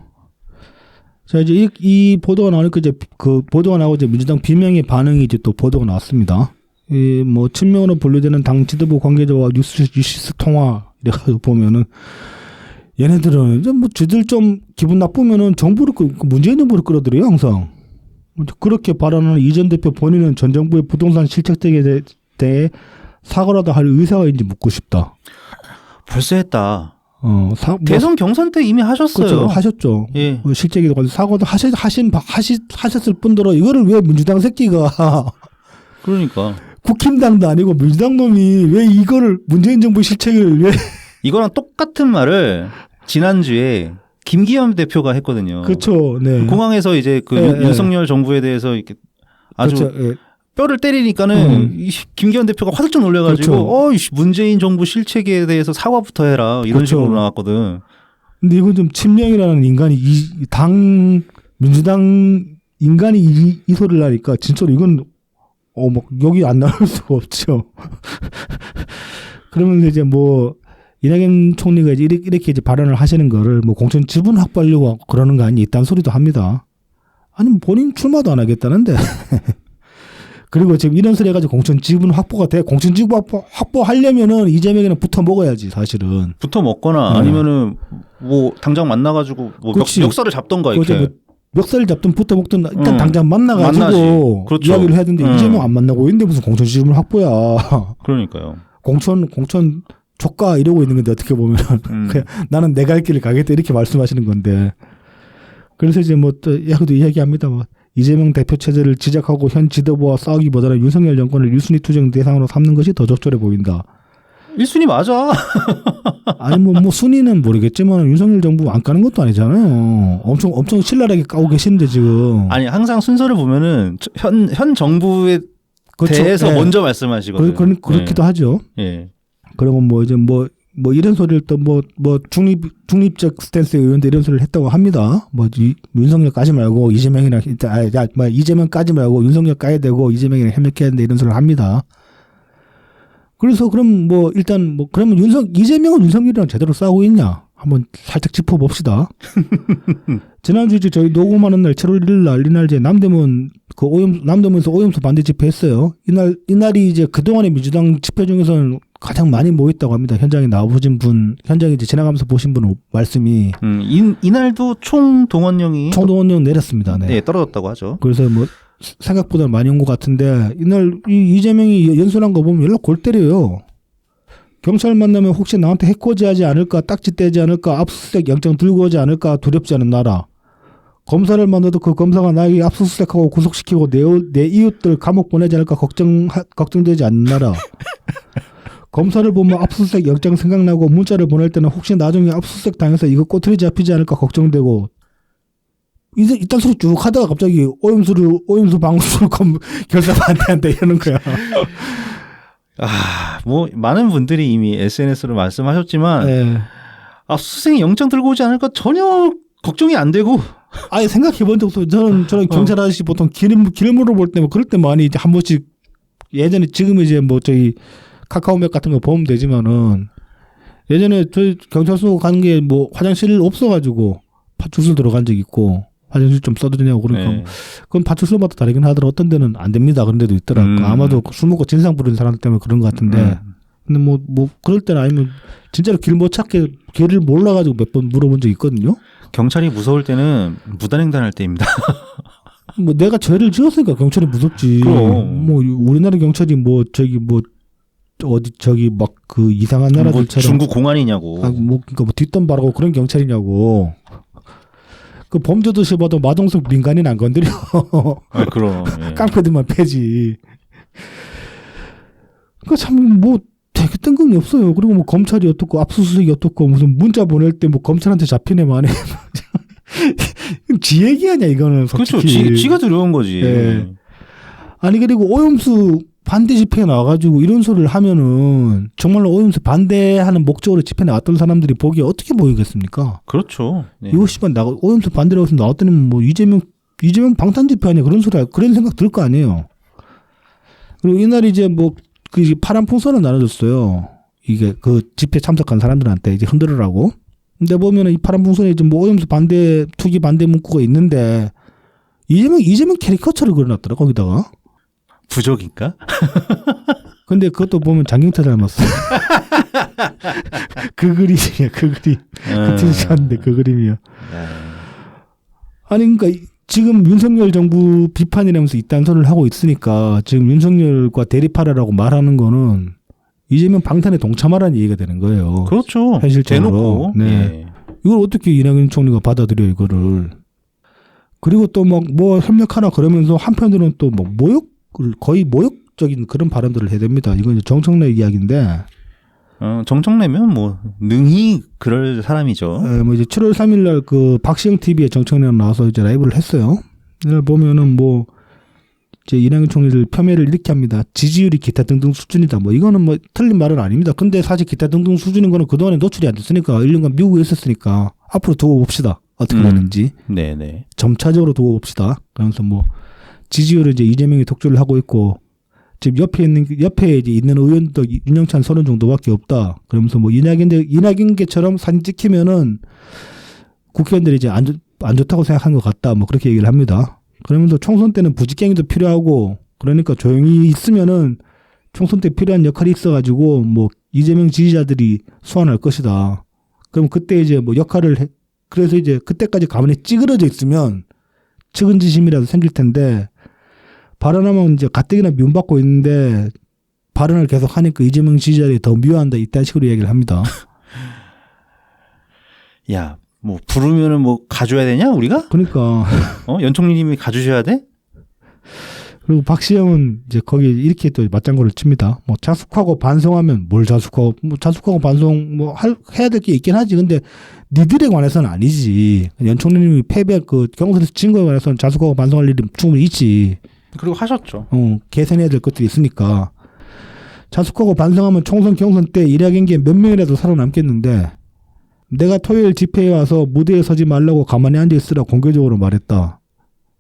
자 이제 이 보도가 나오니까 이제 그 보도가 나오고 이제 민주당 비명의 반응이 이제 또 보도가 나왔습니다. 이 뭐 친명으로 분류되는 당 지도부 관계자와 뉴시스 통화 이래가지고 보면은 얘네들은 이제 뭐 쥐들 좀 기분 나쁘면은 정부를 문재인 정부를 끌어들여요 항상. 그렇게 발언하는 이 전 대표 본인은 전 정부의 부동산 실책 등에 대해 사과라도 할 의사가 있는지 묻고 싶다. 벌써 했다. 대선 경선 때 이미 하셨어요. 그렇죠. 하셨죠. 예. 실제기도 가지고 사과도 하셨을 뿐더러 이거를 왜 민주당 새끼가 그러니까 국힘당도 아니고 민주당 놈이 왜 이거를 문재인 정부 실책을 왜 이거랑 똑같은 말을 지난주에 김기현 대표가 했거든요. 그렇죠. 네. 공항에서 이제 윤석열 정부에 대해서 이렇게 아주 그렇죠. 예. 뼈를 때리니까는 이 김기현 대표가 화들짝 놀래가지고 그렇죠. 문재인 정부 실책에 대해서 사과부터 해라 이런 그렇죠. 식으로 나왔거든. 근데 이건 좀 친명이라는 인간이 민주당 인간이 이 소리를 하니까 진짜로 이건 막 여기 안 나올 수가 없죠. 그러면 이제 뭐 이낙연 총리가 이제 이렇게 이제 발언을 하시는 거를 뭐 공천 지분 확보하려고 그러는 거 아니 있다는 소리도 합니다. 아니 본인 출마도 안 하겠다는데. 그리고 지금 이런 소리 해가지고 공천 지분 확보가 돼. 공천 지분 확보하려면은 이재명이랑 붙어 먹어야지 사실은. 붙어 먹거나 아니면은 뭐 당장 만나가지고 뭐 멱살을 잡던가 이렇게. 뭐 멱살을 잡든 붙어 먹든 일단 당장 만나가지고 그렇죠. 이야기를 해야 되는데 이재명 안 만나고 있는데 무슨 공천 지분 확보야. 그러니까요. 공천 조까 이러고 있는 건데 어떻게 보면 그냥 나는 내 갈 길을 가겠다 이렇게 말씀하시는 건데. 그래서 이제 뭐 또 이야기합니다. 뭐. 이재명 대표 체제를 지적하고 현 지도부와 싸우기보다는 윤석열 정권을 유순위 투쟁 대상으로 삼는 것이 더 적절해 보인다. 1순위 맞아. 아니 뭐 순위는 모르겠지만 윤석열 정부 안 까는 것도 아니잖아요. 엄청 신랄하게 까고 계시는데 지금. 아니 항상 순서를 보면은 현 정부에 그렇죠. 대해서 예. 먼저 말씀하시거든요. 그렇기도 하죠. 예. 그리고 뭐 이제 뭐 이런 소리를 또 뭐 중립적 스탠스의 의원들 이런 소리를 했다고 합니다. 뭐 윤석열 까지 말고 이재명이랑 뭐 이재명 까지 말고 윤석열 까야 되고 이재명이랑 협력해야 된다 이런 소리를 합니다. 그래서 그럼 뭐 일단 뭐 그러면 이재명은 윤석열이랑 제대로 싸우고 있냐? 한번 살짝 짚어봅시다. 지난주 이제 저희 녹음하는 날 7월 1일 날 이날 이제 남대문 남대문에서 오염수 반대 집회했어요. 이날이 이제 그동안의 민주당 집회 중에서는 가장 많이 모였다고 합니다. 현장에 나와보신 분, 현장에 이제 지나가면서 보신 분 말씀이. 이날도 총 동원령이 내렸습니다. 네. 떨어졌다고 하죠. 그래서 뭐 생각보다 많이 온 것 같은데 이날 이재명이 연설한 거 보면 연락 골 때려요. 경찰 만나면 혹시 나한테 해코지하지 않을까, 딱지 떼지 않을까, 압수수색 영장 들고 오지 않을까 두렵지 않은 나라. 검사를 만나도 그 검사가 나에게 압수수색하고 구속시키고 내 이웃들 감옥 보내지 않을까 걱정되지 않는 나라. 검사를 보면 압수수색 영장 생각나고 문자를 보낼 때는 혹시 나중에 압수수색 당해서 이거 꼬투리 잡히지 않을까 걱정되고. 이제 이딴 소리 쭉 하다가 갑자기 오염수 방수를 결사 반대한다 이러는 거야. 뭐 많은 분들이 이미 SNS로 말씀하셨지만 네. 압수수색 영장 들고 오지 않을까 전혀 걱정이 안 되고. 아예 생각해 본 적도 저는 경찰 아저씨 보통 길 물어볼 때 뭐 그럴 때 많이 이제 한 번씩 예전에 지금 이제 뭐 저희 카카오맵 같은 거 보면 되지만은 예전에 저희 경찰서 가는 게 뭐 화장실 없어가지고 파출소 들어간 적 있고 화장실 좀 써드리냐고 그러니까 네. 그건 파출소마다 다르긴 하더라. 어떤 데는 안 됩니다. 그런 데도 있더라. 아마도 술 먹고 진상 부리는 사람들 때문에 그런 것 같은데 근데 뭐 그럴 때는 아니면 진짜로 길 못 찾게 길을 몰라가지고 몇 번 물어본 적 있거든요. 경찰이 무서울 때는 무단횡단할 때입니다. 뭐 내가 죄를 지었으니까 경찰이 무섭지. 그럼. 뭐 우리나라 경찰이 뭐 저기 뭐 어디 저기 막 그 이상한 뭐 나라들처럼 중국 공안이냐고. 뭐 그러니까 뭐 뒷돈 바라고 그런 경찰이냐고. 그 범죄도시 봐도 마동석 민간인 안 건드려. 그럼. 예. 깡패들만 패지. 그러니까 참 뭐 되게 뜬금이 없어요. 그리고 뭐 검찰이 어떻고 압수수색이 어떻고 무슨 문자 보낼 때 뭐 검찰한테 잡히네 마네. 지 얘기 아니야 이거는 솔직히. 그렇죠. 지가 두려운 거지. 네. 아니 그리고 오염수 반대 집회에 나와가지고 이런 소리를 하면은 정말로 오염수 반대하는 목적으로 집회에 나왔던 사람들이 보기에 어떻게 보이겠습니까? 그렇죠. 네. 이거 씨발 오염수 반대로 해서 나왔더니 뭐 이재명 방탄 집회 아니야 그런 소리 그런 생각 들 거 아니에요. 그리고 이날 이제 뭐 그 파란 풍선을 나눠줬어요. 이게 그 집회 참석한 사람들한테 이제 흔들으라고. 근데 보면은 이 파란 풍선에 이제 뭐 오염수 반대 투기 반대 문구가 있는데 이재명 캐리커처를 그려놨더라 거기다가. 부적인가? 근데 그것도 보면 장경태 닮았어. 그 그림이야, 그 그림. 같은 시간인데 그 그림이야. 아니, 그러니까 지금 윤석열 정부 비판이라면서 이딴 소리를 하고 있으니까 지금 윤석열과 대립하라라고 말하는 거는 이재명 방탄에 동참하라는 얘기가 되는 거예요. 그렇죠. 현실적으로. 대놓고. 네. 예. 이걸 어떻게 이낙연 총리가 받아들여 이거를. 그리고 또 막 뭐 협력하라 그러면서 한편으로는 또 뭐 거의 모욕적인 그런 발언들을 해야 됩니다. 이건 이제 정청래 이야기인데. 정청래면 뭐 능히 그럴 사람이죠. 뭐 이제 7월 3일 날 그 박시영 TV에 정청래가 나와서 이제 라이브를 했어요. 이날 보면은 뭐 이제 이낙연 총리를 폄훼를 이렇게 합니다. 지지율이 기타 등등 수준이다. 뭐 이거는 뭐 틀린 말은 아닙니다. 근데 사실 기타 등등 수준인 거는 그동안에 노출이 안 됐으니까 1년간 미국에 있었으니까 앞으로 두고 봅시다. 어떻게 되는지. 네네. 점차적으로 두고 봅시다. 그러면서 뭐 지지율을 이제 이재명이 독주를 하고 있고 지금 옆에 이제 있는 의원도 윤영찬 30 정도밖에 없다. 그러면서 뭐 이낙연계처럼 사진 찍히면은 국회의원들이 이제 안 좋다고 생각한 것 같다. 뭐 그렇게 얘기를 합니다. 그러면서 총선 때는 부직갱이도 필요하고 그러니까 조용히 있으면은 총선 때 필요한 역할이 있어가지고 뭐 이재명 지지자들이 소환할 것이다. 그럼 그때 이제 뭐 역할을 그래서 이제 그때까지 가만히 찌그러져 있으면 측은지심이라도 생길 텐데 발언하면 이제 가뜩이나 미움받고 있는데 발언을 계속 하니까 이재명 지지자들이 더 미워한다 이딴 식으로 얘기를 합니다. 야, 뭐 부르면은 뭐 가줘야 되냐 우리가? 그러니까 연총리님이 가주셔야 돼? 그리고 박시영은 이제 거기 이렇게 또 맞장구를 칩니다. 뭐 자숙하고 반성하면 뭘 자숙하고 뭐 자숙하고 반성 뭐 해야 될 게 있긴 하지. 근데 니들에 관해서는 아니지. 연총리님이 패배 그 경선에서 진 거에 관해서는 자숙하고 반성할 일이 충분히 있지. 그리고 하셨죠. 개선해야 될 것들이 있으니까. 자숙하고 반성하면 총선 경선 때 일하긴 게 몇 명이라도 살아남겠는데 내가 토요일 집회에 와서 무대에 서지 말라고 가만히 앉아 있으라 공개적으로 말했다.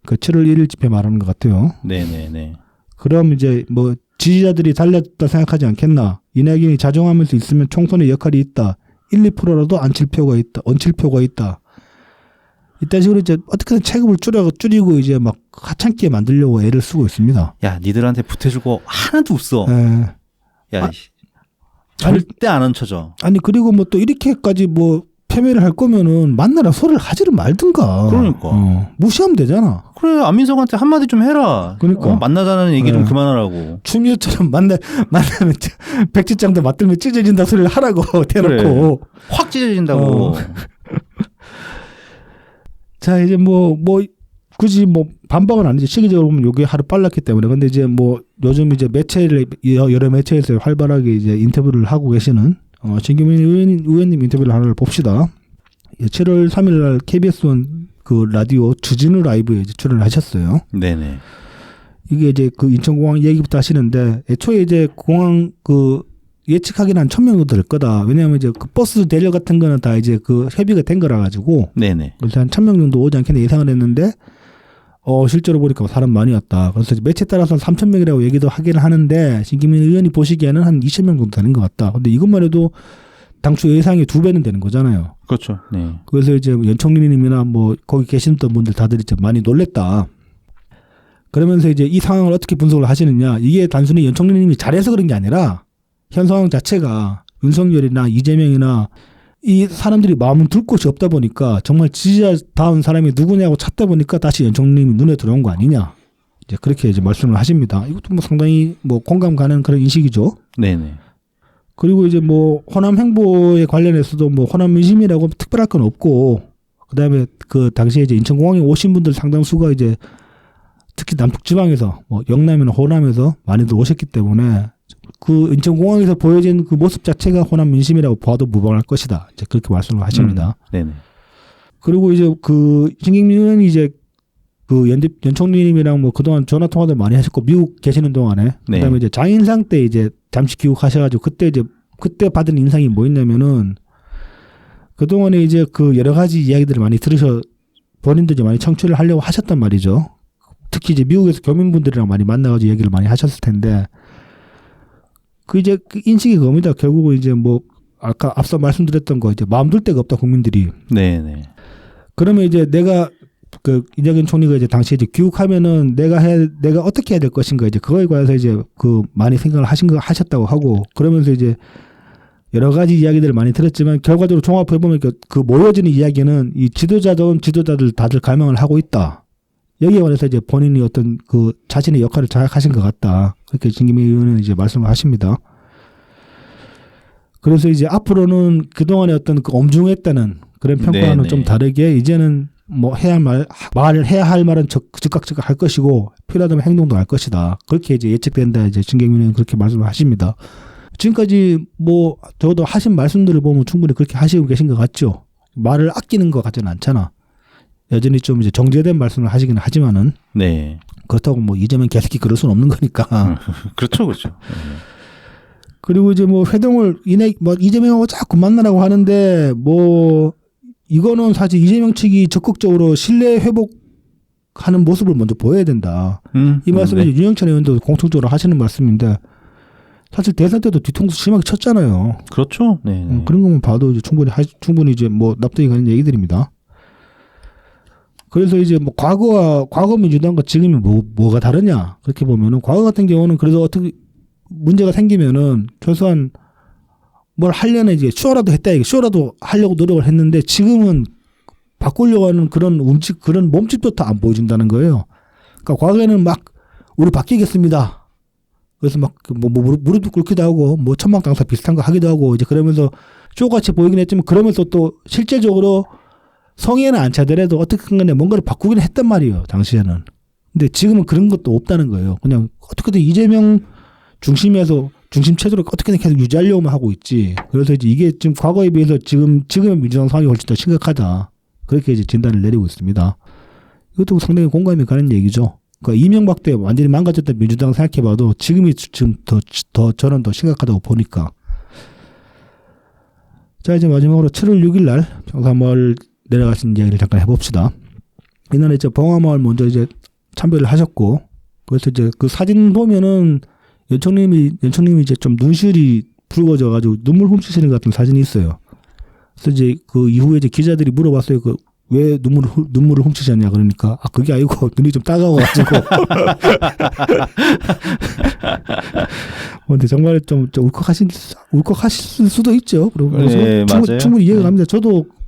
그 7월 1일 집회 말하는 것 같아요. 네네네. 그럼 이제 뭐 지지자들이 달렸다 생각하지 않겠나. 이낙연이 자정하면서 있으면 총선에 역할이 있다. 1, 2%라도 얹힐 표가 있다. 이딴 식으로 이제 어떻게든 체급을 줄이고 이제 막 하찮게 만들려고 애를 쓰고 있습니다. 야, 니들한테 보태주고 하나도 없어. 에. 야, 절대 안 얹혀져. 아니 그리고 뭐 또 이렇게까지 뭐 패배를 할 거면은 만나라 소리를 하지를 말든가. 그러니까. 무시하면 되잖아. 그래, 안민석한테 한마디 좀 해라. 그러니까. 만나자는 얘기 좀 그만하라고. 추미애처럼 만나면 백지장도 맞들면 찢어진다 소리를 하라고 대놓고. 그래. 확 찢어진다고. 자 이제 뭐 굳이 뭐 반박은 아니지. 시기적으로 보면 요게 하루 빨랐기 때문에. 근데 이제 뭐 요즘 이제 여러 매체에서 활발하게 이제 인터뷰를 하고 계시는 진규민 의원님 인터뷰를 하나를 봅시다. 7월 3일 날 KBS1 그 라디오 주진우 라이브에 이제 출연을 하셨어요. 네네. 이게 이제 그 인천공항 얘기부터 하시는데 애초에 이제 공항 그 예측하기는 한 1,000명 정도 될 거다. 왜냐하면 이제 그 버스 대려 같은 거는 다 이제 그 협의가 된 거라 가지고. 네네. 그래서 한 1,000명 정도 오지 않겠나 예상을 했는데 실제로 보니까 사람 많이 왔다. 그래서 매체 따라서는 3,000명이라고 얘기도 하기는 하는데 신기민 의원이 보시기에는 한 2,000명 정도 되는 것 같다. 근데 이것만 해도 당초 예상의 2배는 되는 거잖아요. 그렇죠. 네. 그래서 이제 연총리님이나 뭐 거기 계시던 분들 다들 이제 많이 놀랬다. 그러면서 이제 이 상황을 어떻게 분석을 하시느냐. 이게 단순히 연총리님이 잘해서 그런 게 아니라 현 상황 자체가 윤석열이나 이재명이나 이 사람들이 마음을 둘 곳이 없다 보니까 정말 지지자다운 사람이 누구냐고 찾다 보니까 다시 연총리님이 눈에 들어온 거 아니냐. 이제 그렇게 이제 말씀을 하십니다. 이것도 뭐 상당히 뭐 공감 가는 그런 인식이죠. 네네. 그리고 이제 뭐 호남 행보에 관련해서도 뭐 호남 민심이라고 특별할 건 없고 그다음에 그 당시에 이제 인천공항에 오신 분들 상당수가 이제 특히 남북지방에서 뭐 영남이나 호남에서 많이들 오셨기 때문에 그 인천공항에서 보여진 그 모습 자체가 호남 민심이라고 봐도 무방할 것이다. 이제 그렇게 말씀을 하십니다. 네네. 그리고 이제 그 신경민 의원이 이제 그 연총리님이랑 뭐 그동안 전화 통화도 많이 하셨고 미국 계시는 동안에 그다음에 이제 장인상 때 이제 잠시 귀국하셔가지고 그때 받은 인상이 뭐였냐면은 그동안에 이제 그 여러 가지 이야기들을 많이 본인도 이제 많이 청취를 하려고 하셨단 말이죠. 특히 이제 미국에서 교민분들이랑 많이 만나가지고 얘기를 많이 하셨을 텐데 그 이제 그 인식이 그겁니다. 결국은 이제 뭐 아까 앞서 말씀드렸던 거 이제 마음 둘 데가 없다 국민들이. 네네. 그러면 이제 내가 그 이낙연 총리가 이제 당시에 이제 귀국하면은 내가 어떻게 해야 될 것인가 이제 그거에 관해서 이제 그 많이 생각을 하셨다고 하고 그러면서 이제 여러 가지 이야기들을 많이 들었지만 결과적으로 종합해 보면 그 모여지는 이야기는 이 지도자들 다들 갈망을 하고 있다. 여기에 관해서 이제 본인이 어떤 그 자신의 역할을 자각하신 것 같다. 그렇게 진기민 의원은 이제 말씀을 하십니다. 그래서 이제 앞으로는 그동안의 어떤 그 엄중했다는 그런 평가와는 좀 다르게 이제는 뭐 해야 할 말은 즉각 할 것이고 필요하다면 행동도 할 것이다. 그렇게 이제 예측된다. 이제 진경민 의원은 그렇게 말씀을 하십니다. 지금까지 뭐 저도 하신 말씀들을 보면 충분히 그렇게 하시고 계신 것 같죠. 말을 아끼는 것 같지는 않잖아. 여전히 좀 이제 정제된 말씀을 하시긴 하지만은. 네. 그렇다고 뭐 이재명 개새끼 그럴 수는 없는 거니까. 그렇죠. 그리고 이제 뭐 회동을 이재명하고 자꾸 만나라고 하는데 뭐 이거는 사실 이재명 측이 적극적으로 신뢰 회복하는 모습을 먼저 보여야 된다. 이 말씀은 네. 윤영찬 의원도 공통적으로 하시는 말씀인데 사실 대선 때도 뒤통수 심하게 쳤잖아요. 그렇죠. 네. 그런 것만 봐도 이제 충분히 이제 뭐 납득이 가는 얘기들입니다. 그래서 이제 뭐 과거 민주당과 지금이 뭐가 다르냐 그렇게 보면은 과거 같은 경우는 그래도 어떻게 문제가 생기면은 최소한 뭘 하려는 이제 쇼라도 했다 이게 쇼라도 하려고 노력을 했는데 지금은 바꾸려고 하는 그런 그런 몸집부터 안 보여준다는 거예요. 그러니까 과거에는 막 우리 바뀌겠습니다. 그래서 막 뭐 무릎도 꿇기도 하고 뭐 천막당사 비슷한 거 하기도 하고 이제 그러면서 쇼같이 보이긴 했지만 그러면서 또 실제적으로 성에는 안 차더라도 어떻게 간에 뭔가를 바꾸긴 했단 말이에요. 당시에는. 근데 지금은 그런 것도 없다는 거예요. 그냥 어떻게든 이재명 중심 체제로 어떻게든 계속 유지하려고만 하고 있지. 그래서 이제 이게 지금 과거에 비해서 지금의 민주당 상황이 훨씬 더 심각하다. 그렇게 이제 진단을 내리고 있습니다. 이것도 상당히 공감이 가는 얘기죠. 그러니까 이명박 때 완전히 망가졌던 민주당 생각해봐도 지금 저는 더 심각하다고 보니까. 자, 이제 마지막으로 7월 6일 날 평산마을 내려가신 이야기를 잠깐 해봅시다. 이날에 이제 봉화마을 먼저 이제 참배를 하셨고, 그래서 이제 그 사진 보면은 연총님이 이제 좀 눈시울이 붉어져가지고 눈물 훔치시는 것 같은 사진이 있어요. 그래서 이제 그 이후에 이제 기자들이 물어봤어요. 왜 눈물을 훔치셨냐 그러니까 그게 아니고 눈이 좀 따가워가지고. 근데 정말 좀 울컥하실 수도 있죠. 그리고 네, 충분히 이해가 갑니다.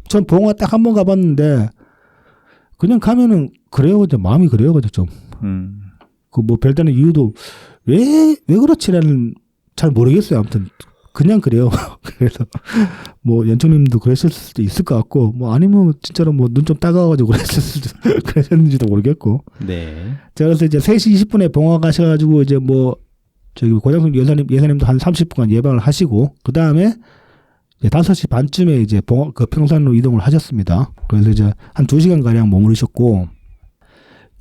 전 봉화 딱 한 번 가봤는데 그냥 가면은 그래요. 이제 마음이 그래요. 좀. 그 뭐 별다른 이유도 왜 그렇지라는 잘 모르겠어요. 아무튼 그냥 그래요. 그래서 뭐 연총님도 그랬을 수도 있을 것 같고, 뭐 아니면 진짜로 뭐 눈 좀 따가워가지고 그랬는지도 모르겠고. 네. 제가 그래서 이제 3시 20분에 봉화 가셔가지고 이제 뭐 저기 고장성 예사님도 한 30분간 예방을 하시고, 그 다음에 5시 반쯤에 이제 그 평산로 이동을 하셨습니다. 그래서 이제 한 2시간 가량 머무르셨고,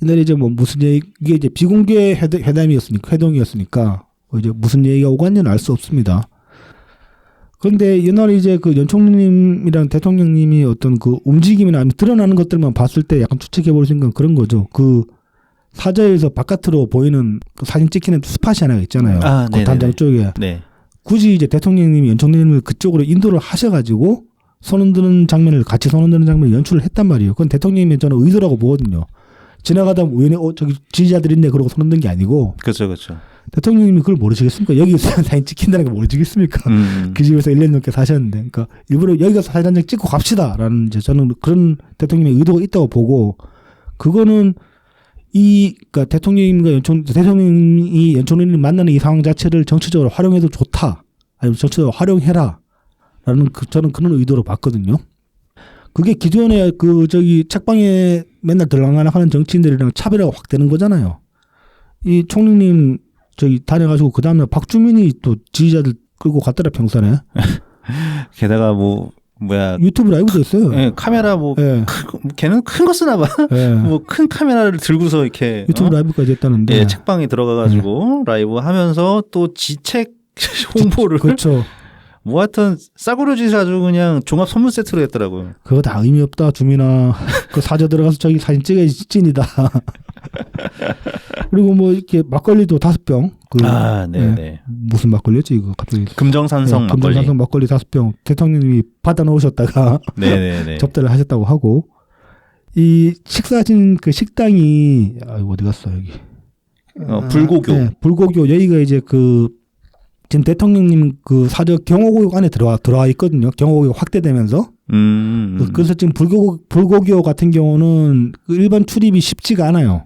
이날에 이제 뭐 무슨 이게 이제 비공개 회동이었으니까 이제 무슨 얘기가 오갔는지는 알 수 없습니다. 그런데 이날 이제 그 연총리님이랑 대통령님이 어떤 그 움직임이나 아니면 드러나는 것들만 봤을 때 약간 추측해 볼 수 있는 건 그런 거죠. 그 사저에서 바깥으로 보이는 그 사진 찍히는 스팟이 하나 있잖아요. 그 단장 쪽에. 네. 굳이 이제 대통령님이 연총리님을 그쪽으로 인도를 하셔가지고 손 흔드는 장면을 연출을 했단 말이에요. 그건 대통령님의 저는 의도라고 보거든요. 지나가다 우연히 저기 지지자들 있네 그러고 손 흔든 게 아니고. 그렇죠. 대통령님이 그걸 모르시겠습니까? 여기 사진 찍힌다는 거 모르시겠습니까? 그 집에서 1년 넘게 사셨는데, 그러니까 일부러 여기 가서 사진 한 장 찍고 갑시다라는 이제 저는 그런 대통령의 의도가 있다고 보고, 그거는 그러니까 대통령이 연총리님 만나는 이 상황 자체를 정치적으로 활용해도 좋다, 아니면 정치적으로 활용해라라는 저는 그런 의도로 봤거든요. 그게 기존에 책방에 맨날 들락날락하는 정치인들이랑 차별화가 확 되는 거잖아요. 이 총리님 다녀가지고 그 다음에 박주민이 또 지지자들 끌고 갔더라 평산에. 게다가 유튜브 라이브도 했어요. 네, 카메라 걔는 큰 거 쓰나 봐. 네. 뭐 큰 카메라를 들고서 이렇게 유튜브 라이브까지 했다는데. 예, 책방에 들어가가지고 라이브 하면서 또 지책 홍보를. 그렇죠. 뭐 하여튼 싸구려 짓을 아주 그냥 종합 선물 세트로 했더라고요. 그거 다 의미 없다 주민아. 그 사저 들어가서 저기 사진 찍어야지 찐이다. 그리고 뭐 이렇게 막걸리도 5병. 네네. 무슨 막걸리였지 이거 갑자기. 금정산성 막걸리. 금정산성 막걸리 5병. 대통령님이 받아 놓으셨다가 네네네. 접대를 하셨다고 하고, 이 식사하신 그 식당이 이거 어디 갔어 여기. 불고교. 네, 불고교. 여기가 이제 지금 대통령님 그 사저 경호구역 안에 들어와 있거든요. 경호구역 확대되면서. 그래서 지금 불고교 같은 경우는 일반 출입이 쉽지가 않아요.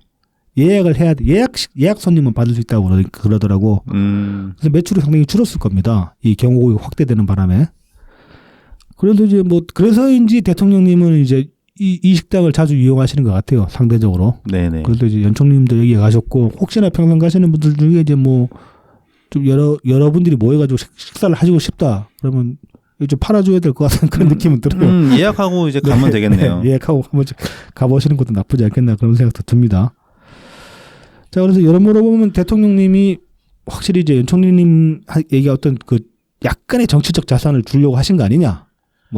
예약을 해야 돼. 예약 손님은 받을 수 있다고 그러더라고. 그래서 매출이 상당히 줄었을 겁니다. 이 경호구역 확대되는 바람에. 그래서 이제 그래서인지 대통령님은 이제 이 식당을 자주 이용하시는 것 같아요. 상대적으로. 네네. 그래서 이제 연총님도 여기에 가셨고, 혹시나 평생 가시는 분들 중에 이제 좀 여러분들이 모여가지고 식사를 하시고 싶다 그러면 좀 팔아줘야 될 것 같은 그런 느낌은 들어요. 예약하고 이제 가면 되겠네요. 네, 예약하고 한번 가보시는 것도 나쁘지 않겠나 그런 생각도 듭니다. 자, 그래서 여러모로 보면 대통령님이 확실히 이제 연총리님 얘기가 어떤 약간의 정치적 자산을 주려고 하신 거 아니냐,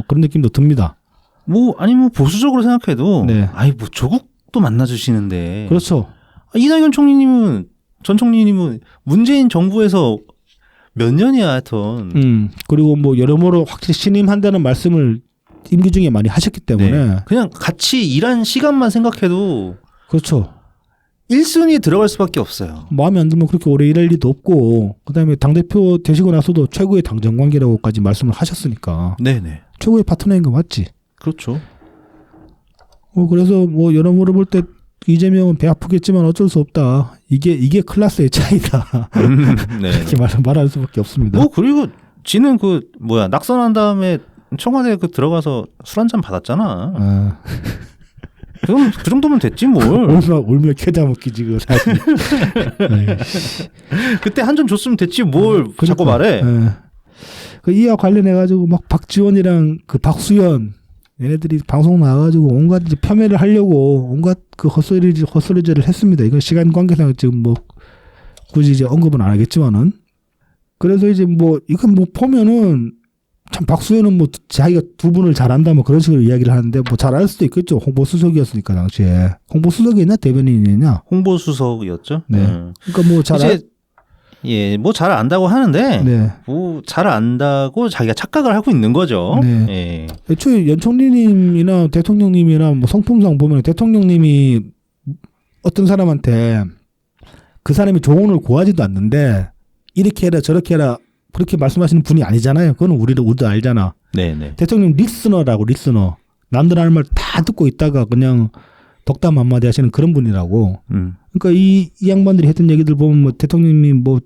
그런 느낌도 듭니다. 보수적으로 생각해도 네. 조국도 만나주시는데. 그렇죠. 이낙연 전 총리님은 문재인 정부에서 몇 년이야 하여튼. 그리고 여러모로 확실히 신임한다는 말씀을 임기 중에 많이 하셨기 때문에. 네. 그냥 같이 일한 시간만 생각해도. 그렇죠. 1순위에 들어갈 수밖에 없어요. 마음에 안 들면 그렇게 오래 일할 리도 없고, 그다음에 당대표 되시고 나서도 최고의 당정 관계라고까지 말씀을 하셨으니까. 네네. 최고의 파트너인 거 맞지? 그렇죠. 그래서 여러모로 볼 때 이재명은 배 아프겠지만 어쩔 수 없다. 이게 클래스의 차이다. 네. 이렇게 말할 수밖에 없습니다. 그리고 지는 낙선한 다음에 청와대 들어가서 술 한잔 받았잖아. 그럼 그 정도면 됐지 뭘. 울며 쾌자 먹기 지금 사실. 에이씨. 그때 한 점 줬으면 됐지 뭘 자꾸 말해. 예. 그 이와 관련해 가지고 막 박지원이랑 그 박수현 얘네들이 방송 나와가지고 온갖 이제 폄훼를 하려고 온갖 그 헛소리질을 했습니다. 이건 시간 관계상 지금 뭐 굳이 이제 언급은 안 하겠지만은 그래서 이제 뭐 이건 뭐 보면은 참 박수현은 뭐 자기가 두 분을 잘한다 뭐 그런 식으로 이야기를 하는데 뭐 잘할 수도 있겠죠. 홍보수석이었으니까 당시에 홍보수석이었냐 대변인이냐 홍보수석이었죠. 네. 그러니까 뭐 예, 뭐 잘 안다고 하는데, 네. 뭐 잘 안다고 자기가 착각을 하고 있는 거죠. 네. 예. 애초에 연총리님이나 대통령님이나 뭐 성품상 보면 대통령님이 어떤 사람한테 그 사람이 조언을 구하지도 않는데 이렇게 해라 저렇게 해라 그렇게 말씀하시는 분이 아니잖아요. 그건 우리도 알잖아. 네네. 대통령 리스너라고 리스너. 남들 하는 말 다 듣고 있다가 그냥 덕담 한마디 하시는 그런 분이라고. 그러니까 이 양반들이 했던 얘기들 보면 뭐 대통령님이 뭐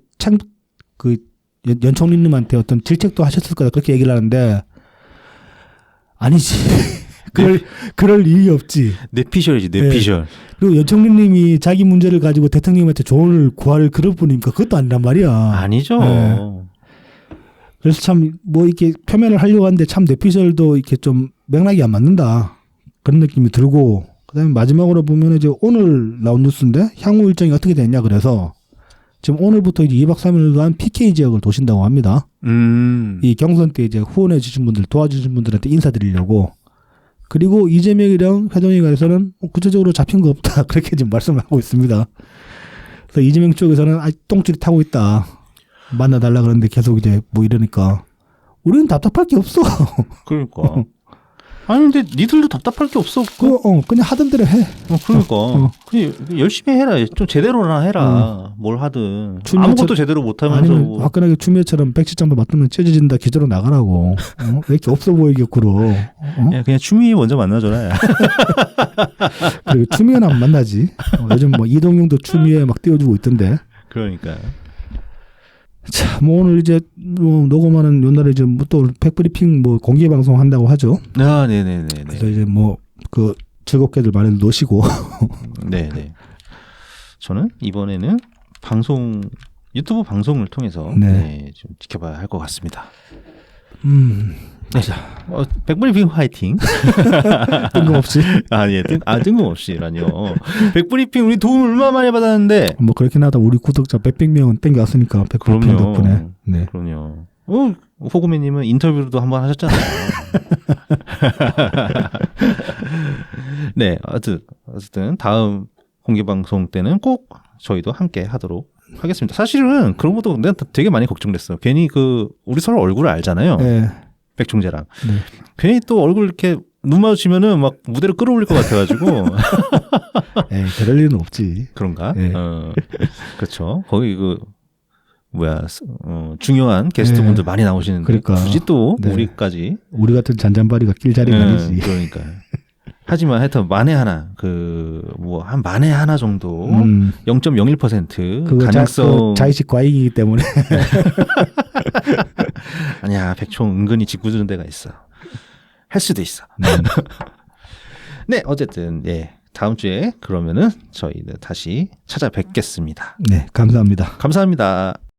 그 연총리님한테 어떤 질책도 하셨을 거다 그렇게 얘기를 하는데 아니지. 그럴 일이 없지. 뇌피셜이지 뇌피셜. 네. 그리고 연총리님이 자기 문제를 가지고 대통령님한테 조언을 구할 그런 분이니까 그것도 아니란 말이야. 아니죠. 네. 그래서 참 뭐 이렇게 표면을 하려고 하는데 참 뇌피셜도 이렇게 좀 맥락이 안 맞는다 그런 느낌이 들고 그다음에 마지막으로 보면 이제 오늘 나온 뉴스인데 향후 일정이 어떻게 됐냐 그래서 지금 오늘부터 이제 2박 3일간 PK 지역을 도신다고 합니다. 이 경선 때 이제 후원해 주신 분들 도와주신 분들한테 인사드리려고 그리고 이재명이랑 회동위가에서는 구체적으로 잡힌 거 없다 그렇게 지금 말씀을 하고 있습니다. 그래서 이재명 쪽에서는 똥줄이 타고 있다. 만나달라 그러는데 계속 이제 뭐 이러니까 우리는 답답할 게 없어. 그러니까. 아니 근데 니들도 답답할 게 없어. 그냥 하던 대로 해. 그러니까. 그냥 열심히 해라. 좀 제대로나 해라. 뭘 하든. 아무것도 제대로 못하면서. 아니면 뭐. 화끈하게 추미애처럼 백지장도 맞으면 찢어진다 기저로 나가라고. 왜 이렇게 없어 보이게 굴어. 야, 그냥 추미애 먼저 만나줘라. 그리고 추미애는 안 만나지. 요즘 뭐 이동용도 추미애 막 띄워주고 있던데. 그러니까. 자, 뭐 오늘 이제 뭐 녹음하는 요날에 이제 또 백브리핑 뭐 공개 방송 한다고 하죠. 아, 네네네. 그래서 이제 뭐 그 즐겁게들 많이 노시고. 네네. 저는 이번에는 유튜브 방송을 통해서 좀 지켜봐야 할 것 같습니다. 네. 백브리핑 화이팅. 뜬금없이. 뜬금없이라뇨. 백브리핑 우리 도움 얼마나 많이 받았는데. 뭐 그렇긴 하다. 우리 구독자 100명은 땡겨왔으니까 백브리핑 덕분에. 네. 그럼요. 호구매님은 인터뷰도 한번 하셨잖아요. 네, 어쨌든 다음 공개 방송 때는 꼭 저희도 함께 하도록 하겠습니다. 사실은 그런 것도 내가 되게 많이 걱정됐어요. 괜히 우리 서로 얼굴을 알잖아요. 네. 백총재랑. 네. 괜히 또 얼굴 이렇게 눈 마주치면은 막 무대를 끌어올릴 것 같아가지고. 에이, 그럴 일은 없지. 그런가? 네. 그렇죠. 거기 중요한 게스트분들 많이 나오시는데. 그러니까. 굳이 또 우리까지. 우리 같은 잔잔바리가 낄 자리가 아니지. 그러니까. 하지만 하여튼 만에 하나, 한 만에 하나 정도 0.01% 가능성. 자의식 과잉이기 때문에. 아니야, 백총 은근히 짓궂은 데가 있어. 할 수도 있어. 네, 어쨌든, 다음 주에 그러면은 저희는 다시 찾아뵙겠습니다. 네, 감사합니다. 감사합니다.